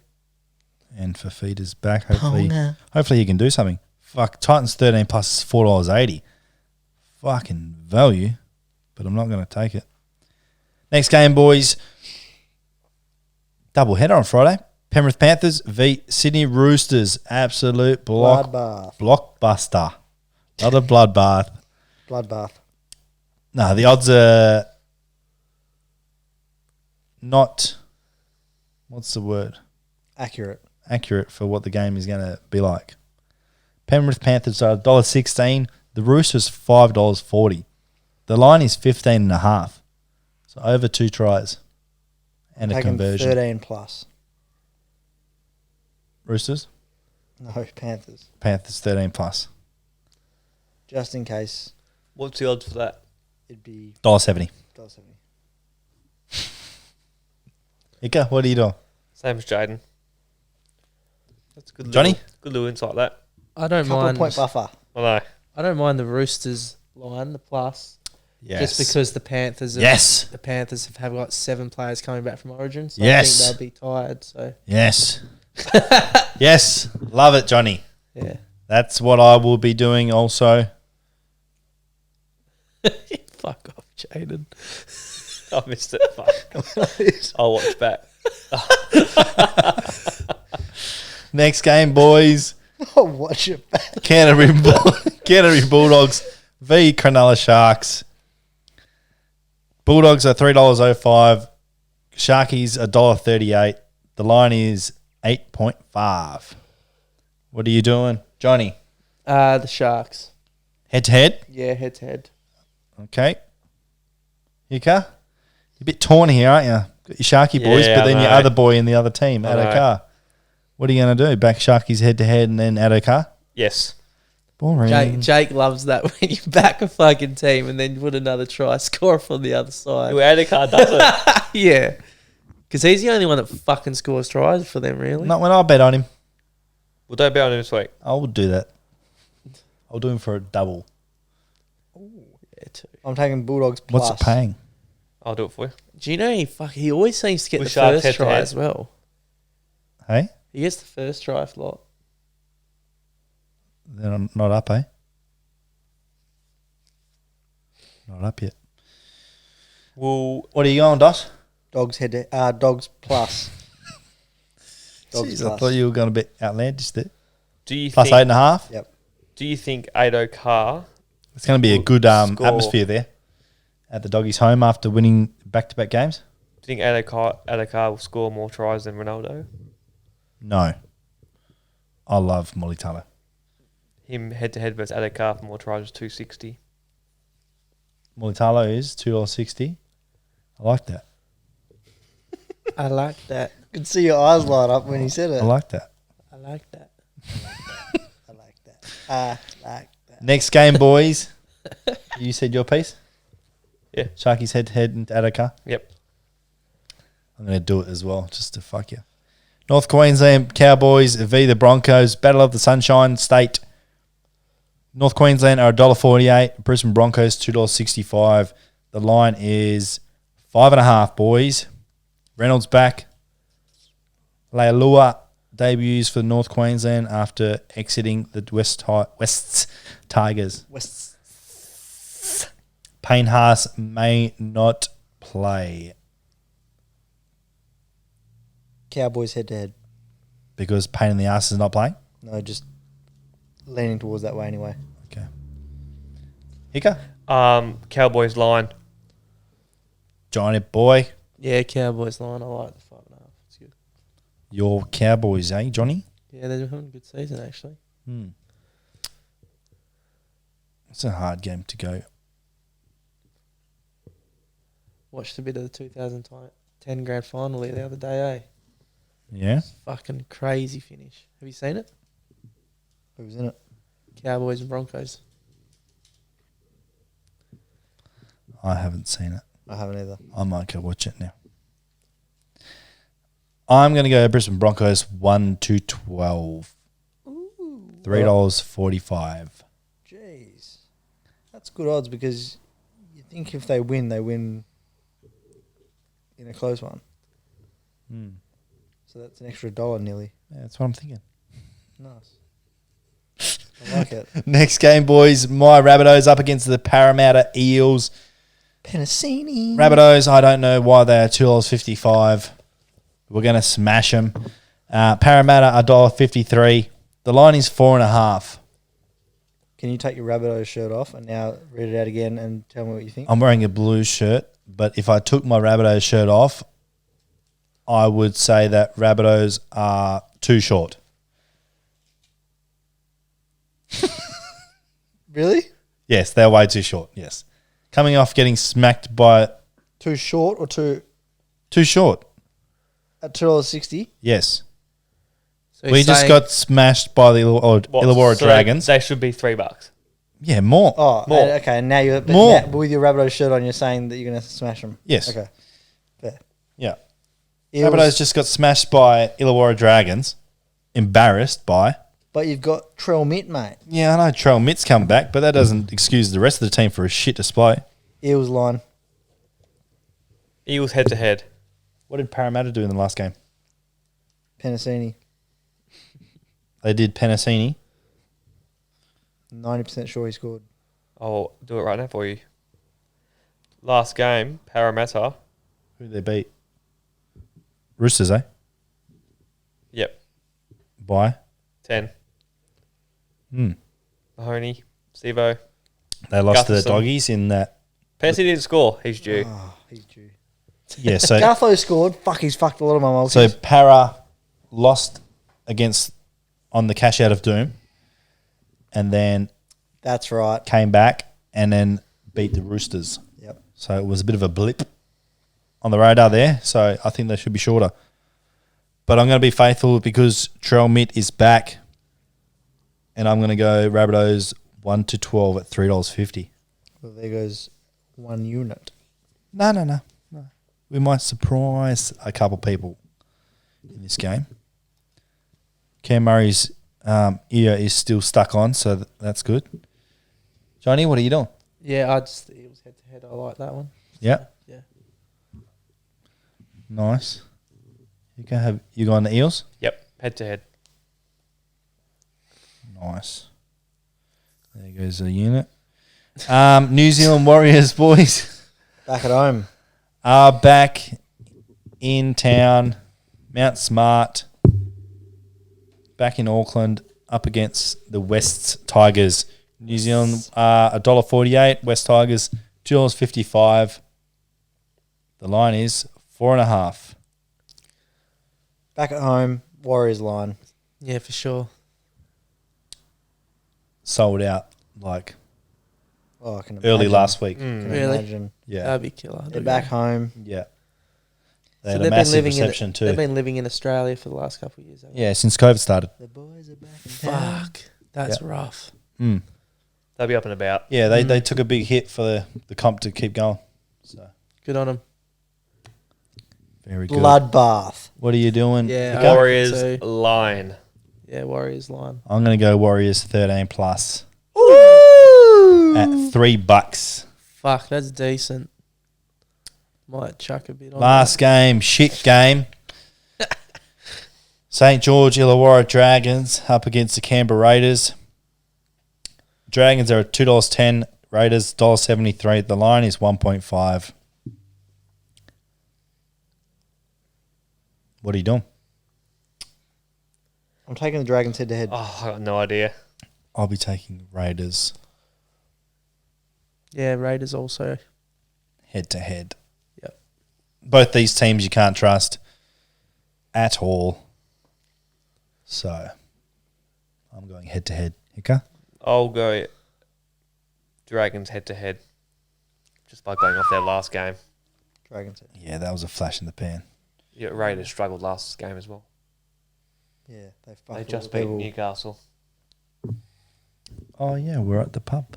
C: And Fafita's back. Hopefully he can do something. Fuck, Titans 13 plus is $4.80. Fucking value, but I'm not going to take it. Next game, boys. Double header on Friday. Penrith Panthers v Sydney Roosters. Absolute
B: Bloodbath.
C: blockbuster. Not a bloodbath.
B: Bloodbath.
C: No, the odds are not, what's the word?
B: Accurate.
C: Accurate for what the game is going to be like. Penrith Panthers are $1.16. The Roosters $5.40. The line is 15.5. So over 2 tries and a
B: Taking
C: conversion.
B: 13 plus.
C: Roosters,
B: No, Panthers.
C: Panthers 13 plus.
B: Just in case
D: What's the odds for that?
B: it'd be
C: $1.70.
B: $1.70.
C: Ika, what are you doing?
D: Same as Jaden. That's good.
C: Johnny?
D: Good little insight. That.
E: I don't
B: Couple
E: mind.
B: point buffer.
D: I know.
E: I don't mind the Roosters line, the plus,
C: Yes.
E: just because the Panthers.
C: Yes.
E: The Panthers have got 7 players coming back from Origin, so
C: Yes.
E: I think they'll be tired. So
C: Yes. Yes. Love it, Johnny.
E: yeah,
C: That's what I will be doing also.
E: fuck off, Jaden.
D: I missed it. Fuck. I'll watch back.
C: Next game, boys.
B: Oh, watch it back.
C: Canterbury Bulldogs v Cronulla Sharks. Bulldogs are $3.05. Sharkies $1.38. The line is 8.5. What are you doing, Johnny?
E: The Sharks.
C: Head to head?
E: Yeah, head to head.
C: Okay. Yuka? You're a bit torn here, aren't you? Got your Sharky boys,
D: Yeah,
C: but
D: I
C: then your
D: know.
C: other boy in the other team,
D: I know.
C: Adokar. What are you going to do? Back Sharkies head to head and then Adokar?
D: Yes.
C: Boring.
E: Jake loves that when you back a fucking team and then put another try score from the other side.
D: Who Adokar does it?
E: Yeah. Because he's the only one that fucking scores tries for them, really.
C: Not when I bet on him.
D: Well, don't bet on him this week.
C: I will do that. I'll do him for a double.
E: Yeah, too.
B: I'm taking Bulldogs plus.
C: What's it paying?
D: I'll do it for you.
E: Do you know he always seems to get
D: With
E: the
D: Sharks
E: first
D: head to
E: try
D: head.
E: as well.
C: Hey?
E: He gets the first try a lot.
C: Then I'm not up, eh? Not up yet.
D: Well,
C: What are you going, Dot?
B: Dogs plus. Dogs
C: Jeez, I
B: plus.
C: thought you were going a bit outlandish there.
D: do you
C: Plus
D: think
C: 8.5.
B: Yep.
D: do you think Adokar
C: It's going to be a
D: Will
C: good
D: score.
C: atmosphere there at the Doggies' home after winning back-to-back games.
D: do you think Adokar will score more tries than Ronaldo?
C: No. I love Molitano.
D: Him head to head versus Adokar for more tries was 260.
C: Molitalo is $2.60. I like that.
E: I like that.
B: I could see your eyes light up when he said it.
C: I like that.
E: I like that.
B: I like that. I like that.
C: Next game, boys. You said your piece?
D: Yeah.
C: Sharkies head-to-head into Adokar.
D: Yep.
C: I'm going to do it as well, just to fuck you. North Queensland Cowboys v the Broncos. Battle of the Sunshine State. North Queensland are $1.48. Brisbane Broncos $2.65. The line is 5.5, boys. Reynolds back. Leilua debuts for North Queensland after exiting the Wests Tigers. Payne Haas may not play
B: Cowboys head to head.
C: because Payne in the ass is not playing.
B: No, just leaning towards that way anyway.
C: Okay. Hicka?
D: Cowboys line.
C: Johnny boy.
E: Yeah, Cowboys line. I like the 5.5. It's good.
C: Your Cowboys, eh, Johnny?
E: Yeah, they're having a good season, actually.
C: It's a hard game to go.
E: Watched a bit of the 2010 grand final the other day, eh?
C: Yeah?
E: Fucking crazy finish. Have you seen it?
B: Who's in it?
E: Cowboys and Broncos.
C: I haven't seen it.
B: I haven't either.
C: I might go watch it now. I'm going to go Brisbane Broncos 1-12. $3.45.
B: Jeez. That's good odds because you think if they win in a close one. So that's an extra $1 nearly.
C: Yeah, that's what I'm thinking.
B: Nice. I like it.
C: Next game, boys. My Rabbitohs up against the Parramatta Eels.
B: Penasini.
C: Rabbitohs, I don't know why they are $2.55. We're going to smash them. Parramatta $1.53. The line is 4.5.
B: Can you take your Rabbitohs shirt off and now read it out again and tell me what you think?
C: I'm wearing a blue shirt, but if I took my Rabbitohs shirt off, I would say that Rabbitohs are too short.
B: Really?
C: Yes, they're way too short. Yes. Coming off getting smacked by...
B: Too short or too
C: short.
B: at $2.60?
C: Yes.
E: So
C: We
E: he's
C: just
E: saying-
C: got smashed by the Illawarra
D: So
C: Dragons.
D: They should be $3.
C: Yeah, more.
B: Oh,
D: More.
B: okay. Now you're
C: More.
B: Now, with your Rabbitohs shirt on, you're saying that you're going to smash them.
C: Yes.
B: Okay. Fair.
C: Yeah.
B: Eels,
C: Rabbitohs just got smashed by Illawarra Dragons. Embarrassed by...
B: but you've got Trell Mitt, mate.
C: Yeah, I know Trell Mitt's come back, but that doesn't excuse the rest of the team for a shit display.
B: Eels line.
D: Eagles head to head.
C: What did Parramatta do in the last game?
B: Penasini.
C: They did Penasini.
B: 90% sure he scored.
D: I'll do it right now for you. Last game, Parramatta
C: Who they beat? Roosters, eh?
D: Yep.
C: By
D: 10.
C: Hmm.
D: Mahoney, Stevo.
C: They lost to the
D: Gutherson.
C: Doggies in that.
D: Percy didn't score. He's due.
B: Oh, he's due.
C: Yeah, so
B: Gutho scored. Fuck, he's fucked a lot of my multis.
C: so Para lost against on the cash out of Doom, and then
B: That's right.
C: came back and then beat the Roosters.
B: Yep.
C: So it was a bit of a blip on the radar there. So I think they should be shorter. But I'm going to be faithful because Trell Mitt is back, and I'm going to go Rabbitohs 1 to 12 at $3.50.
B: Well, there goes one unit.
C: No. We might surprise a couple people in this game. Cam Murray's ear is still stuck on, so that's good. Johnny, what are you doing?
E: Yeah, the Eels head to head. I like that one.
C: Yeah,
E: Yeah.
C: nice. You going the Eels?
D: Yep. Head to head.
C: Nice. There goes the unit. New Zealand Warriors, boys,
B: Back at home.
C: are back in town. Mount Smart, back in Auckland, up against the West's Tigers. New Zealand are $1.48. West Tigers $2.55. The line is 4.5.
B: Back at home. Warriors line.
E: Yeah, for sure.
C: Sold out like
B: Oh, I can imagine.
C: early last week.
B: Can
E: Really?
B: imagine.
C: Yeah,
E: That'd be killer.
B: They're back home.
C: yeah. They
E: So
C: had a
E: they've been
C: massive
E: living
C: reception
E: They've
C: too.
E: been living in Australia for the last couple of years. haven't
C: Yeah, since COVID started.
B: The boys are back in
E: they?
B: town.
E: Fuck. That's rough.
C: Mm.
D: They'll be up and about.
C: Yeah, they took a big hit for the comp to keep going. So
E: Good on them.
C: very good.
B: Bloodbath.
C: What are you doing?
E: Yeah,
C: Mika?
D: Warriors
E: So-
D: line.
E: Yeah, Warriors line.
C: I'm going to go Warriors 13 plus
B: Ooh.
C: at $3.
E: Fuck, that's decent. Might chuck a bit on.
C: Last game, shit game. St. George Illawarra Dragons up against the Canberra Raiders. Dragons are at $2.10. Raiders $1.73. The line is 1.5. What are you doing?
B: I'm taking the Dragons head to head.
D: Oh, I got no idea.
C: I'll be taking Raiders
E: Yeah, Raiders also.
C: head to head.
E: Yep.
C: Both these teams you can't trust at all. So I'm going head to head. Hika?
D: I'll go Dragons head to head. Just by going off their last game.
B: Dragons head.
C: Yeah, that was a flash in the pan.
D: Yeah, Raiders struggled last game as well.
B: Yeah, they fucked
D: They
B: all
D: just
B: the
D: beat
B: people.
D: Newcastle.
C: Oh, yeah, we're at the pub.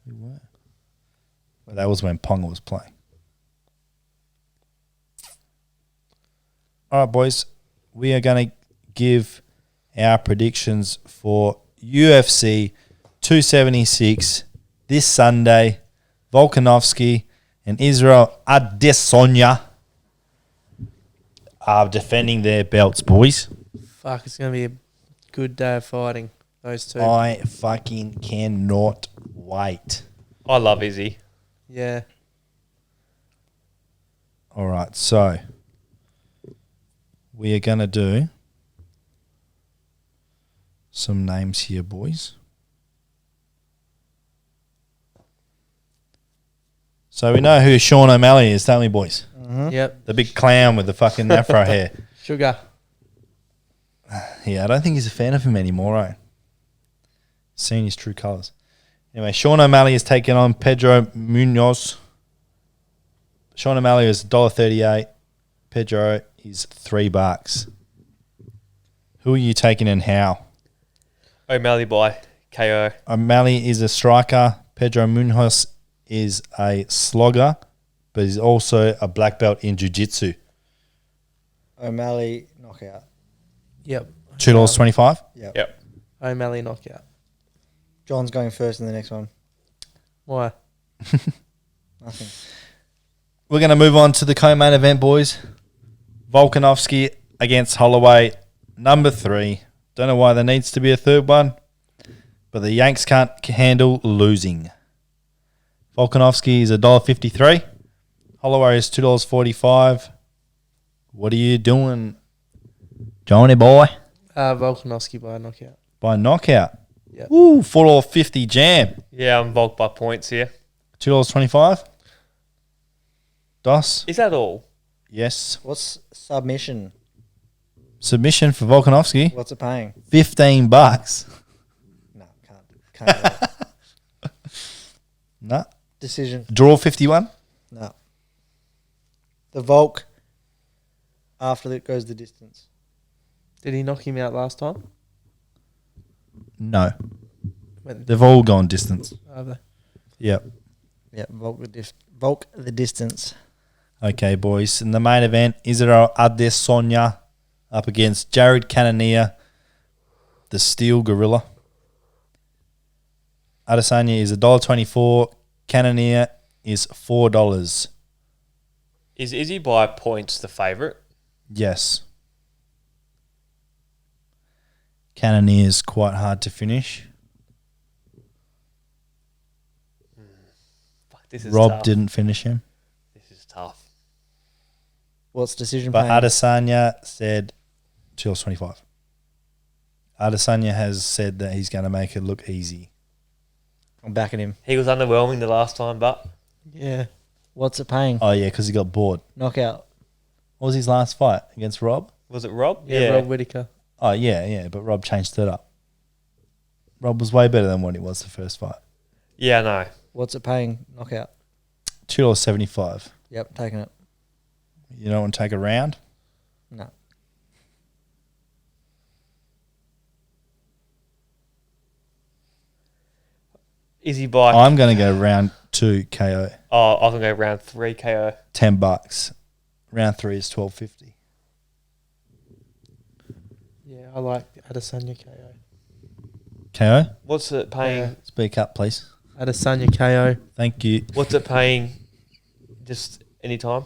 C: We were. But that was when Ponga was playing. All right, boys. We are going to give our predictions for UFC 276 this Sunday. Volkanovski and Israel Adesanya are defending their belts, boys.
E: Fuck, it's going to be a good day of fighting. Those two.
C: I fucking cannot wait.
D: I love Izzy.
E: Yeah.
C: All right, so we are going to do some names here, boys. So we know who Sean O'Malley is, don't we, boys?
E: Yep.
C: The big clown with the fucking afro hair.
E: Sugar.
C: Yeah, I don't think he's a fan of him anymore, right? Seeing his true colours. Anyway, Sean O'Malley is taking on Pedro Munoz. Sean O'Malley is $1.38. Pedro is $3. Who are you taking and how?
D: O'Malley by KO.
C: O'Malley is a striker. Pedro Munoz is a slogger, but he's also a black belt in jiu-jitsu.
B: O'Malley knockout.
E: Yep.
C: $2.25.
D: Yep.
E: O'Malley knockout.
B: John's going first in the next one.
E: Why?
B: Nothing.
C: We're going to move on to the co-main event, boys. Volkanovski against Holloway, number 3. Don't know why there needs to be a third one, but the Yanks can't handle losing. Volkanovski is $1.53. Holloway is $2.45. What are you doing, Jonny boy?
E: Volkanovski by a knockout.
C: By knockout.
E: Yep.
C: Ooh, $4.50 jam.
D: Yeah, I'm bulked by points here.
C: $2.25. DOS?
D: Is that all?
C: Yes.
B: What's submission?
C: Submission for Volkanovski.
B: What's it paying?
C: $15.
B: No, can't do it.
C: No.
B: Decision.
C: Draw 51.
B: No. The Volk after that goes the distance.
E: Did he knock him out last time?
C: No.
E: When,
C: They've all gone distance.
E: are they?
C: Yep.
B: Yeah, Volk the distance.
C: Okay, boys. In the main event, Israel Adesanya up against Jared Cannonier, the Steel Gorilla. Adesanya is $1.24. Cannonier is $4.
D: Is Izzy by points the favourite?
C: Yes. Cannonier is quite hard to finish.
D: Fuck, this is
C: Rob
D: tough.
C: didn't finish him.
D: This is tough.
B: What's decision
C: But
B: paying?
C: Adesanya said $2.25. Adesanya has said that he's going to make it look easy.
B: I'm backing him.
D: He was underwhelming the last time, but
E: Yeah.
B: What's it paying?
C: Oh, yeah, because he got bored.
B: Knockout.
C: What was his last fight? Against Rob?
D: was it Rob?
E: Yeah, Rob Whittaker.
C: Oh, yeah, but Rob changed it up. Rob was way better than what he was the first fight.
D: Yeah, no.
B: What's it paying? Knockout.
C: $2.75.
B: Yep, taking it.
C: You don't want to take a round?
B: No.
D: Izzy by.
C: I'm going to go round 2 KO.
D: Oh, I was going to go round 3 KO.
C: $10. Round 3 is $12.50.
E: Yeah, I like Adesanya KO.
C: KO?
D: What's it paying?
C: Speak up, please.
E: Adesanya KO.
C: Thank you.
D: What's it paying? Just any time?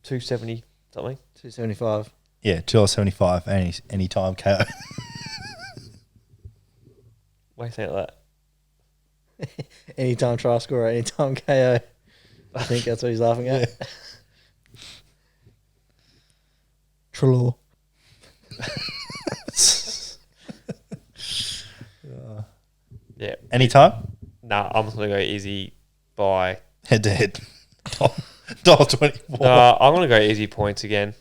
D: 270 something?
B: 275.
C: Yeah, $2.75 any time KO.
D: Why you saying like that?
B: Anytime try score, anytime KO. I think that's what he's laughing at. Trelaw.
D: Yeah.
C: Anytime?
D: Nah, I'm just going to go Izzy by.
C: Head to head. $1.24.
D: No, I'm going to go Izzy points again.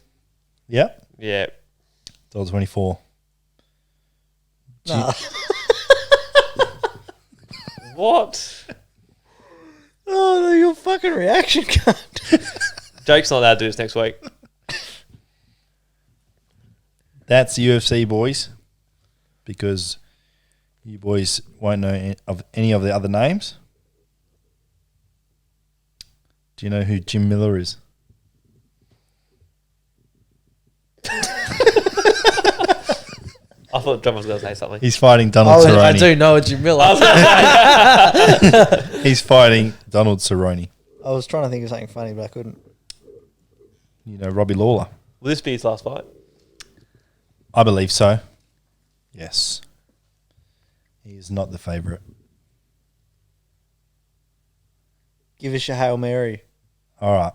C: Yep.
D: Yeah.
C: $1.24.
B: Nah.
D: What?
B: Oh, no, your fucking reaction cunt.
D: Jake's not allowed to do this next week.
C: That's UFC, boys. Because you boys won't know of any of the other names. Do you know who Jim Miller is?
D: I thought John was going to say something.
C: He's fighting Donald Cerrone.
E: I do know a Jim Miller.
C: He's fighting Donald Cerrone.
B: I was trying to think of something funny, but I couldn't.
C: You know, Robbie Lawler.
D: Will this be his last fight?
C: I believe so. Yes. He is not the favourite.
B: Give us your Hail Mary.
C: All right.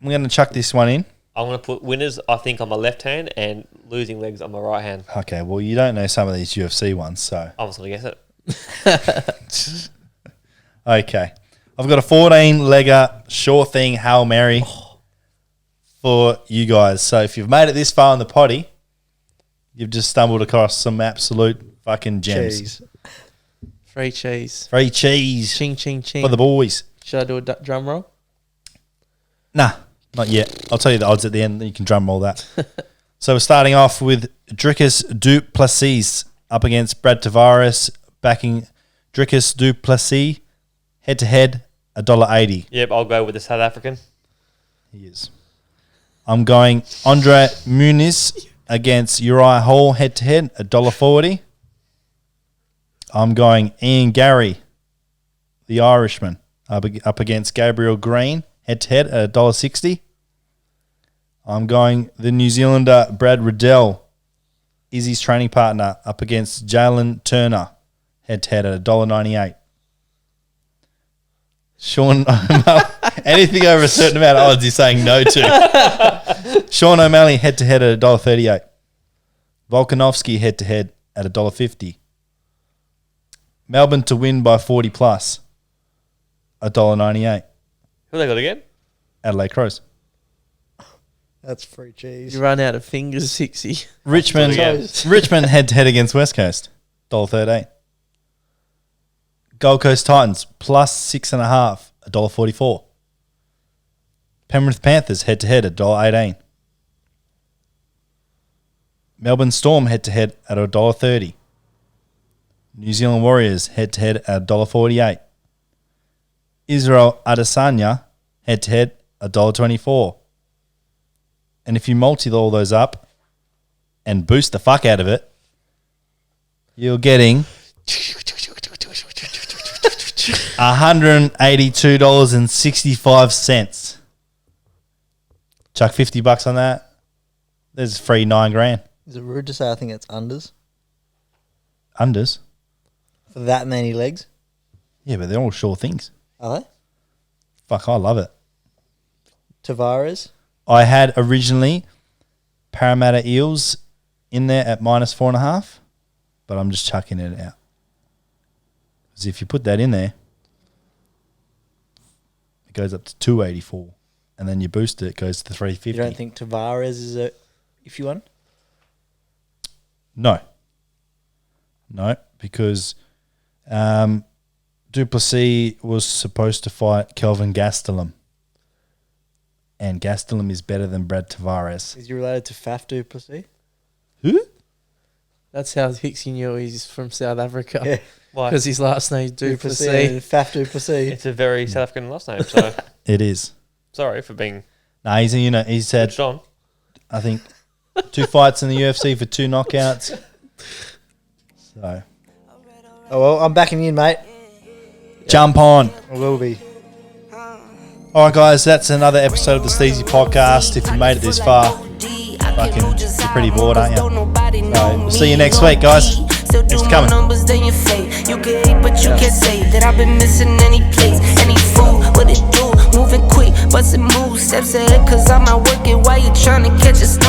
C: I'm going to chuck this one in.
D: I'm going to put winners, I think, on my left hand and losing legs on my right hand.
C: Okay, well, you don't know some of these UFC ones, so.
D: I'm just going to guess it.
C: Okay. I've got a 14-legger, sure thing, Hail Mary for you guys. So if you've made it this far in the potty, you've just stumbled across some absolute fucking gems.
B: Cheese.
E: Free cheese.
C: Free cheese
E: Ching, ching, ching.
C: for the boys.
E: Should I do a drum roll?
C: Nah, not yet. I'll tell you the odds at the end, then you can drum roll that. So we're starting off with Dricus du Plessis up against Brad Tavares, backing Dricus du Plessis head-to-head, $1.80.
D: Yep, I'll go with the South African.
C: He is. I'm going Andre Muniz against Uriah Hall head-to-head, $1.40. I'm going Ian Gary, the Irishman, up against Gabriel Green head-to-head at $1.60. I'm going the New Zealander Brad Riddell, Izzy's training partner, up against Jalen Turner head-to-head at $1.98. Sean O'Malley. Anything over a certain amount of odds, he's saying no to. Sean O'Malley head-to-head at $1.38. Volkanovski head-to-head at $1.50. Melbourne to win by 40 plus, $1.98.
D: Who they got again?
C: Adelaide Crows.
B: That's free cheese.
E: You run out of fingers, 60.
C: Richmond head-to-head against West Coast, $1.13. Gold Coast Titans plus 6.5, $1.44. Penrith Panthers head-to-head at $1.18. Melbourne Storm head-to-head at $1.30. New Zealand Warriors head-to-head at $1.48. Israel Adesanya head-to-head $1.24. And if you multi all those up and boost the fuck out of it, you're getting $182.65. Chuck $50 on that. There's free $9,000.
F: Is it rude to say I think it's unders
C: Unders.
F: for that many legs?
C: Yeah, but they're all sure things.
F: Are they?
C: Fuck, I love it.
F: Tavares?
C: I had originally Parramatta Eels in there at -4.5, but I'm just chucking it out. Because if you put that in there, it goes up to 284. And then you boost it, it goes to 350.
F: You don't think Tavares is a iffy one?
C: No, because Duplessis was supposed to fight Kelvin Gastelum. And Gastelum is better than Brad Tavares.
B: Is he related to Faf Duplessis?
C: Who?
E: That's how Hicksy knew he's from South Africa.
B: Yeah.
D: Why?
E: Because his last name's
B: Duplessis.
E: Duplessis.
B: Faf Duplessis.
D: It's a very South African last name, so
C: It is.
D: sorry for being
C: No, he's had,
D: switched on.
C: I think, 2 fights in the UFC for 2 knockouts. So,
B: Oh, well, I'm backing in, mate.
C: jump on.
B: I will be.
C: All right, guys, that's another episode of the Steezy podcast. If you made it this far, fucking, you're pretty bored, aren't you? So, we'll see you next week, guys. Thanks for coming.
A: Numbers, then you fade. You can hate, but you can't say that I've been missing any plays, any food. What it do? Moving quick, bustin' moves, steps ahead, cause I'm out working while you trying to catch a snow.